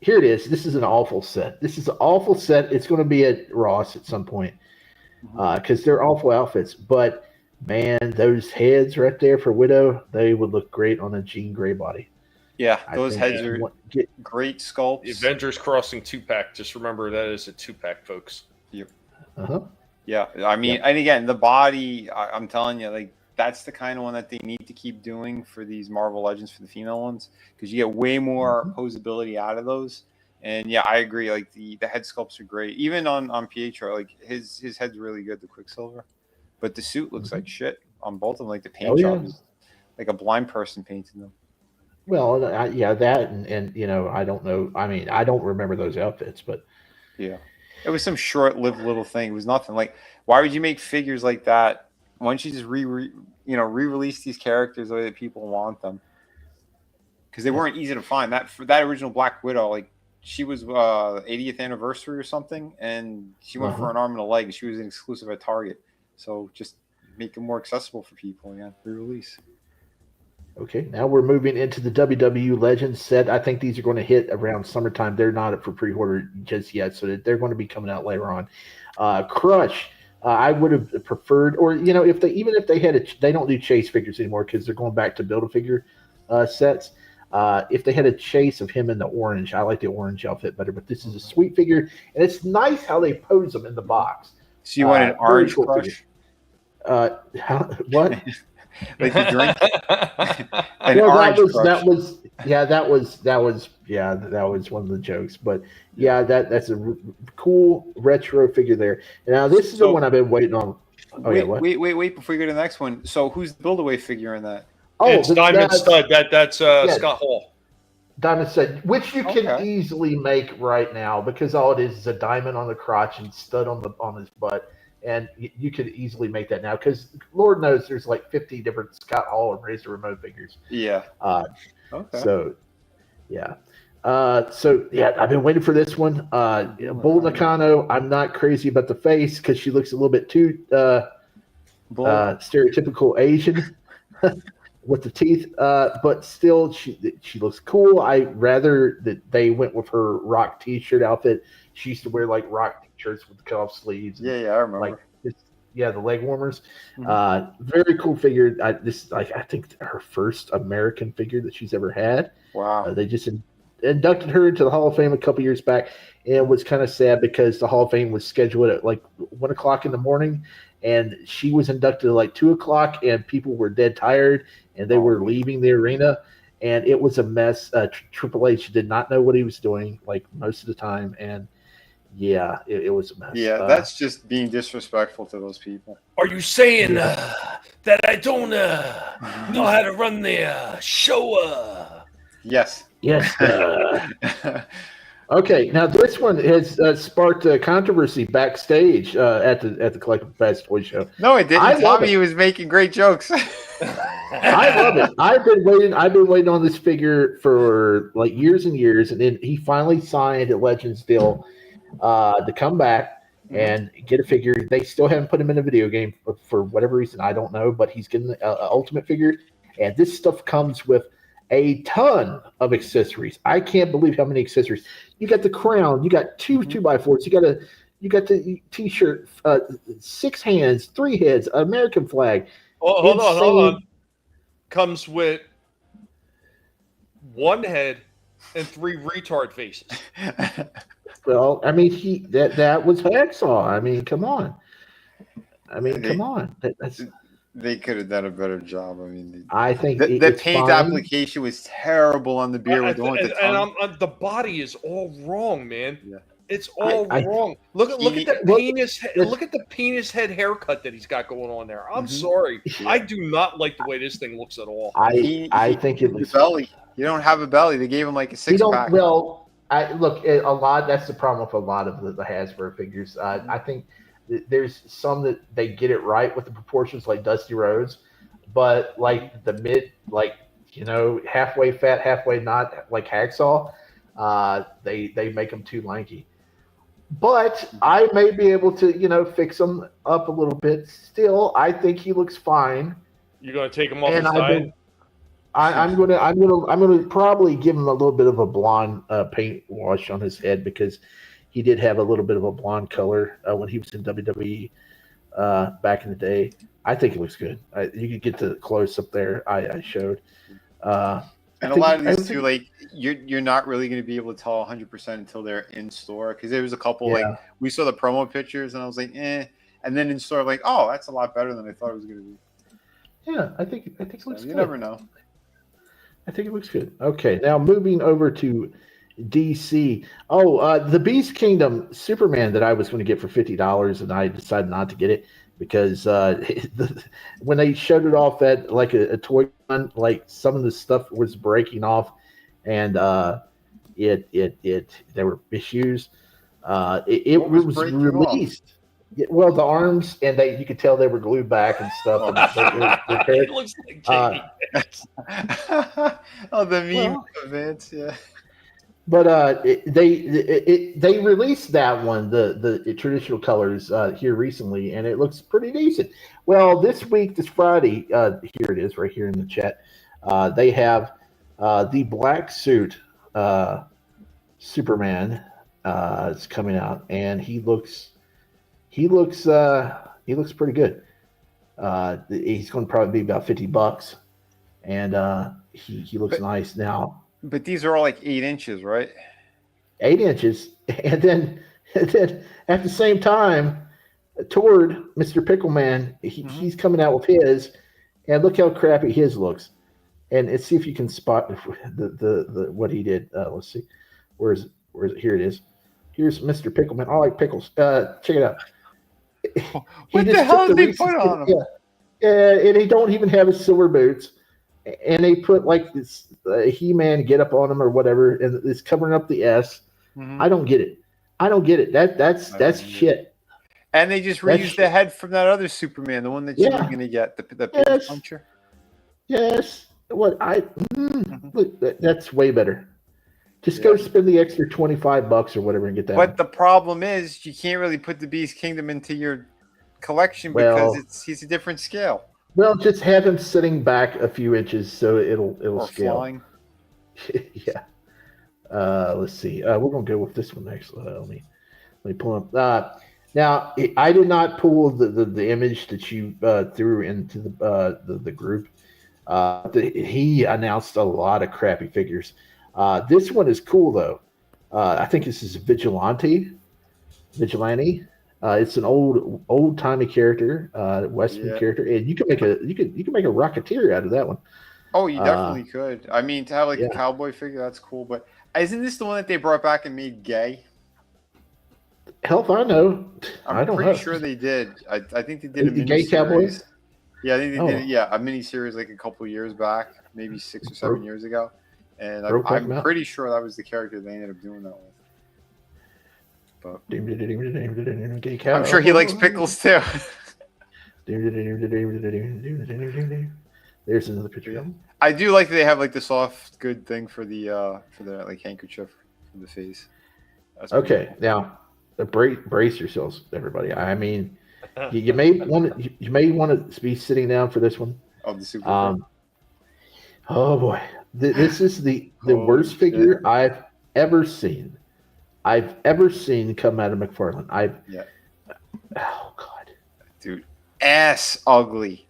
Here it is. This is an awful set. It's going to be at Ross at some point because they're awful outfits. But man, those heads right there for Widow, they would look great on a Jean Grey body. Yeah, those heads are great sculpts. The Avengers Crossing 2-pack. Just remember that is a 2-pack, folks. Yep. Yeah, I mean, and again, the body, I'm telling you, like, that's the kind of one that they need to keep doing for these Marvel Legends for the female ones, because you get way more posability out of those. And yeah, I agree. Like the head sculpts are great. Even on Pietro, like his head's really good, the Quicksilver. But the suit looks like shit on both of them. Like the paint job is like a blind person painting them. Well, that and I don't know. I mean, I don't remember those outfits, but yeah, it was some short-lived little thing. It was nothing. Like, why would you make figures like that? Why don't you just re-release these characters the way that people want them? Because they weren't easy to find. That original Black Widow, like she was 80th anniversary or something, and she went for an arm and a leg. She was an exclusive at Target, so just make them more accessible for people. Again, re-release. Okay, now we're moving into the WWE Legends set. I think these are going to hit around summertime. They're not up for pre-order just yet, so they're going to be coming out later on. Crush. I would have preferred, or if they had they don't do chase figures anymore because they're going back to Build-A-Figure sets. If they had a chase of him in the orange, I like the orange outfit better. But this is a sweet figure, and it's nice how they pose them in the box. So you want an orange cool Crush? What? Like the drink? That was one of the jokes. But yeah, that's a cool retro figure there. Now this is the one I've been waiting on. Wait before you go to the next one. So who's the Build-A-Way figure in that? It's Diamond Stud. That's Scott Hall. Diamond Stud, which you can easily make right now because all it is a diamond on the crotch and stud on his butt. And you could easily make that now because Lord knows there's like 50 different Scott Hall and Razor Ramon figures. Yeah. So, yeah. So yeah, I've been waiting for this one. Bull Nakano, I'm not crazy about the face because she looks a little bit too stereotypical Asian with the teeth. But still, she looks cool. I rather that they went with her rock T-shirt outfit. She used to wear like rock T-shirts with the cut-off sleeves. Yeah, I remember. Like the leg warmers. Very cool figure. I think her first American figure that she's ever had. Wow. They just inducted her into the Hall of Fame a couple years back, and it was kind of sad because the Hall of Fame was scheduled at like 1 o'clock in the morning, and she was inducted at like 2 o'clock, and people were dead tired, and they were leaving the arena, and it was a mess. Triple H did not know what he was doing like most of the time, and yeah, it was a mess. Yeah, that's just being disrespectful to those people. Are you saying that I don't know how to run the show? Yes. Yes. Okay, now this one has sparked controversy backstage at the Collectable Past Toy Show. No, it didn't. Tommy was making great jokes. I love it. I've been waiting on this figure for like years and years, and then he finally signed a Legends deal to come back and get a figure. They still haven't put him in a video game for whatever reason. I don't know, but he's getting an Ultimate figure, and this stuff comes with a ton of accessories. I can't believe how many accessories. You got the crown, you got two 2x4s, you got the T-shirt, 6 hands, 3 heads, American flag. Oh, hold on. Comes with 1 head and 3 retard faces. Well, I mean, that was Hacksaw. I mean, come on. Come on. They could have done a better job. I mean, I think the paint application was terrible on the beard. The body is all wrong, man. Yeah. It's all wrong. Look at the penis. Look at the penis head haircut that he's got going on there. I'm sorry, I do not like the way this thing looks at all. I think it looks belly. You don't have a belly. They gave him like a 6-pack. Well, a lot. That's the problem with a lot of the Hasbro figures. I think there's some that they get it right with the proportions, like Dusty Rhodes, but like the mid, like halfway fat, halfway not, like Hacksaw, they make them too lanky. But I may be able to fix him up a little bit. Still, I think he looks fine. You're gonna take him off his side? I'm gonna probably give him a little bit of a blonde paint wash on his head because he did have a little bit of a blonde color when he was in WWE back in the day. I think it looks good. You could get the close up there. I showed. And a lot of these too, like you're not really going to be able to tell 100% until they're in store, because there was a couple like we saw the promo pictures and I was like, and then in store like, oh, that's a lot better than I thought it was going to be. Yeah, I think it looks good. You never know. I think it looks good. Okay, now moving over to DC. Oh, the Beast Kingdom Superman that I was going to get for $50, and I decided not to get it because when they showed it off at like a toy run, like some of the stuff was breaking off, and there were issues. It was released. Well, the arms, and you could tell they were glued back and stuff. It looks like Jamie. The meme events, yeah. But they released that one, the traditional colors here recently, and it looks pretty decent. Well, this Friday, here it is, right here in the chat. They have the black suit Superman is coming out, and he looks pretty good. He's going to probably be about $50, and he looks nice now. But these are all like 8 inches, right? 8 inches, and then at the same time, toward Mr. Pickleman, he's coming out with his, and look how crappy his looks. And let's see if you can spot the what he did. Let's see, where is it? Here it is. Here's Mr. Pickleman. I like pickles. Check it out. What the hell did they put on him? Yeah, and he don't even have his silver boots. And they put like this He-Man get up on him or whatever, and it's covering up the S. I don't get it. That's shit. And they just reused the head from that other Superman, the one that you were going to get, the pinch puncher. Yes. Look, that's way better. Just go spend the extra $25 or whatever and get that. But the problem is, you can't really put the Beast Kingdom into your collection because he's a different scale. Well, just have him sitting back a few inches so it'll Or scale. flying. Yeah. Let's see. We're gonna go with this one next. Let me pull up. Now, I did not pull the image that you threw into the group. He announced a lot of crappy figures. This one is cool though. I think this is Vigilante. It's an old timey character, Western character, and you can make a Rocketeer out of that one. Oh, you definitely could. I mean, to have like a cowboy figure, that's cool. But isn't this the one that they brought back and made gay? Hell if I know. I'm pretty sure they did. I think they did a mini gay cowboy. Yeah, I think they did. Yeah, a mini series like a couple years back, maybe 6 or 7 years ago. And I'm pretty sure that was the character they ended up doing that with. But I'm sure he likes pickles too. There's another picture. I do like that they have like the soft good thing for the like handkerchief for the face. That's okay, cool. Now brace yourselves, everybody. I mean, you may want to be sitting down for this one. Oh, the super. Oh boy, this is the worst figure I've ever seen. Come out of McFarlane. Oh god, dude, ass ugly.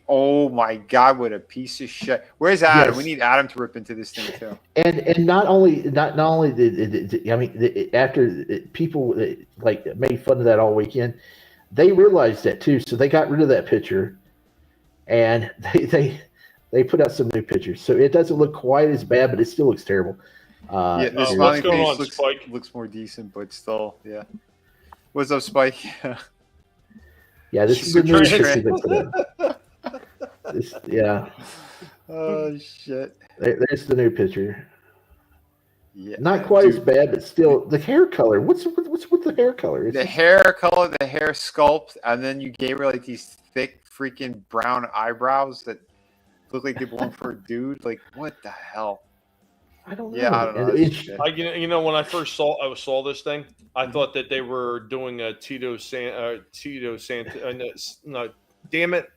Oh my god, what a piece of shit. Where's Adam? Yes. We need Adam to rip into this thing too. And not only after people like made fun of that all weekend, they realized that too. So they got rid of that picture, and they put out some new pictures. So it doesn't look quite as bad, but it still looks terrible. The smiling face looks more decent, but still, yeah. What's up, Spike? Yeah, this is the new picture. Yeah. Oh shit. There's the new picture. Yeah. Not quite as bad, but still the hair color. What's with the hair color? The hair color, the hair sculpt, and then you gave her like these thick freaking brown eyebrows that look like they belong for a dude. Like what the hell? I don't know. Yeah, I don't know. You know, when I first saw this thing, I thought that they were doing a Tito Santa. No, damn it.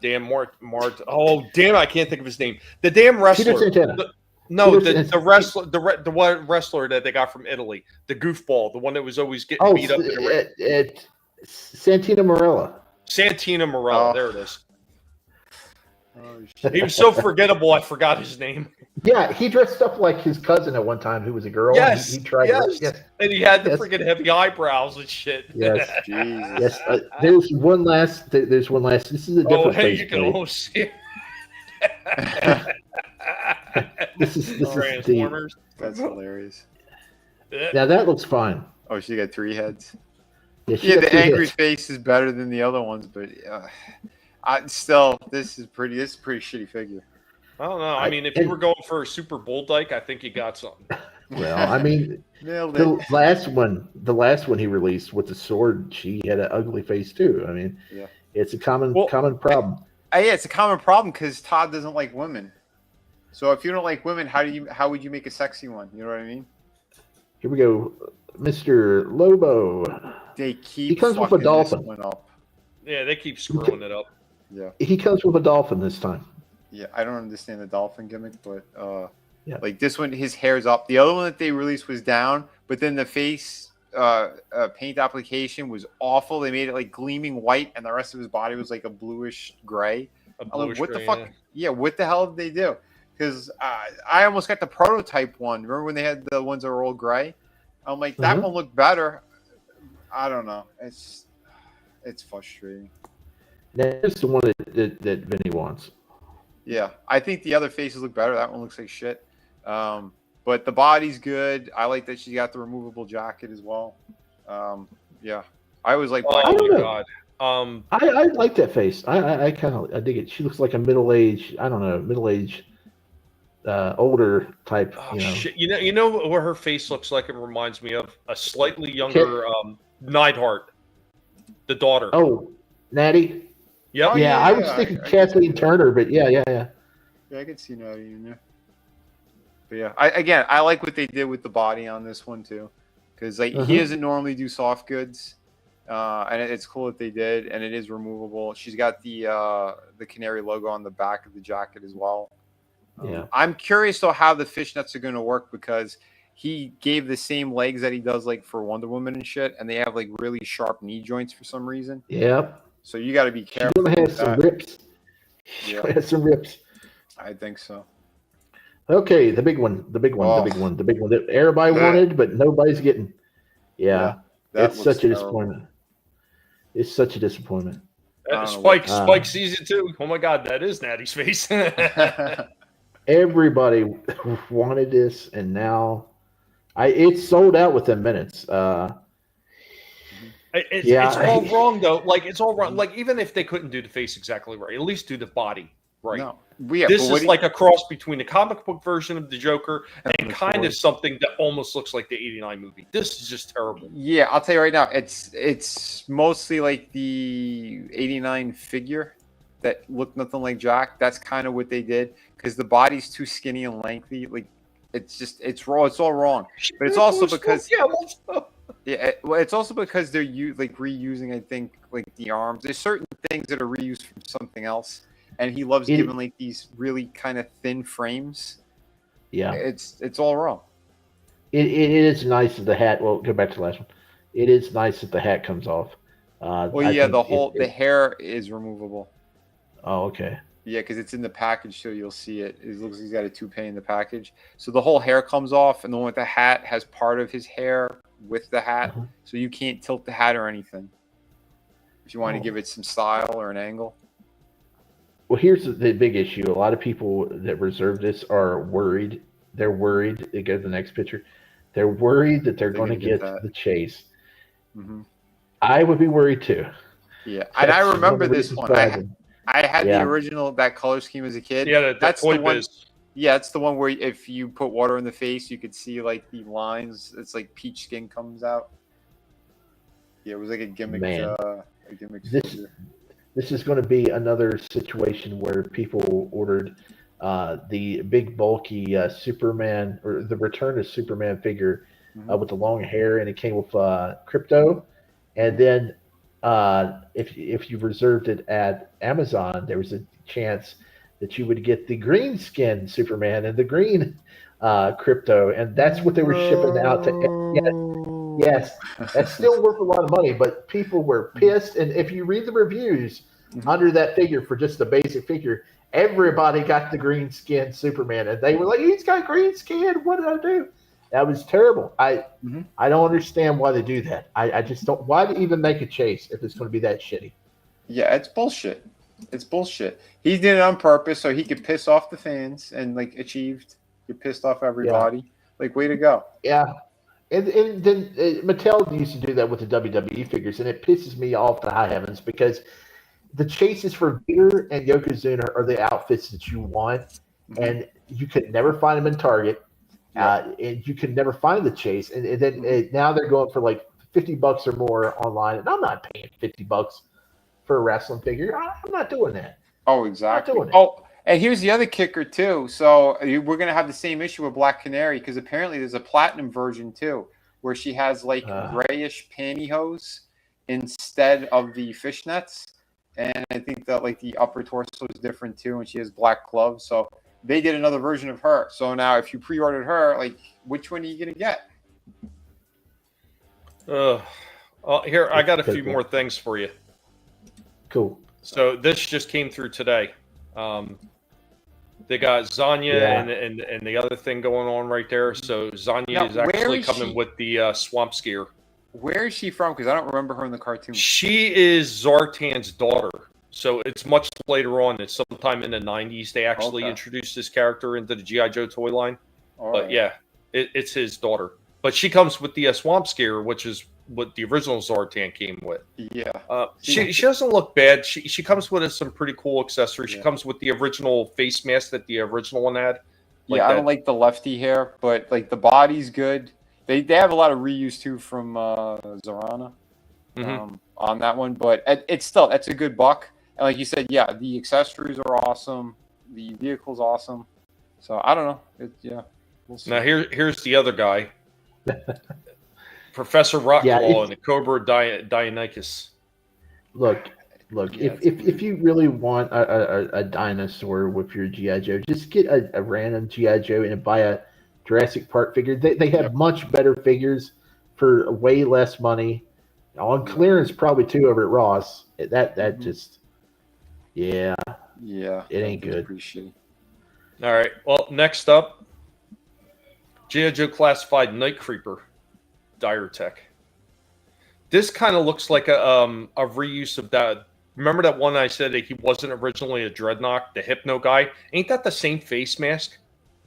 Damn Mart. Oh, damn! I can't think of his name. The damn wrestler. The wrestler. The wrestler that they got from Italy. The goofball. The one that was always getting beat up. Santina Morella. There it is. Oh, he was so forgettable. I forgot his name. Yeah, he dressed up like his cousin at one time, who was a girl. Yes, he tried. Yes, and he had the freaking heavy eyebrows and shit. Yes, yes. There's one last. This is a different face. You can almost see it. This is Transformers. That's hilarious. Now that looks fine. Oh, she got 3 heads. Yeah, the angry face is better than the other ones, but still, this is pretty shitty figure. I don't know. I mean, if you were going for a super bull dyke, I think you got something. Well, I mean, the last one he released with the sword, she had an ugly face too. I mean, it's a common problem. Yeah, it's a common problem because Todd doesn't like women. So if you don't like women, how would you make a sexy one? You know what I mean? Here we go, Mr. Lobo. He comes with a dolphin. Yeah, they keep screwing it up. Yeah, he comes with a dolphin this time. Yeah, I don't understand the dolphin gimmick, but like this one, his hair's up. The other one that they released was down, but then the face paint application was awful. They made it like gleaming white, and the rest of his body was like a bluish gray. What the fuck? Yeah, what the hell did they do? Because I almost got the prototype one. Remember when they had the ones that were all gray? I'm like, that one looked better. I don't know. It's frustrating. That's the one that Vinnie wants. Yeah, I think the other faces look better. That one looks like shit. But the body's good. I like that she got the removable jacket as well. Yeah, I was like, I don't know. I like that face. I dig it. She looks like a middle-aged, older type. Shit. You know what her face looks like? It reminds me of a slightly younger Neidhart, the daughter. Oh, Natty. Yep. Yeah, I was thinking Kathleen Turner, but yeah. Yeah, I could see Natty in there. But yeah, I like what they did with the body on this one too, because like he doesn't normally do soft goods, and it's cool that they did, and it is removable. She's got the canary logo on the back of the jacket as well. Yeah, I'm curious though how the fishnets are going to work, because he gave the same legs that he does like for Wonder Woman and shit, and they have like really sharp knee joints for some reason. Yep. So you got to be careful. She's gonna have some rips. She's gonna have some rips. I think so. Okay, the big one, the big one that everybody wanted, but nobody's getting. Yeah, it's such a disappointment. It's such a disappointment. Spike sees it too. Oh my God, that is Natty's face. Everybody wanted this, and now it's sold out within minutes. It's all wrong though. Like it's all wrong. Like even if they couldn't do the face exactly right, at least do the body right. No. This is like a cross between the comic book version of the Joker and kind of something that almost looks like the '89 movie. This is just terrible. Yeah, I'll tell you right now, it's mostly like the '89 figure that looked nothing like Jack. That's kind of what they did, because the body's too skinny and lengthy. Like it's raw. It's all wrong. But it's also because it's also because they're reusing, I think, like the arms. There's certain things that are reused from something else. And he loves giving like these really kind of thin frames. Yeah, it's all wrong. It is nice that the hat. Well, go back to the last one. It is nice that the hat comes off. The hair is removable. Oh, okay. Yeah, because it's in the package, so you'll see it. It looks like he's got a toupee in the package. So the whole hair comes off, and the one with the hat has part of his hair with the hat, so you can't tilt the hat or anything. If you want to give it some style or an angle. Well, here's the big issue. A lot of people that reserve this are worried. They're worried. They go to the next picture. They're worried that they're going to get the chase. Mm-hmm. I would be worried too. Yeah, and I remember this one. I had the original, that color scheme as a kid. Yeah, that's the one. Yeah, it's the one where if you put water in the face, you could see like the lines. It's like peach skin comes out. Yeah, it was like a gimmick. This is going to be another situation where people ordered the big bulky Superman, or the Return of Superman figure with the long hair, and it came with crypto. And then if you reserved it at Amazon, there was a chance that you would get the green skin Superman and the green crypto, and that's what they were shipping out to. Yes, that's still worth a lot of money, but people were pissed. And if you read the reviews under that figure for just the basic figure, everybody got the green skin Superman, and they were like, "He's got green skin. What did I do?" That was terrible. I don't understand why they do that. I just don't. Why even make a chase if it's going to be that shitty? Yeah, it's bullshit. It's bullshit. He did it on purpose so he could piss off the fans and get pissed off everybody. Yeah. Like, way to go. Yeah. And then Mattel used to do that with the WWE figures, and it pisses me off to high heavens, because the chases for Vader and Yokozuna are the outfits that you want, and you could never find them in Target, and you could never find the chase. And then now they're going for like $50 or more online, and I'm not paying $50 for a wrestling figure. I'm not doing that. Oh, exactly. I'm not doing it. Oh, and here's the other kicker too. So we're gonna have the same issue with Black Canary, because apparently there's a platinum version too, where she has like grayish pantyhose instead of the fishnets, and I think that like the upper torso is different too, and she has black gloves. So they did another version of her. So now, if you pre-ordered her, like, which one are you gonna get? Here, I got a few more things for you. Cool. So this just came through today. They got Zanya and the other thing going on right there. So Zanya is actually coming with the swamp skier. Where is she from? Because I don't remember her in the cartoon. She is Zartan's daughter. So it's much later on. It's sometime in the 90s. They actually introduced this character into the G.I. Joe toy line. But yeah, it's his daughter. But she comes with the swamp skier, which is what the original Zartan came with. Yeah. She doesn't look bad. She comes with some pretty cool accessories. She comes with the original face mask that the original one had. Like I don't like the lefty hair, but like the body's good. They have a lot of reuse too from Zarana on that one, but it's still, that's a good buck. And like you said, yeah, the accessories are awesome. The vehicle's awesome. So I don't know. We'll see. Now here's the other guy, Professor Rockclaw and the Cobra Deinonychus. Look. If you really want a dinosaur with your G.I. Joe, just get a random G.I. Joe and buy a Jurassic Park figure. They have much better figures for way less money. On clearance, probably too, over at Ross. That just, it ain't good. Appreciate. All right. Well, next up, G.I. Joe Classified Night Creeper, Dire Tech. This kind of looks like a reuse of that. Remember that one I said that he wasn't originally a Dreadnought, the Hypno guy? Ain't that the same face mask?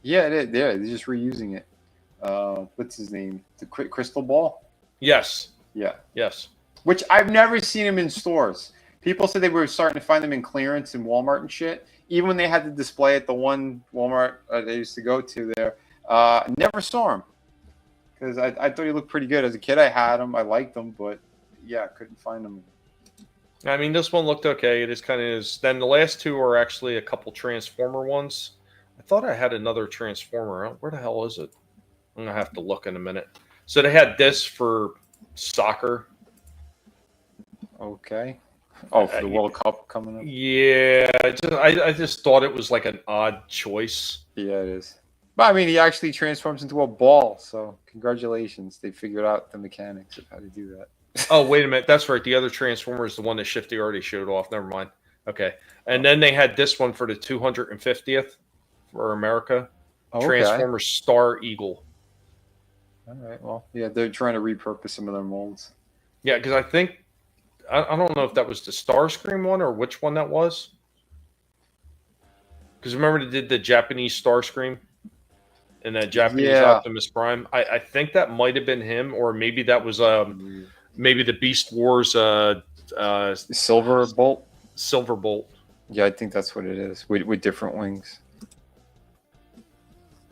Yeah, it is. Yeah, they're just reusing it. What's his name? The Crystal Ball? Yes. Yeah. Yes. Which I've never seen him in stores. People said they were starting to find them in clearance in Walmart and shit. Even when they had the display at the one Walmart they used to go to there, never saw him. Because I thought he looked pretty good. As a kid, I had him. I liked him. But, yeah, I couldn't find him. I mean, this one looked okay. It is kind of is. Then the last two are actually a couple Transformer ones. I thought I had another Transformer. Where the hell is it? I'm going to have to look in a minute. So they had this for soccer. Okay. Oh, for the World Cup coming up? Yeah. I just thought it was like an odd choice. Yeah, it is. But, I mean, he actually transforms into a ball. So, congratulations. They figured out the mechanics of how to do that. Oh, wait a minute. That's right. The other Transformer is the one that Shifty already showed off. Never mind. Okay. And then they had this one for the 250th for America. Okay. Transformer Star Eagle. All right. Well, yeah, they're trying to repurpose some of their molds. Yeah, because I think, I don't know if that was the Starscream one or which one that was. Because remember they did the Japanese Starscream and that Japanese Optimus Prime? I think that might have been him, or maybe that was maybe the Beast Wars Silver Bolt. Silver Bolt. Yeah, I think that's what it is with different wings.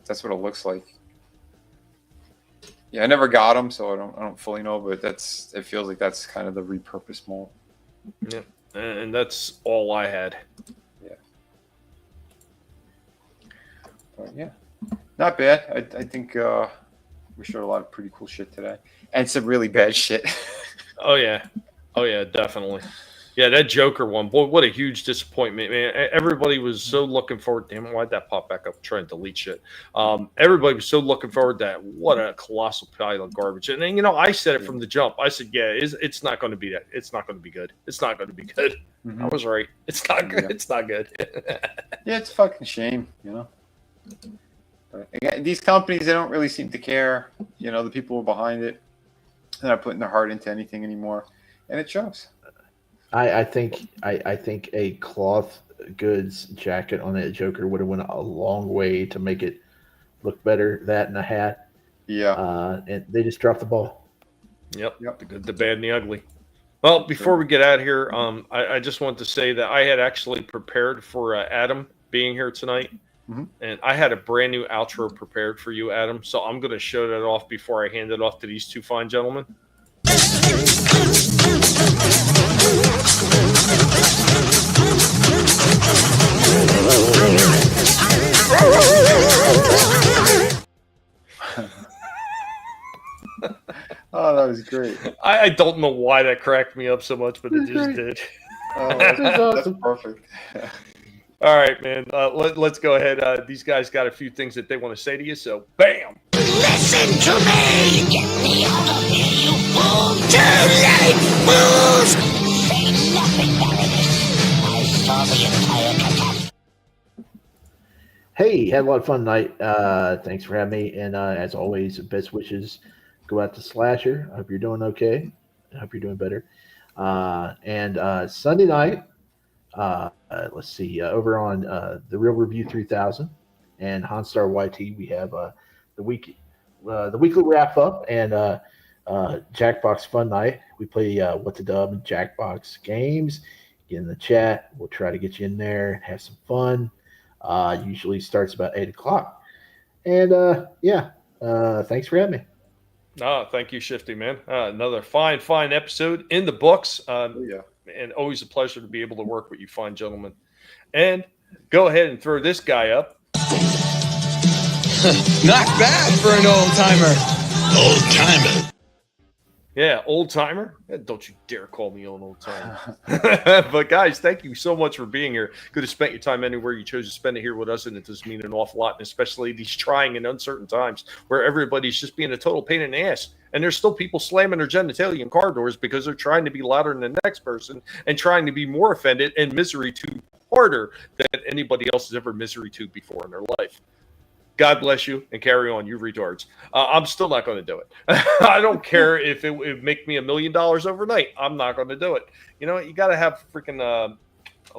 That's what it looks like. Yeah, I never got them, so I don't fully know, but it feels like that's kind of the repurposed mold. Yeah, and that's all I had. Yeah. But yeah, not bad. I think we showed a lot of pretty cool shit today, and some really bad shit. Oh yeah, definitely. Yeah, that Joker one, boy, what a huge disappointment, man. Everybody was so looking forward. Damn it, why'd that pop back up? I'm trying to delete shit. Everybody was so looking forward to that. What a colossal pile of garbage. And then, I said it from the jump. I said, yeah, it's not going to be that. It's not going to be good. It's not going to be good. I was right. It's not good. Yeah. It's not good. Yeah, it's a fucking shame, But again, these companies, they don't really seem to care. The people who are behind it, they're not putting their heart into anything anymore. And it shows. I think a cloth goods jacket on that Joker would have went a long way to make it look better. That and a hat. Yeah. And they just dropped the ball. Yep. The good, the bad, and the ugly. Well, before we get out of here, I just want to say that I had actually prepared for Adam being here tonight. Mm-hmm. And I had a brand new outro prepared for you, Adam. So I'm going to show that off before I hand it off to these two fine gentlemen. Oh, that was great. I don't know why that cracked me up so much, but it just did. Oh, that's perfect. All right, man. Let's go ahead. These guys got a few things that they want to say to you, so bam! Listen to me! Get me out of here, you fool! Too late, fools! Say nothing, Baroness. I saw the entire catastrophe. Hey, had a lot of fun tonight. Thanks for having me. And as always, best wishes go out to Slasher. I hope you're doing okay. I hope you're doing better. And Sunday night, let's see, over on the Real Review 3000 and Honstar YT, we have the weekly wrap up and Jackbox Fun Night. We play What the Dub and Jackbox games. Get in the chat. We'll try to get you in there and have some fun. Usually starts about 8 o'clock. And thanks for having me. Thank you, Shifty, man. Another fine episode in the books. And always a pleasure to be able to work with you fine gentlemen. And Go ahead and throw this guy up. Not bad for an old timer. Old timer. Yeah, old timer. Don't you dare call me an old timer. But guys, thank you so much for being here. Could have spent your time anywhere you chose to spend it here with us, and it does mean an awful lot, and especially these trying and uncertain times where everybody's just being a total pain in the ass. And there's still people slamming their genitalia in car doors because they're trying to be louder than the next person and trying to be more offended and misery tube harder than anybody else has ever misery tube before in their life. God bless you and carry on, you retards. I'm still not going to do it. I don't care if it would make me $1 million overnight. I'm not going to do it. You know, you got to have freaking a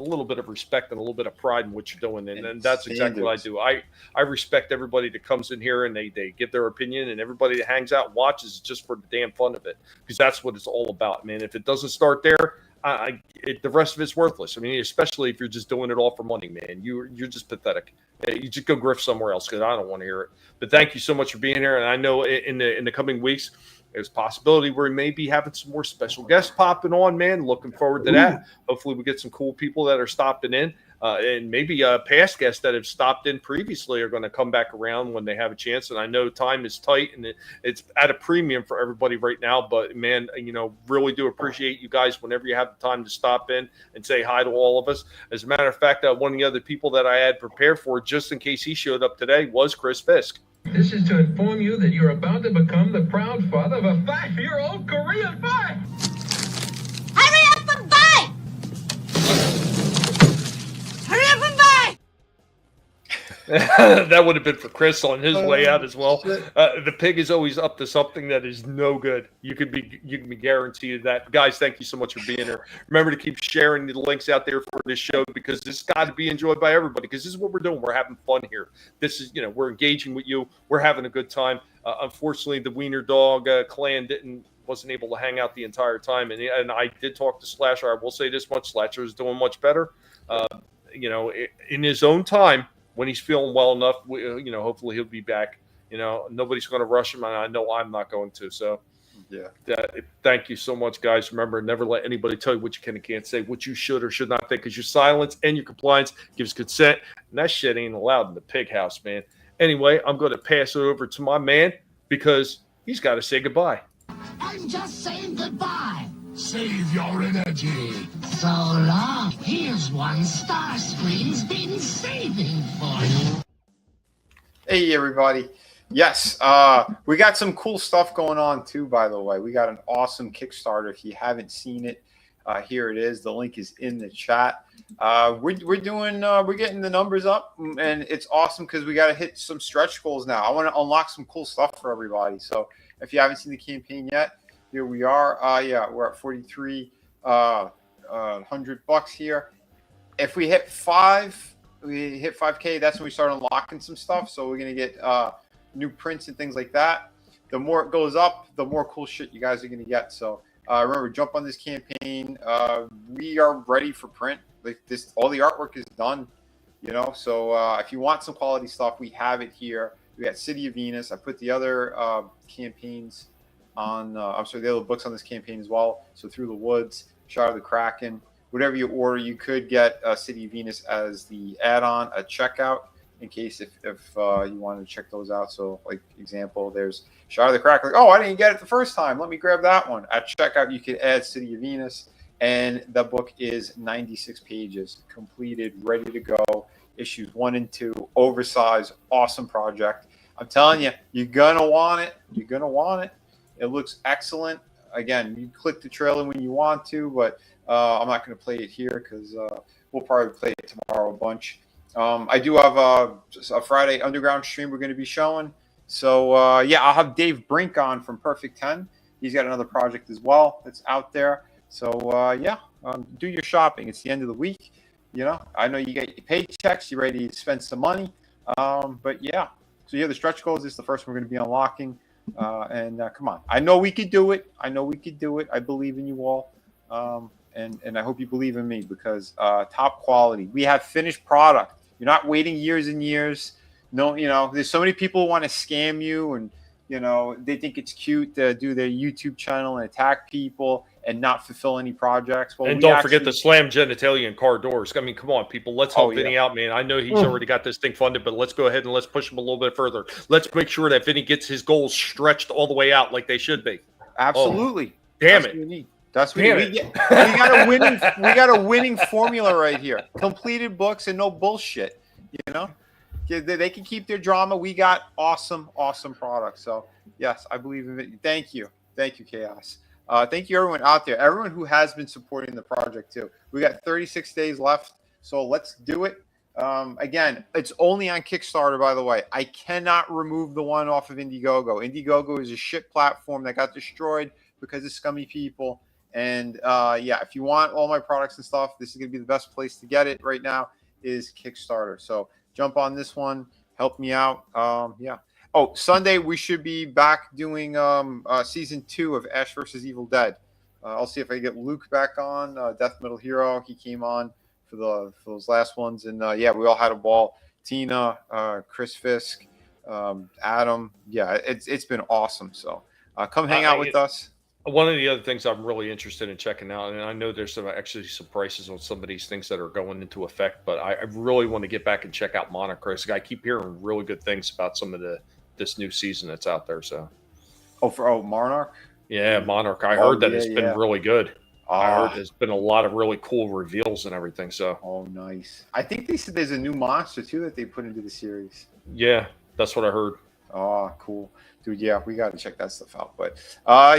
little bit of respect and a little bit of pride in what you're doing. And that's exactly what I do. I respect everybody that comes in here and they give their opinion, and everybody that hangs out and watches just for the damn fun of it, because that's what it's all about, man. If it doesn't start there, the rest of it's worthless. I mean, especially if you're just doing it all for money, man. You're just pathetic. You just go grift somewhere else, because I don't want to hear it. But thank you so much for being here. And I know in the coming weeks, there's a possibility where we may be having some more special guests popping on, man. Looking forward to that. Hopefully we get some cool people that are stopping in. And maybe past guests that have stopped in previously are going to come back around when they have a chance. And I know time is tight and it's at a premium for everybody right now. But, man, you know, really do appreciate you guys whenever you have the time to stop in and say hi to all of us. As a matter of fact, one of the other people that I had prepared for, just in case he showed up today, was Chris Fisk. This is to inform you that you're about to become the proud father of a 5-year-old Korean boy. Hurry up and buy! Hurry up and buy! That would have been for Chris on his way out as well. The pig is always up to something that is no good. You can be guaranteed of that. Guys, thank you so much for being here. Remember to keep sharing the links out there for this show, because this got to be enjoyed by everybody, because this is what we're doing. We're having fun here. This is, you know, we're engaging with you. We're having a good time. Unfortunately, the Wiener Dog clan wasn't able to hang out the entire time. And I did talk to Slasher. I will say this much. Slasher is doing much better. You know, in his own time, when he's feeling well enough, you know, hopefully he'll be back. You know, nobody's going to rush him, and I know I'm not going to. So, yeah. Thank you so much, guys. Remember, never let anybody tell you what you can and can't say, what you should or should not think, because your silence and your compliance gives consent, and that shit ain't allowed in the pig house, man. Anyway, I'm going to pass it over to my man, because he's got to say goodbye. I'm just saying goodbye. Save your energy. So long. Here's one Starscream's been saving for you. Hey, everybody. Yes, we got some cool stuff going on, too, by the way. We got an awesome Kickstarter. If you haven't seen it, here it is. The link is in the chat. We're getting the numbers up, and it's awesome because we got to hit some stretch goals now. I want to unlock some cool stuff for everybody. So if you haven't seen the campaign yet, here we are. Yeah, we're at 4,300 bucks here. If we hit 5K, that's when we start unlocking some stuff. So we're gonna get new prints and things like that. The more it goes up, the more cool shit you guys are gonna get. So remember, jump on this campaign. We are ready for print. Like this, all the artwork is done. You know, so if you want some quality stuff, we have it here. We got City of Venus. I put the other campaigns on. I'm sorry, the other books on this campaign as well. So Through the Woods, Shot of the Kraken. Whatever you order, you could get City of Venus as the add-on at checkout in case if you wanted to check those out. So, like example, there's Shot of the Kraken. Like, oh, I didn't get it the first time. Let me grab that one. At checkout, you could add City of Venus, and the book is 96 pages, completed, ready to go. Issues 1 and 2, oversized, awesome project. I'm telling you, you're gonna want it. You're gonna want it. It looks excellent. Again, you click the trailer when you want to, but I'm not going to play it here because we'll probably play it tomorrow a bunch. I do have a Friday Underground stream we're going to be showing. So, yeah, I'll have Dave Brink on from Perfect 10. He's got another project as well that's out there. So, yeah, do your shopping. It's the end of the week. You know, I know you get your paychecks. You're ready to spend some money. But, yeah. So, yeah, the stretch goals is the first one we're going to be unlocking. And come on. I know we could do it. I believe in you all. And I hope you believe in me because top quality. We have finished product. You're not waiting years and years. No, you know, there's so many people who want to scam you and, you know, they think it's cute to do their YouTube channel and attack people. and not fulfill any projects. Well, and we don't actually, forget the slam genitalia and car doors. I mean, come on, people. Let's help Vinnie out, man. I know he's already got this thing funded, but let's go ahead and let's push him a little bit further. Let's make sure that Vinnie gets his goals stretched all the way out like they should be. Absolutely. Damn That's it. what we need. That's what we got a winning formula right here. Completed books and no bullshit. You know, they can keep their drama. We got awesome products. So yes, I believe in it. Thank you, Chaos. Thank you, everyone out there, everyone who has been supporting the project too. We got 36 days left, so let's do it. Again, it's only on Kickstarter, by the way. I cannot remove the one off of Indiegogo. Indiegogo is a shit platform that got destroyed because of scummy people. And yeah, if you want all my products and stuff, this is going to be the best place to get it right now is Kickstarter. So jump on this one, help me out. Yeah. Oh, Sunday we should be back doing season 2 of Ash vs. Evil Dead. I'll see if I get Luke back on, Death Metal Hero. He came on for those last ones, and yeah, we all had a ball. Tina, Chris Fisk, Adam. Yeah, it's been awesome. So come hang out with us. One of the other things I'm really interested in checking out, and I know there's some prices on some of these things that are going into effect, but I really want to get back and check out Monochrome. I keep hearing really good things about some of this new season that's out there. So, Monarch. Yeah, Monarch. I heard that it's been really good. I heard there's been a lot of really cool reveals and everything. So, nice. I think they said there's a new monster too that they put into the series. Yeah, that's what I heard. Oh, cool. Dude, yeah, we got to check that stuff out. But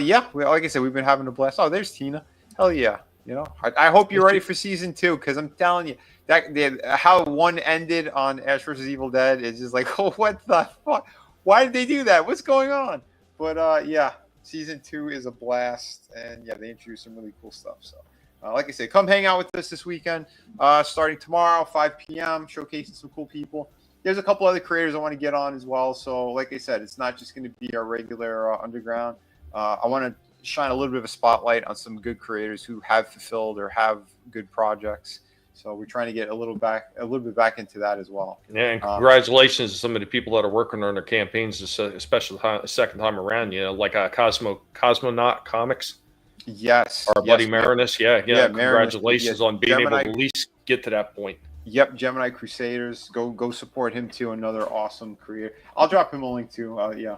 yeah, like I said, we've been having a blast. Oh, there's Tina. Hell yeah. You know, I hope you're ready for season 2 because I'm telling you that how one ended on Ash vs. Evil Dead is just like, oh, what the fuck? Why did they do that? What's going on? But yeah, season 2 is a blast, and yeah, they introduced some really cool stuff. So, like I said, come hang out with us this weekend, starting tomorrow, 5 p.m., showcasing some cool people. There's a couple other creators I want to get on as well. So, like I said, it's not just going to be our regular underground. I want to shine a little bit of a spotlight on some good creators who have fulfilled or have good projects. So we're trying to get a little bit back into that as well. Yeah, and congratulations to some of the people that are working on their campaigns, especially the second time around. You know, like Cosmonaut Comics. Yes, our buddy Marinus. Yeah. Congratulations on being Gemini, able to at least get to that point. Yep, Gemini Crusaders. Go support him too. Another awesome creator. I'll drop him a link too. Yeah,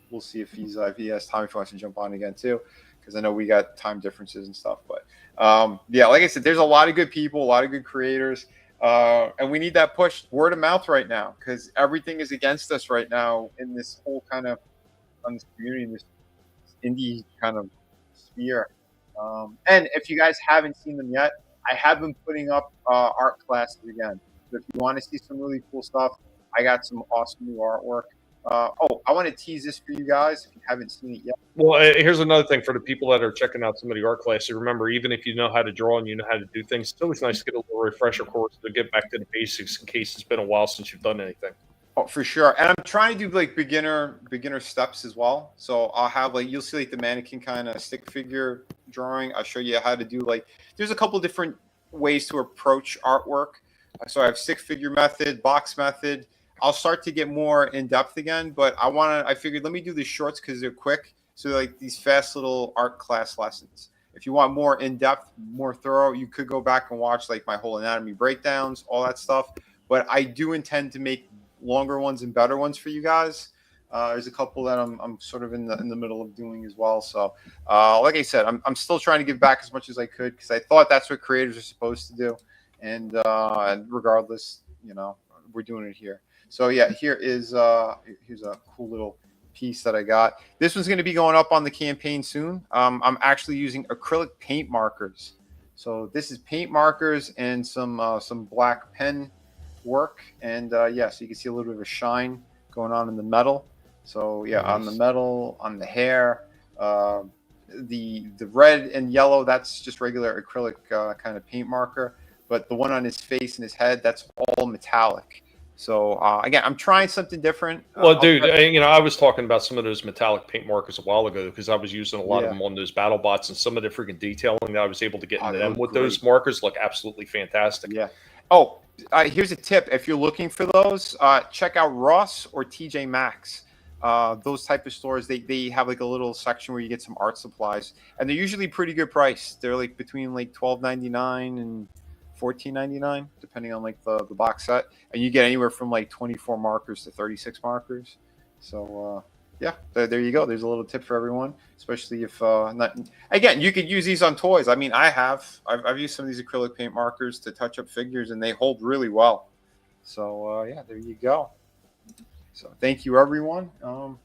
we'll see if he has time, if he wants to jump on again too, because I know we got time differences and stuff. But yeah, like I said, there's a lot of good people, a lot of good creators, and we need that push, word of mouth right now, because everything is against us right now in this whole kind of on this community, in this indie kind of sphere. And if you guys haven't seen them yet, I have been putting up art classes again. So if you want to see some really cool stuff, I got some awesome new artwork. I want to tease this for you guys if you haven't seen it yet. Well, here's another thing for the people that are checking out some of the art classes. Remember, even if you know how to draw and you know how to do things, it's always nice to get a little refresher course to get back to the basics in case it's been a while since you've done anything. Oh, for sure. And I'm trying to do like beginner steps as well. So I'll have you'll see like the mannequin kind of stick figure drawing. I'll show you how to do there's a couple different ways to approach artwork. So I have stick figure method, box method. I'll start to get more in depth again, but I figured let me do the shorts because they're quick. So like these fast little art class lessons. If you want more in depth, more thorough, you could go back and watch like my whole anatomy breakdowns, all that stuff. But I do intend to make longer ones and better ones for you guys. There's a couple that I'm sort of in the middle of doing as well. So like I said, I'm still trying to give back as much as I could because I thought that's what creators are supposed to do. And regardless, you know, we're doing it here. So yeah, here's a cool little piece that I got. This one's going to be going up on the campaign soon. I'm actually using acrylic paint markers. So this is paint markers and some black pen work. And yeah, so you can see a little bit of a shine going on in the metal. So yeah, nice. On the metal, on the hair, the red and yellow, that's just regular acrylic kind of paint marker. But the one on his face and his head, that's all metallic. So again, I'm trying something different. Well, dude, you know, I was talking about some of those metallic paint markers a while ago because I was using a lot of them on those battle bots, and some of the freaking detailing that I was able to get into them with those markers look absolutely fantastic. Yeah. Oh, here's a tip: if you're looking for those, check out Ross or TJ Maxx. those type of stores, they have like a little section where you get some art supplies, and they're usually pretty good price. They're like between like $12.99 and $14.99, depending on like the box set, and you get anywhere from like 24 markers to 36 markers. So yeah, there you go. There's a little tip for everyone, especially if not. Again, you could use these on toys. I mean, I've used some of these acrylic paint markers to touch up figures, and they hold really well. So yeah, there you go. So thank you, everyone.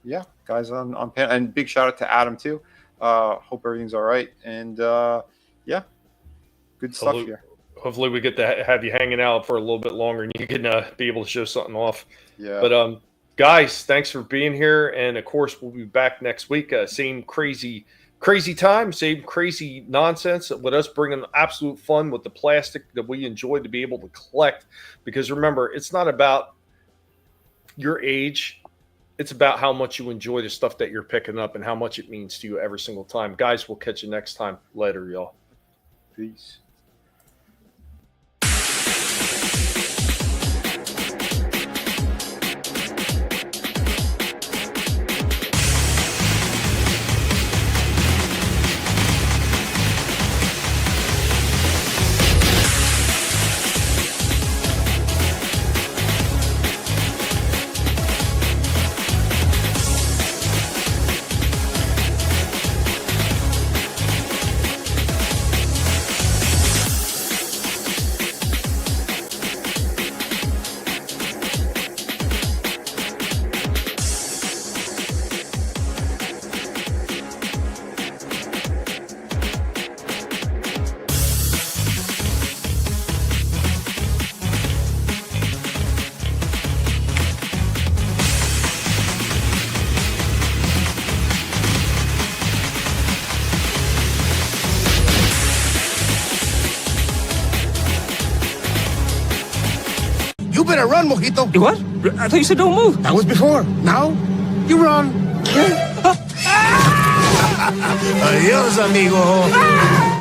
Yeah, guys on pan, and big shout out to Adam too. Hope everything's all right, and yeah, good stuff here. Hopefully we get to have you hanging out for a little bit longer, and you can be able to show something off. Yeah. But guys, thanks for being here, and of course we'll be back next week. Same crazy time, same crazy nonsense with us bringing absolute fun with the plastic that we enjoy to be able to collect. Because remember, it's not about your age, it's about how much you enjoy the stuff that you're picking up and how much it means to you every single time. Guys, we'll catch you next time. Later, y'all. Peace. You better run, Mojito. What? I thought you said don't move. That was before. Now, you run. Adios, amigo.